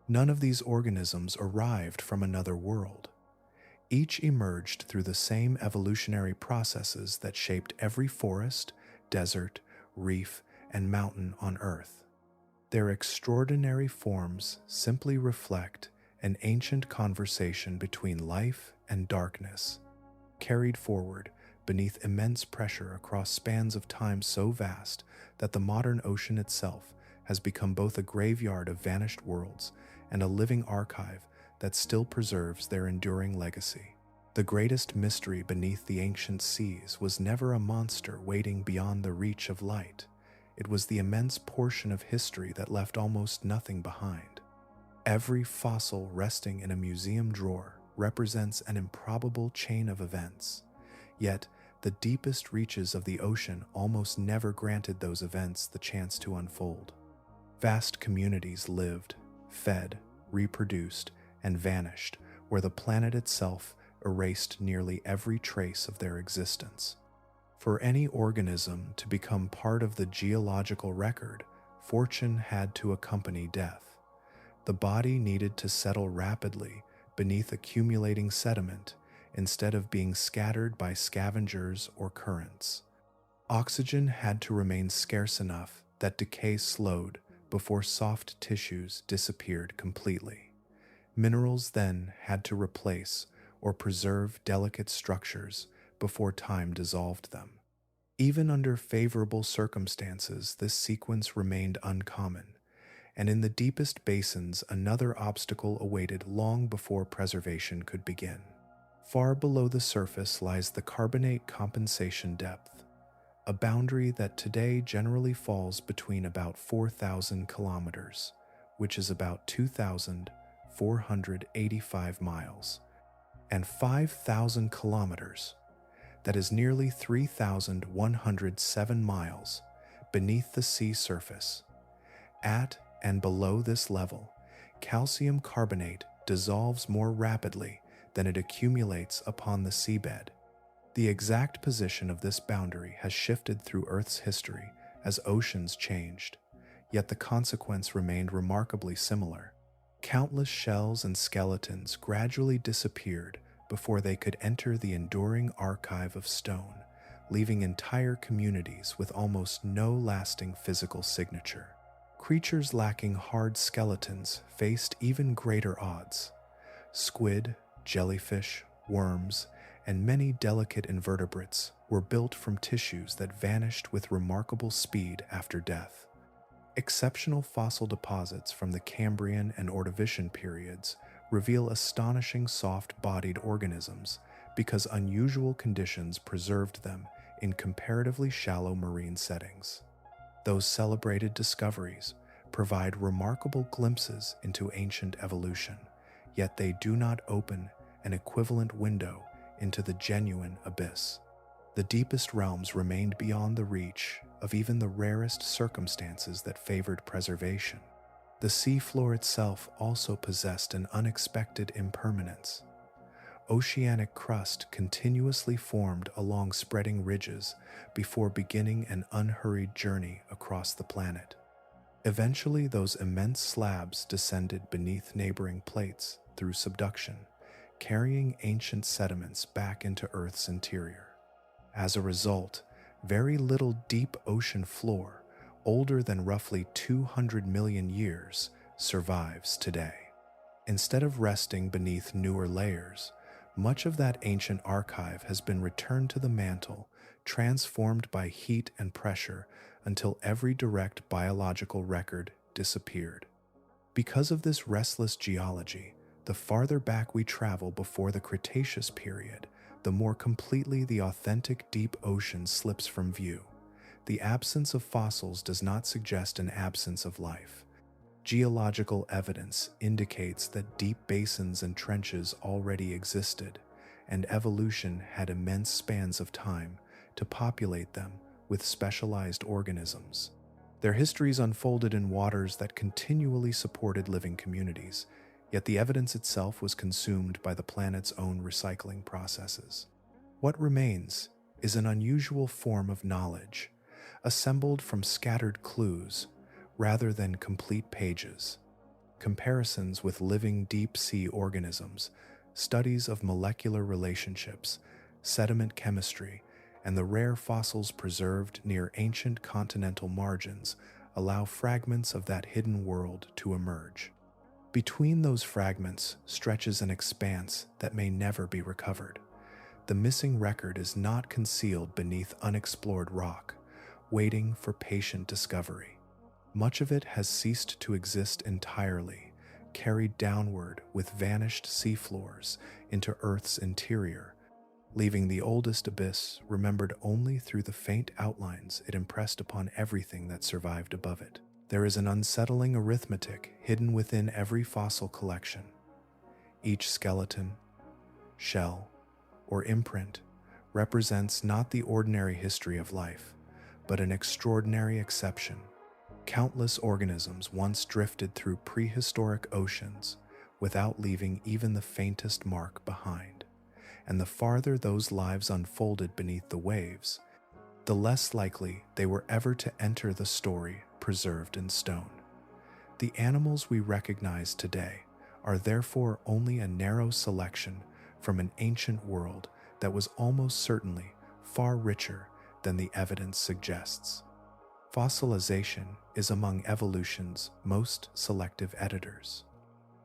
None of these organisms arrived from another world. Each emerged through the same evolutionary processes that shaped every forest, desert, reef, and mountain on Earth. Their extraordinary forms simply reflect an ancient conversation between life and darkness, carried forward beneath immense pressure across spans of time so vast that the modern ocean itself has become both a graveyard of vanished worlds and a living archive that still preserves their enduring legacy. The greatest mystery beneath the ancient seas was never a monster waiting beyond the reach of light. It was the immense portion of history that left almost nothing behind. Every fossil resting in a museum drawer represents an improbable chain of events. Yet, the deepest reaches of the ocean almost never granted those events the chance to unfold. Vast communities lived, fed, reproduced, and vanished, where the planet itself erased nearly every trace of their existence. For any organism to become part of the geological record, fortune had to accompany death. The body needed to settle rapidly beneath accumulating sediment instead of being scattered by scavengers or currents. Oxygen had to remain scarce enough that decay slowed before soft tissues disappeared completely. Minerals then had to replace or preserve delicate structures before time dissolved them. Even under favorable circumstances, this sequence remained uncommon, and in the deepest basins another obstacle awaited long before preservation could begin. Far below the surface lies the carbonate compensation depth, a boundary that today generally falls between about 4,000 kilometers, which is about 2,485 miles, and 5,000 kilometers, that is nearly 3,107 miles, beneath the sea surface. At and below this level, calcium carbonate dissolves more rapidly than it accumulates upon the seabed. The exact position of this boundary has shifted through Earth's history as oceans changed, yet the consequence remained remarkably similar. Countless shells and skeletons gradually disappeared before they could enter the enduring archive of stone, leaving entire communities with almost no lasting physical signature. Creatures lacking hard skeletons faced even greater odds. Squid, jellyfish, worms, and many delicate invertebrates were built from tissues that vanished with remarkable speed after death. Exceptional fossil deposits from the Cambrian and Ordovician periods reveal astonishing soft-bodied organisms because unusual conditions preserved them in comparatively shallow marine settings. Those celebrated discoveries provide remarkable glimpses into ancient evolution, yet they do not open an equivalent window into the genuine abyss. The deepest realms remained beyond the reach of even the rarest circumstances that favored preservation. The seafloor itself also possessed an unexpected impermanence. Oceanic crust continuously formed along spreading ridges before beginning an unhurried journey across the planet. Eventually, those immense slabs descended beneath neighboring plates through subduction, carrying ancient sediments back into Earth's interior. As a result, very little deep ocean floor, older than roughly 200 million years, survives today. Instead of resting beneath newer layers, much of that ancient archive has been returned to the mantle, transformed by heat and pressure until every direct biological record disappeared. Because of this restless geology, the farther back we travel before the Cretaceous period, the more completely the authentic deep ocean slips from view. The absence of fossils does not suggest an absence of life. Geological evidence indicates that deep basins and trenches already existed, and evolution had immense spans of time to populate them with specialized organisms. Their histories unfolded in waters that continually supported living communities, yet the evidence itself was consumed by the planet's own recycling processes. What remains is an unusual form of knowledge, assembled from scattered clues rather than complete pages. Comparisons with living deep-sea organisms, studies of molecular relationships, sediment chemistry, and the rare fossils preserved near ancient continental margins allow fragments of that hidden world to emerge. Between those fragments stretches an expanse that may never be recovered. The missing record is not concealed beneath unexplored rock, waiting for patient discovery. Much of it has ceased to exist entirely, carried downward with vanished seafloors into Earth's interior, leaving the oldest abyss remembered only through the faint outlines it impressed upon everything that survived above it. There is an unsettling arithmetic hidden within every fossil collection. Each skeleton, shell, or imprint represents not the ordinary history of life, but an extraordinary exception, Countless organisms once drifted through prehistoric oceans without leaving even the faintest mark behind, and the farther those lives unfolded beneath the waves, the less likely they were ever to enter the story preserved in stone. The animals we recognize today are therefore only a narrow selection from an ancient world that was almost certainly far richer than the evidence suggests. Fossilization is among evolution's most selective editors.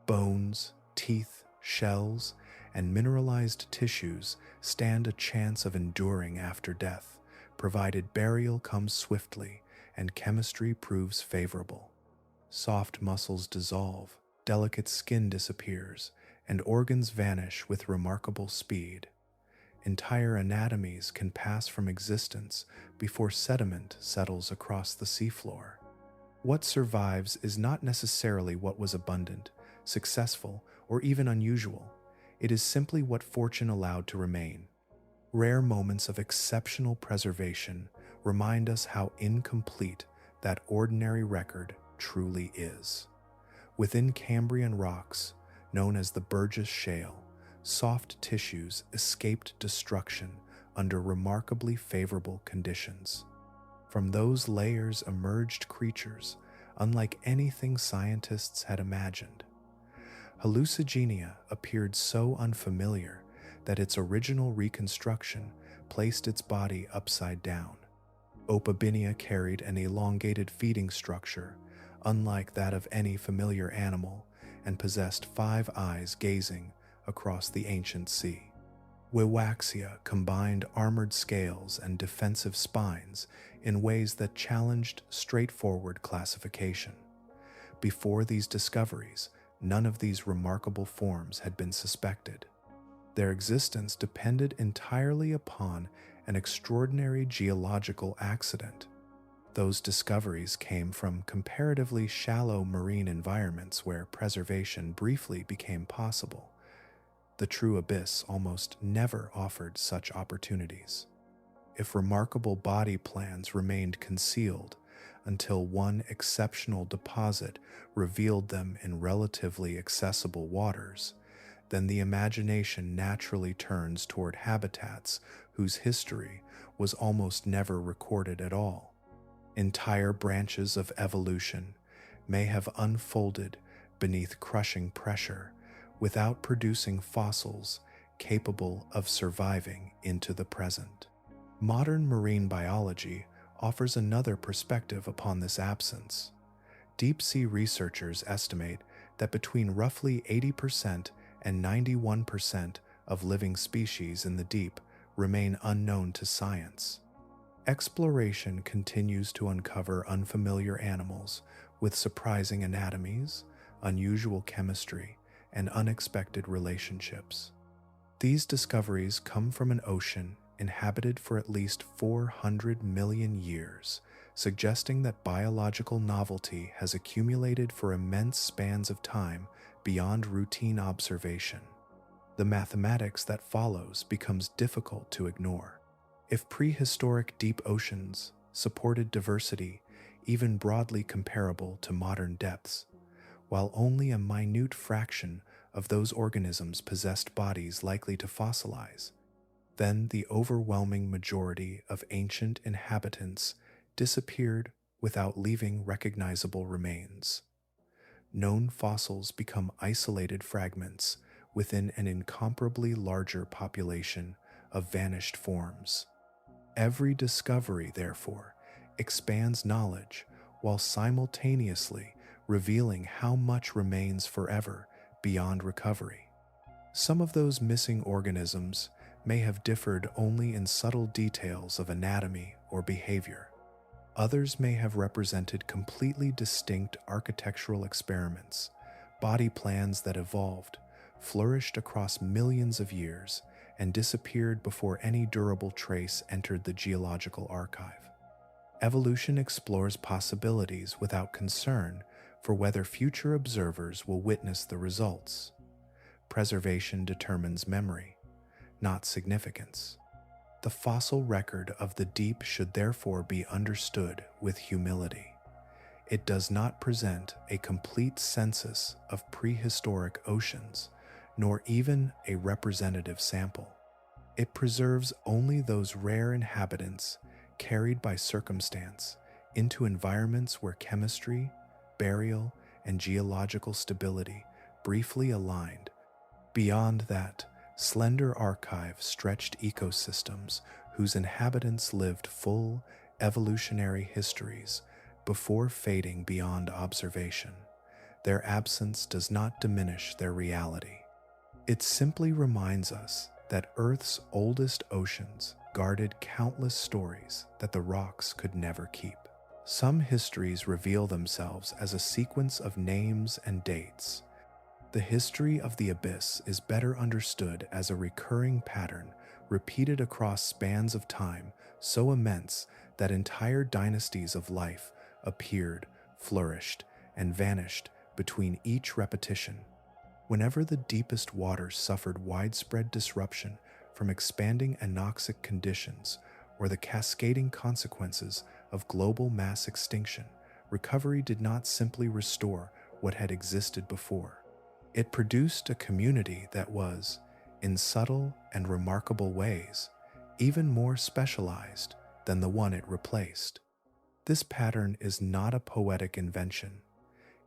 Bones, teeth, shells, and mineralized tissues stand a chance of enduring after death, provided burial comes swiftly and chemistry proves favorable. Soft muscles dissolve, delicate skin disappears, and organs vanish with remarkable speed. Entire anatomies can pass from existence before sediment settles across the seafloor. What survives is not necessarily what was abundant, successful, or even unusual. It is simply what fortune allowed to remain. Rare moments of exceptional preservation remind us how incomplete that ordinary record truly is. Within Cambrian rocks, known as the Burgess Shale, soft tissues escaped destruction under remarkably favorable conditions. From those layers emerged creatures unlike anything scientists had imagined. Hallucigenia appeared so unfamiliar that its original reconstruction placed its body upside down. Opabinia carried an elongated feeding structure, unlike that of any familiar animal, and possessed 5 eyes gazing across the ancient sea. Wiwaxia combined armored scales and defensive spines in ways that challenged straightforward classification. Before these discoveries, none of these remarkable forms had been suspected. Their existence depended entirely upon an extraordinary geological accident. Those discoveries came from comparatively shallow marine environments where preservation briefly became possible. The true abyss almost never offered such opportunities. If remarkable body plans remained concealed until one exceptional deposit revealed them in relatively accessible waters, then the imagination naturally turns toward habitats whose history was almost never recorded at all. Entire branches of evolution may have unfolded beneath crushing pressure without producing fossils capable of surviving into the present. Modern marine biology offers another perspective upon this absence. Deep-sea researchers estimate that between roughly 80% and 91% of living species in the deep remain unknown to science. Exploration continues to uncover unfamiliar animals with surprising anatomies, unusual chemistry, and unexpected relationships. These discoveries come from an ocean inhabited for at least 400 million years, suggesting that biological novelty has accumulated for immense spans of time beyond routine observation. The mathematics that follows becomes difficult to ignore. If prehistoric deep oceans supported diversity even broadly comparable to modern depths, while only a minute fraction of those organisms possessed bodies likely to fossilize, then the overwhelming majority of ancient inhabitants disappeared without leaving recognizable remains. Known fossils become isolated fragments within an incomparably larger population of vanished forms. Every discovery, therefore, expands knowledge while simultaneously revealing how much remains forever beyond recovery. Some of those missing organisms may have differed only in subtle details of anatomy or behavior. Others may have represented completely distinct architectural experiments, body plans that evolved, flourished across millions of years, and disappeared before any durable trace entered the geological archive. Evolution explores possibilities without concern for whether future observers will witness the results. Preservation determines memory, not significance. The fossil record of the deep should therefore be understood with humility. It does not present a complete census of prehistoric oceans, nor even a representative sample. It preserves only those rare inhabitants carried by circumstance into environments where chemistry, burial, and geological stability briefly aligned. Beyond that, slender archive stretched ecosystems whose inhabitants lived full evolutionary histories before fading beyond observation. Their absence does not diminish their reality. It simply reminds us that Earth's oldest oceans guarded countless stories that the rocks could never keep. Some histories reveal themselves as a sequence of names and dates. The history of the abyss is better understood as a recurring pattern repeated across spans of time so immense that entire dynasties of life appeared, flourished, and vanished between each repetition. Whenever the deepest waters suffered widespread disruption from expanding anoxic conditions or the cascading consequences of global mass extinction, recovery did not simply restore what had existed before. It produced a community that was, in subtle and remarkable ways, even more specialized than the one it replaced. This pattern is not a poetic invention.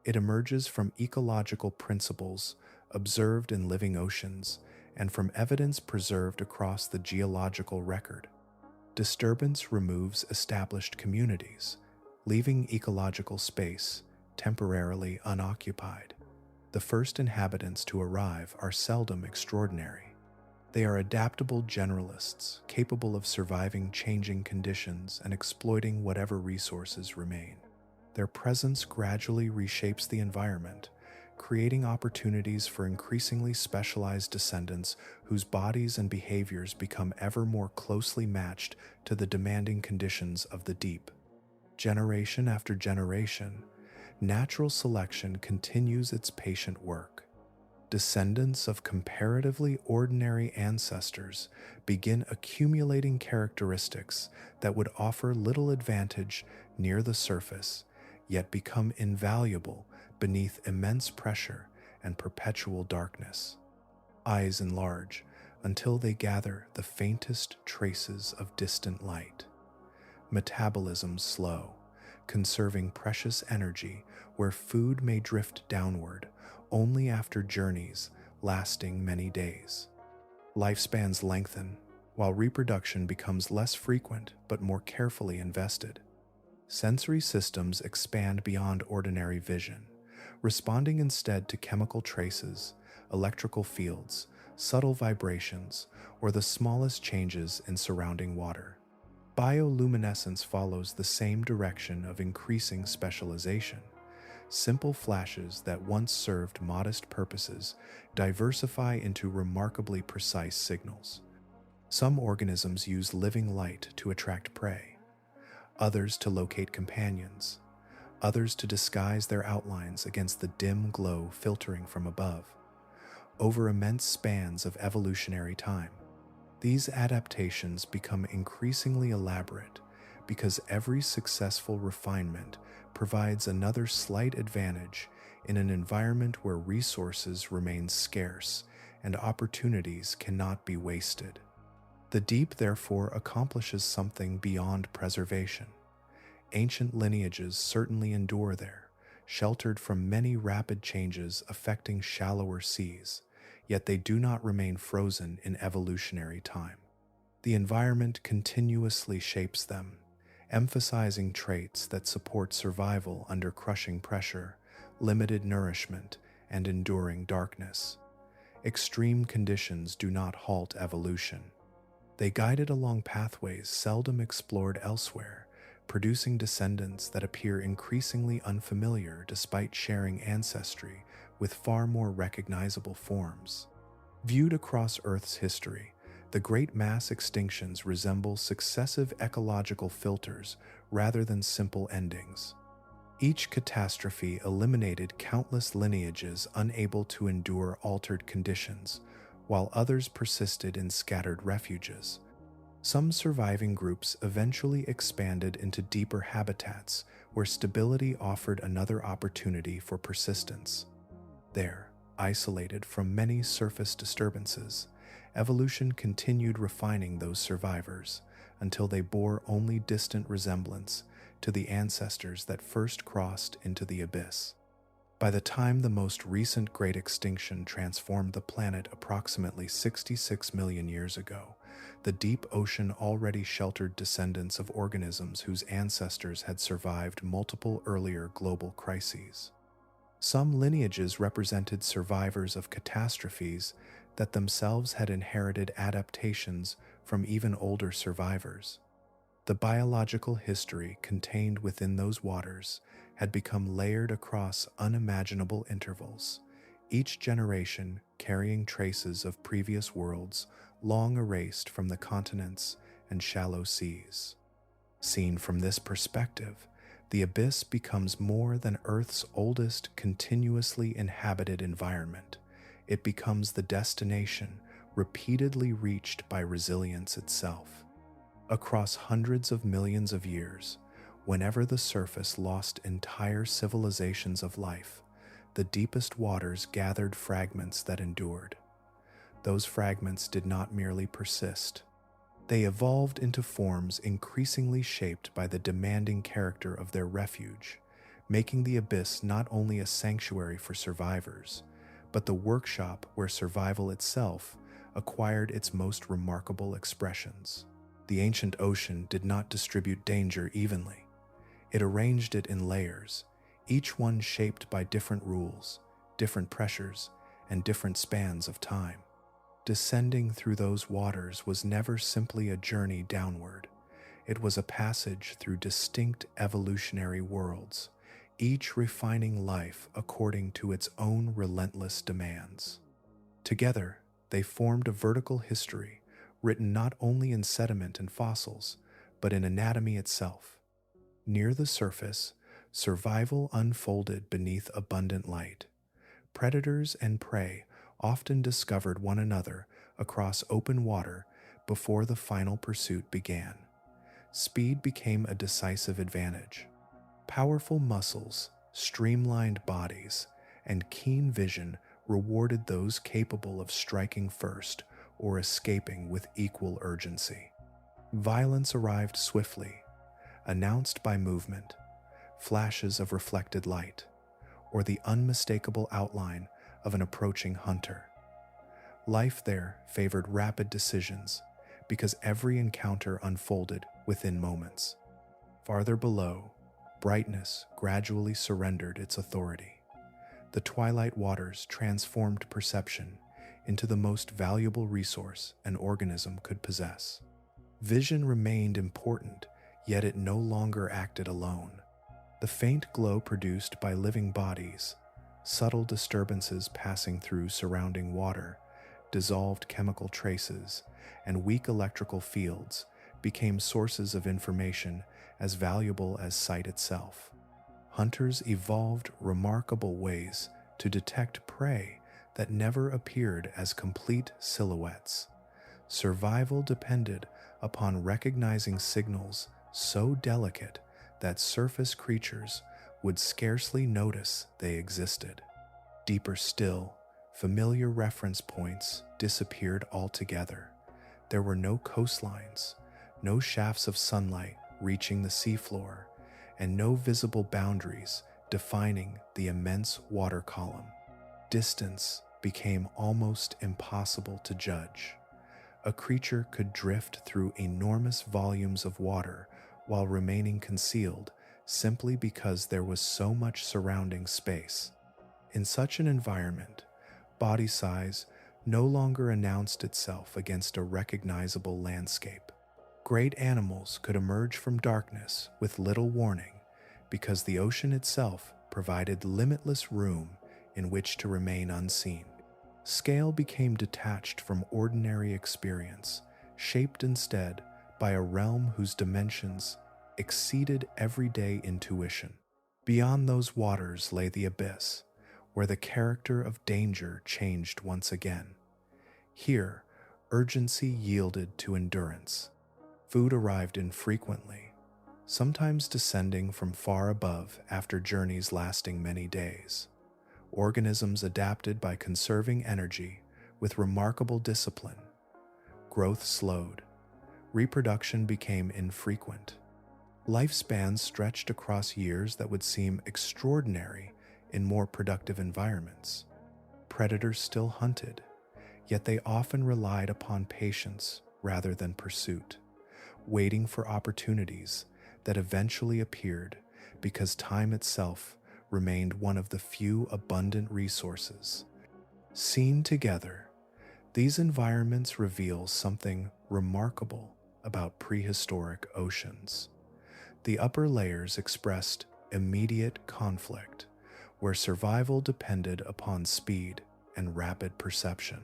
It emerges from ecological principles observed in living oceans and from evidence preserved across the geological record. Disturbance removes established communities, leaving ecological space temporarily unoccupied. The first inhabitants to arrive are seldom extraordinary. They are adaptable generalists, capable of surviving changing conditions and exploiting whatever resources remain. Their presence gradually reshapes the environment, creating opportunities for increasingly specialized descendants whose bodies and behaviors become ever more closely matched to the demanding conditions of the deep. Generation after generation, natural selection continues its patient work. Descendants of comparatively ordinary ancestors begin accumulating characteristics that would offer little advantage near the surface, yet become invaluable beneath immense pressure and perpetual darkness. Eyes enlarge until they gather the faintest traces of distant light. Metabolism slow, conserving precious energy where food may drift downward only after journeys lasting many days. Lifespans lengthen, while reproduction becomes less frequent but more carefully invested. Sensory systems expand beyond ordinary vision, responding instead to chemical traces, electrical fields, subtle vibrations, or the smallest changes in surrounding water. Bioluminescence follows the same direction of increasing specialization. Simple flashes that once served modest purposes diversify into remarkably precise signals. Some organisms use living light to attract prey, others to locate companions, others to disguise their outlines against the dim glow filtering from above. Over immense spans of evolutionary time, these adaptations become increasingly elaborate because every successful refinement provides another slight advantage in an environment where resources remain scarce and opportunities cannot be wasted. The deep, therefore, accomplishes something beyond preservation. Ancient lineages certainly endure there, sheltered from many rapid changes affecting shallower seas, yet they do not remain frozen in evolutionary time. The environment continuously shapes them, emphasizing traits that support survival under crushing pressure, limited nourishment, and enduring darkness. Extreme conditions do not halt evolution. They guide it along pathways seldom explored elsewhere, producing descendants that appear increasingly unfamiliar despite sharing ancestry with far more recognizable forms. Viewed across Earth's history, the great mass extinctions resemble successive ecological filters rather than simple endings. Each catastrophe eliminated countless lineages unable to endure altered conditions, while others persisted in scattered refuges. Some surviving groups eventually expanded into deeper habitats where stability offered another opportunity for persistence. There, isolated from many surface disturbances, evolution continued refining those survivors until they bore only distant resemblance to the ancestors that first crossed into the abyss. By the time the most recent great extinction transformed the planet approximately 66 million years ago, the deep ocean already sheltered descendants of organisms whose ancestors had survived multiple earlier global crises. Some lineages represented survivors of catastrophes that themselves had inherited adaptations from even older survivors. The biological history contained within those waters had become layered across unimaginable intervals, each generation carrying traces of previous worlds long erased from the continents and shallow seas. Seen from this perspective, the abyss becomes more than Earth's oldest continuously inhabited environment. It becomes the destination repeatedly reached by resilience itself. Across hundreds of millions of years, whenever the surface lost entire civilizations of life, the deepest waters gathered fragments that endured. Those fragments did not merely persist. They evolved into forms increasingly shaped by the demanding character of their refuge, making the abyss not only a sanctuary for survivors, but the workshop where survival itself acquired its most remarkable expressions. The ancient ocean did not distribute danger evenly. It arranged it in layers, each one shaped by different rules, different pressures, and different spans of time. Descending through those waters was never simply a journey downward. It was a passage through distinct evolutionary worlds, each refining life according to its own relentless demands. Together, they formed a vertical history written not only in sediment and fossils, but in anatomy itself. Near the surface, survival unfolded beneath abundant light. Predators and prey often discovered one another across open water before the final pursuit began. Speed became a decisive advantage. Powerful muscles, streamlined bodies, and keen vision rewarded those capable of striking first or escaping with equal urgency. Violence arrived swiftly, announced by movement, flashes of reflected light, or the unmistakable outline of an approaching hunter. Life there favored rapid decisions because every encounter unfolded within moments. Farther below, brightness gradually surrendered its authority. The twilight waters transformed perception into the most valuable resource an organism could possess. Vision remained important, yet it no longer acted alone. The faint glow produced by living bodies, subtle disturbances passing through surrounding water, dissolved chemical traces, and weak electrical fields became sources of information as valuable as sight itself. Hunters evolved remarkable ways to detect prey that never appeared as complete silhouettes. Survival depended upon recognizing signals so delicate that surface creatures would scarcely notice they existed. Deeper still, familiar reference points disappeared altogether. There were no coastlines, no shafts of sunlight reaching the seafloor, and no visible boundaries defining the immense water column. Distance became almost impossible to judge. A creature could drift through enormous volumes of water while remaining concealed simply because there was so much surrounding space. In such an environment, body size no longer announced itself against a recognizable landscape. Great animals could emerge from darkness with little warning because the ocean itself provided limitless room in which to remain unseen. Scale became detached from ordinary experience, shaped instead by a realm whose dimensions exceeded everyday intuition. Beyond those waters lay the abyss, where the character of danger changed once again. Here, urgency yielded to endurance. Food arrived infrequently. sometimes descending from far above after journeys lasting many days. Organisms adapted by conserving energy with remarkable discipline. Growth slowed. Reproduction became infrequent. Lifespans stretched across years that would seem extraordinary in more productive environments. Predators still hunted, yet they often relied upon patience rather than pursuit, waiting for opportunities that eventually appeared because time itself remained one of the few abundant resources. Seen together, these environments reveal something remarkable about prehistoric oceans. The upper layers expressed immediate conflict, where survival depended upon speed and rapid perception.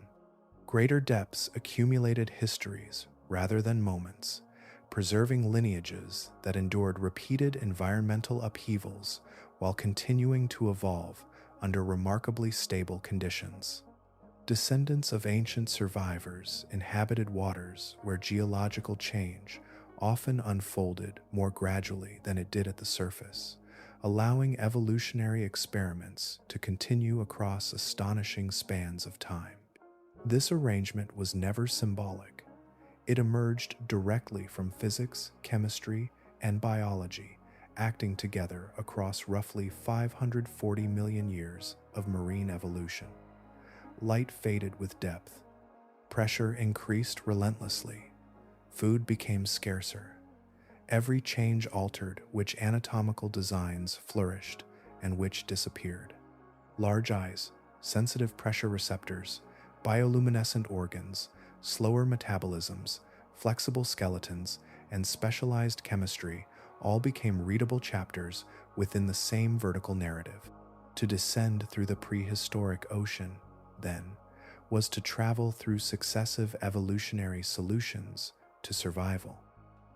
Greater depths accumulated histories rather than moments, preserving lineages that endured repeated environmental upheavals while continuing to evolve under remarkably stable conditions. Descendants of ancient survivors inhabited waters where geological change often unfolded more gradually than it did at the surface, allowing evolutionary experiments to continue across astonishing spans of time. This arrangement was never symbolic. It emerged directly from physics, chemistry, and biology, acting together across roughly 540 million years of marine evolution. Light faded with depth. Pressure increased relentlessly. Food became scarcer. Every change altered which anatomical designs flourished and which disappeared. Large eyes, sensitive pressure receptors, bioluminescent organs, slower metabolisms, flexible skeletons, and specialized chemistry all became readable chapters within the same vertical narrative. To descend through the prehistoric ocean, then, was to travel through successive evolutionary solutions to survival.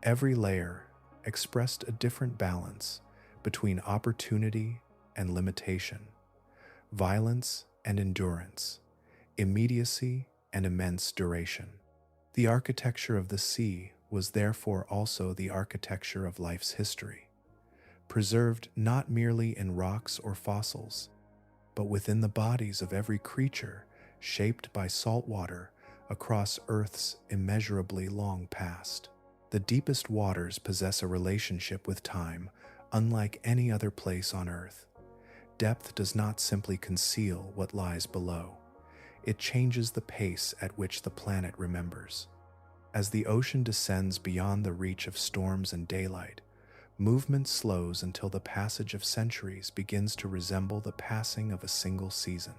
Every layer expressed a different balance between opportunity and limitation, violence and endurance, immediacy and immense duration. The architecture of the sea was therefore also the architecture of life's history, preserved not merely in rocks or fossils, but within the bodies of every creature shaped by salt water across Earth's immeasurably long past. The deepest waters possess a relationship with time unlike any other place on Earth. Depth does not simply conceal what lies below. It changes the pace at which the planet remembers. As the ocean descends beyond the reach of storms and daylight, movement slows until the passage of centuries begins to resemble the passing of a single season.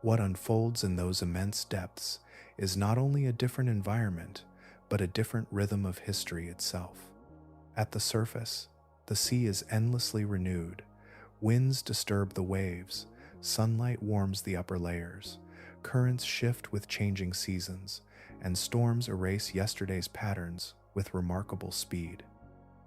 What unfolds in those immense depths is not only a different environment, but a different rhythm of history itself. At the surface, the sea is endlessly renewed. Winds disturb the waves, sunlight warms the upper layers, currents shift with changing seasons, and storms erase yesterday's patterns with remarkable speed.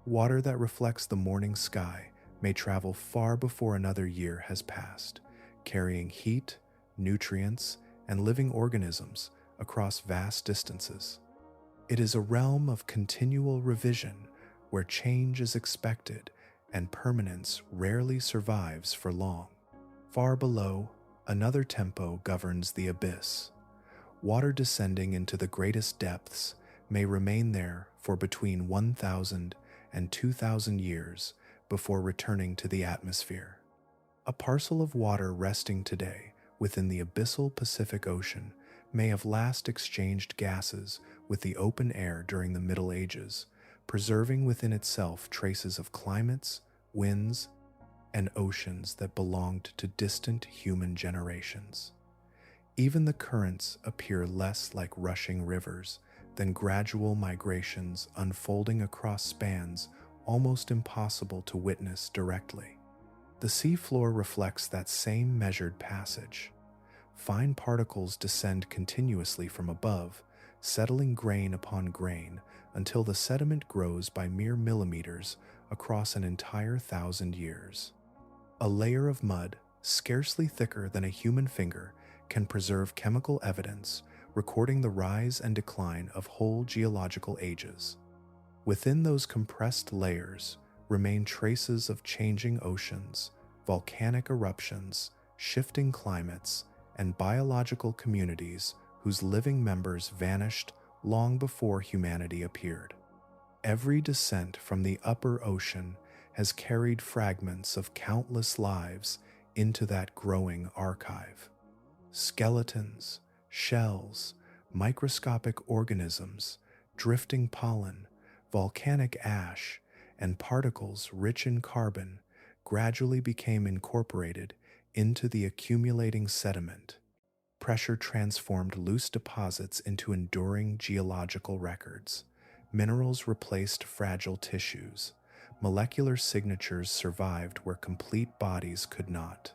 Water that reflects the morning sky may travel far before another year has passed, carrying heat, nutrients, and living organisms across vast distances. It is a realm of continual revision where change is expected and permanence rarely survives for long. Far below, another tempo governs the abyss. Water descending into the greatest depths may remain there for between 1,000 and 2,000 years before returning to the atmosphere. A parcel of water resting today within the abyssal Pacific Ocean may have last exchanged gases with the open air during the Middle Ages, preserving within itself traces of climates, winds, and oceans that belonged to distant human generations. Even the currents appear less like rushing rivers than gradual migrations unfolding across spans almost impossible to witness directly. The seafloor reflects that same measured passage. Fine particles descend continuously from above, settling grain upon grain until the sediment grows by mere millimeters across an entire 1,000 years. A layer of mud, scarcely thicker than a human finger, can preserve chemical evidence, recording the rise and decline of whole geological ages. Within those compressed layers remain traces of changing oceans, volcanic eruptions, shifting climates, and biological communities whose living members vanished long before humanity appeared. Every descent from the upper ocean has carried fragments of countless lives into that growing archive. Skeletons, shells, microscopic organisms, drifting pollen, volcanic ash, and particles rich in carbon gradually became incorporated into the accumulating sediment. Pressure transformed loose deposits into enduring geological records. Minerals replaced fragile tissues. Molecular signatures survived where complete bodies could not.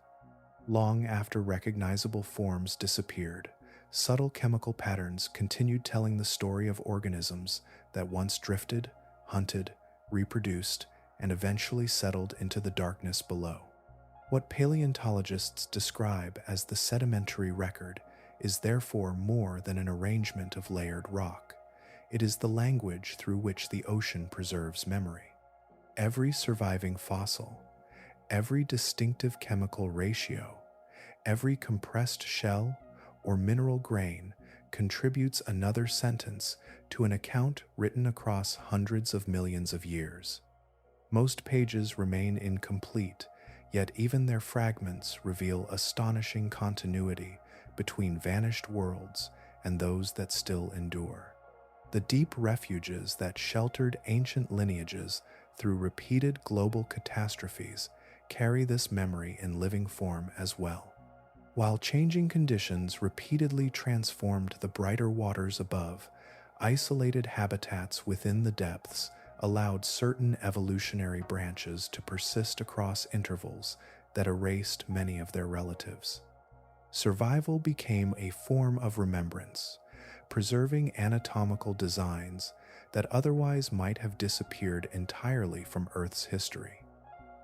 Long after recognizable forms disappeared, subtle chemical patterns continued telling the story of organisms that once drifted, hunted, reproduced, and eventually settled into the darkness below. What paleontologists describe as the sedimentary record is therefore more than an arrangement of layered rock. It is the language through which the ocean preserves memory. Every surviving fossil, every distinctive chemical ratio, every compressed shell or mineral grain contributes another sentence to an account written across hundreds of millions of years. Most pages remain incomplete, yet even their fragments reveal astonishing continuity between vanished worlds and those that still endure. The deep refuges that sheltered ancient lineages through repeated global catastrophes carry this memory in living form as well. While changing conditions repeatedly transformed the brighter waters above, isolated habitats within the depths allowed certain evolutionary branches to persist across intervals that erased many of their relatives. Survival became a form of remembrance, preserving anatomical designs that otherwise might have disappeared entirely from Earth's history.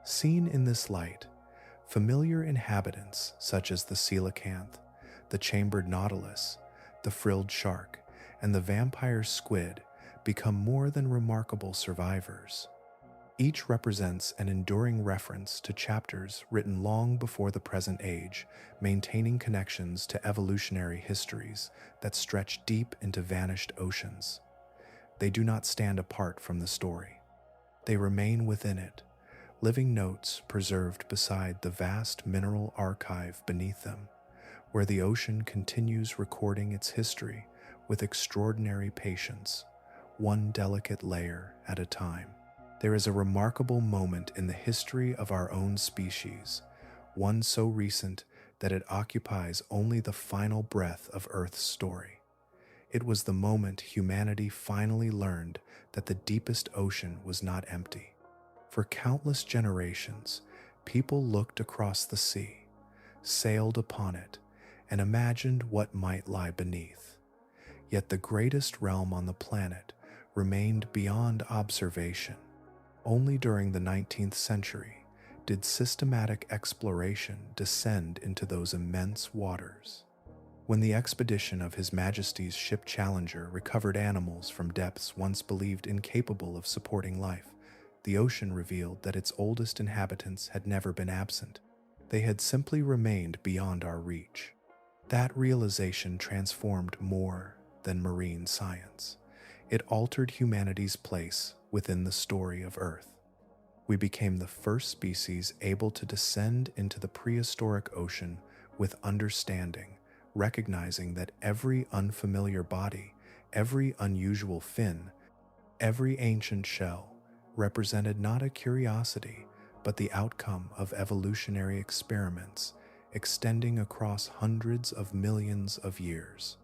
Seen in this light, familiar inhabitants such as the coelacanth, the chambered nautilus, the frilled shark, and the vampire squid become more than remarkable survivors. Each represents an enduring reference to chapters written long before the present age, maintaining connections to evolutionary histories that stretch deep into vanished oceans. They do not stand apart from the story. They remain within it, living notes preserved beside the vast mineral archive beneath them, where the ocean continues recording its history with extraordinary patience, one delicate layer at a time. There is a remarkable moment in the history of our own species, one so recent that it occupies only the final breath of Earth's story. It was the moment humanity finally learned that the deepest ocean was not empty. For countless generations, people looked across the sea, sailed upon it, and imagined what might lie beneath. Yet the greatest realm on the planet remained beyond observation. Only during the 19th century did systematic exploration descend into those immense waters. When the expedition of His Majesty's ship Challenger recovered animals from depths once believed incapable of supporting life, the ocean revealed that its oldest inhabitants had never been absent. They had simply remained beyond our reach. That realization transformed more than marine science. It altered humanity's place within the story of Earth. We became the first species able to descend into the prehistoric ocean with understanding, recognizing that every unfamiliar body, every unusual fin, every ancient shell represented not a curiosity, but the outcome of evolutionary experiments extending across hundreds of millions of years.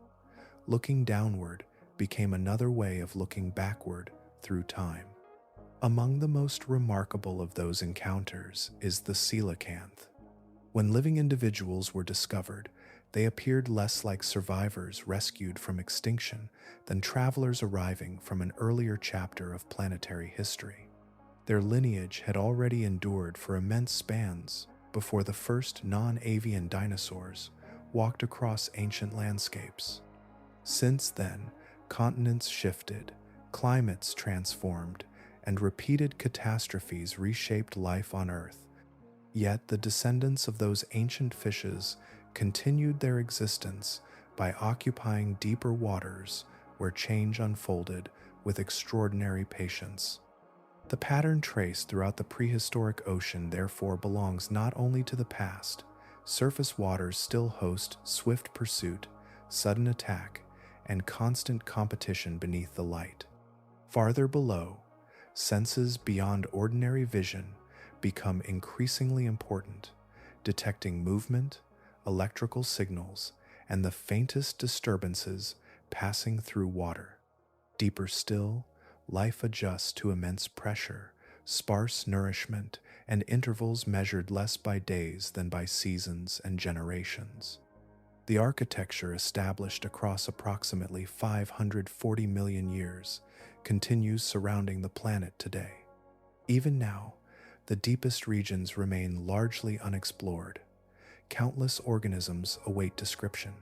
Looking downward became another way of looking backward through time. Among the most remarkable of those encounters is the coelacanth. When living individuals were discovered, they appeared less like survivors rescued from extinction than travelers arriving from an earlier chapter of planetary history. Their lineage had already endured for immense spans before the first non-avian dinosaurs walked across ancient landscapes. Since then, continents shifted, climates transformed, and repeated catastrophes reshaped life on Earth. Yet the descendants of those ancient fishes continued their existence by occupying deeper waters where change unfolded with extraordinary patience. The pattern traced throughout the prehistoric ocean therefore belongs not only to the past. Surface waters still host swift pursuit, sudden attack, and constant competition beneath the light. Farther below, senses beyond ordinary vision become increasingly important, detecting movement, electrical signals, and the faintest disturbances passing through water. Deeper still, life adjusts to immense pressure, sparse nourishment, and intervals measured less by days than by seasons and generations. The architecture established across approximately 540 million years continues surrounding the planet today. Even now, the deepest regions remain largely unexplored. Countless organisms await description.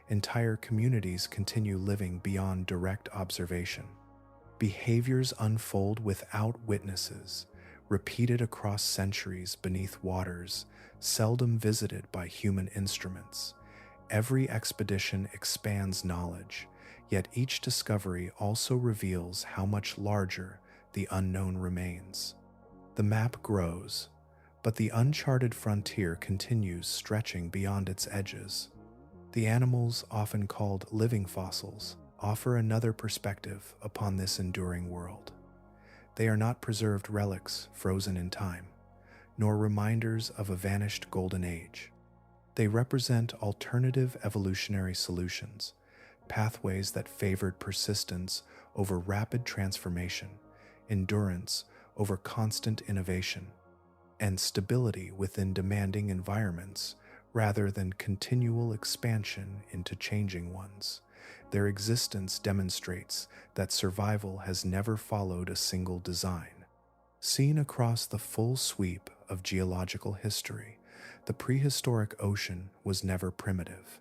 Entire communities continue living beyond direct observation. Behaviors unfold without witnesses, repeated across centuries beneath waters seldom visited by human instruments. Every expedition expands knowledge, yet each discovery also reveals how much larger the unknown remains. The map grows, but the uncharted frontier continues stretching beyond its edges. The animals, often called living fossils, offer another perspective upon this enduring world. They are not preserved relics frozen in time, nor reminders of a vanished golden age. They represent alternative evolutionary solutions, pathways that favored persistence over rapid transformation, endurance over constant innovation, and stability within demanding environments rather than continual expansion into changing ones. Their existence demonstrates that survival has never followed a single design. Seen across the full sweep of geological history, the prehistoric ocean was never primitive.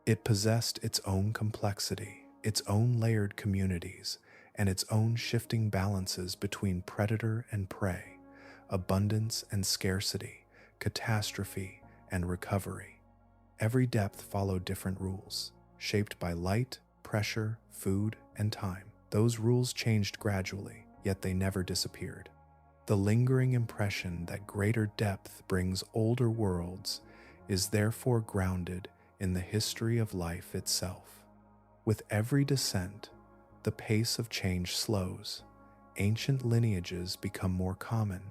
It possessed its own complexity, its own layered communities, and its own shifting balances between predator and prey, abundance and scarcity, catastrophe and recovery. Every depth followed different rules, shaped by light, pressure, food, and time. Those rules changed gradually, yet they never disappeared. The lingering impression that greater depth brings older worlds is therefore grounded in the history of life itself. With every descent, the pace of change slows, ancient lineages become more common,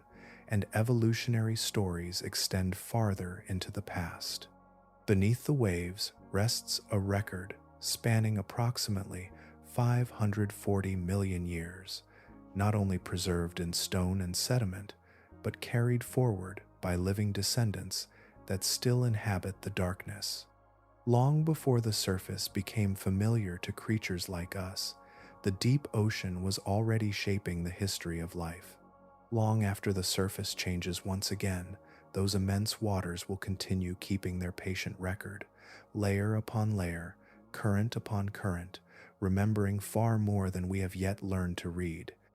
and evolutionary stories extend farther into the past. Beneath the waves rests a record spanning approximately 540 million years, not only preserved in stone and sediment, but carried forward by living descendants that still inhabit the darkness. Long before the surface became familiar to creatures like us, the deep ocean was already shaping the history of life. Long after the surface changes once again, those immense waters will continue keeping their patient record, layer upon layer, current upon current, remembering far more than we have yet learned to read.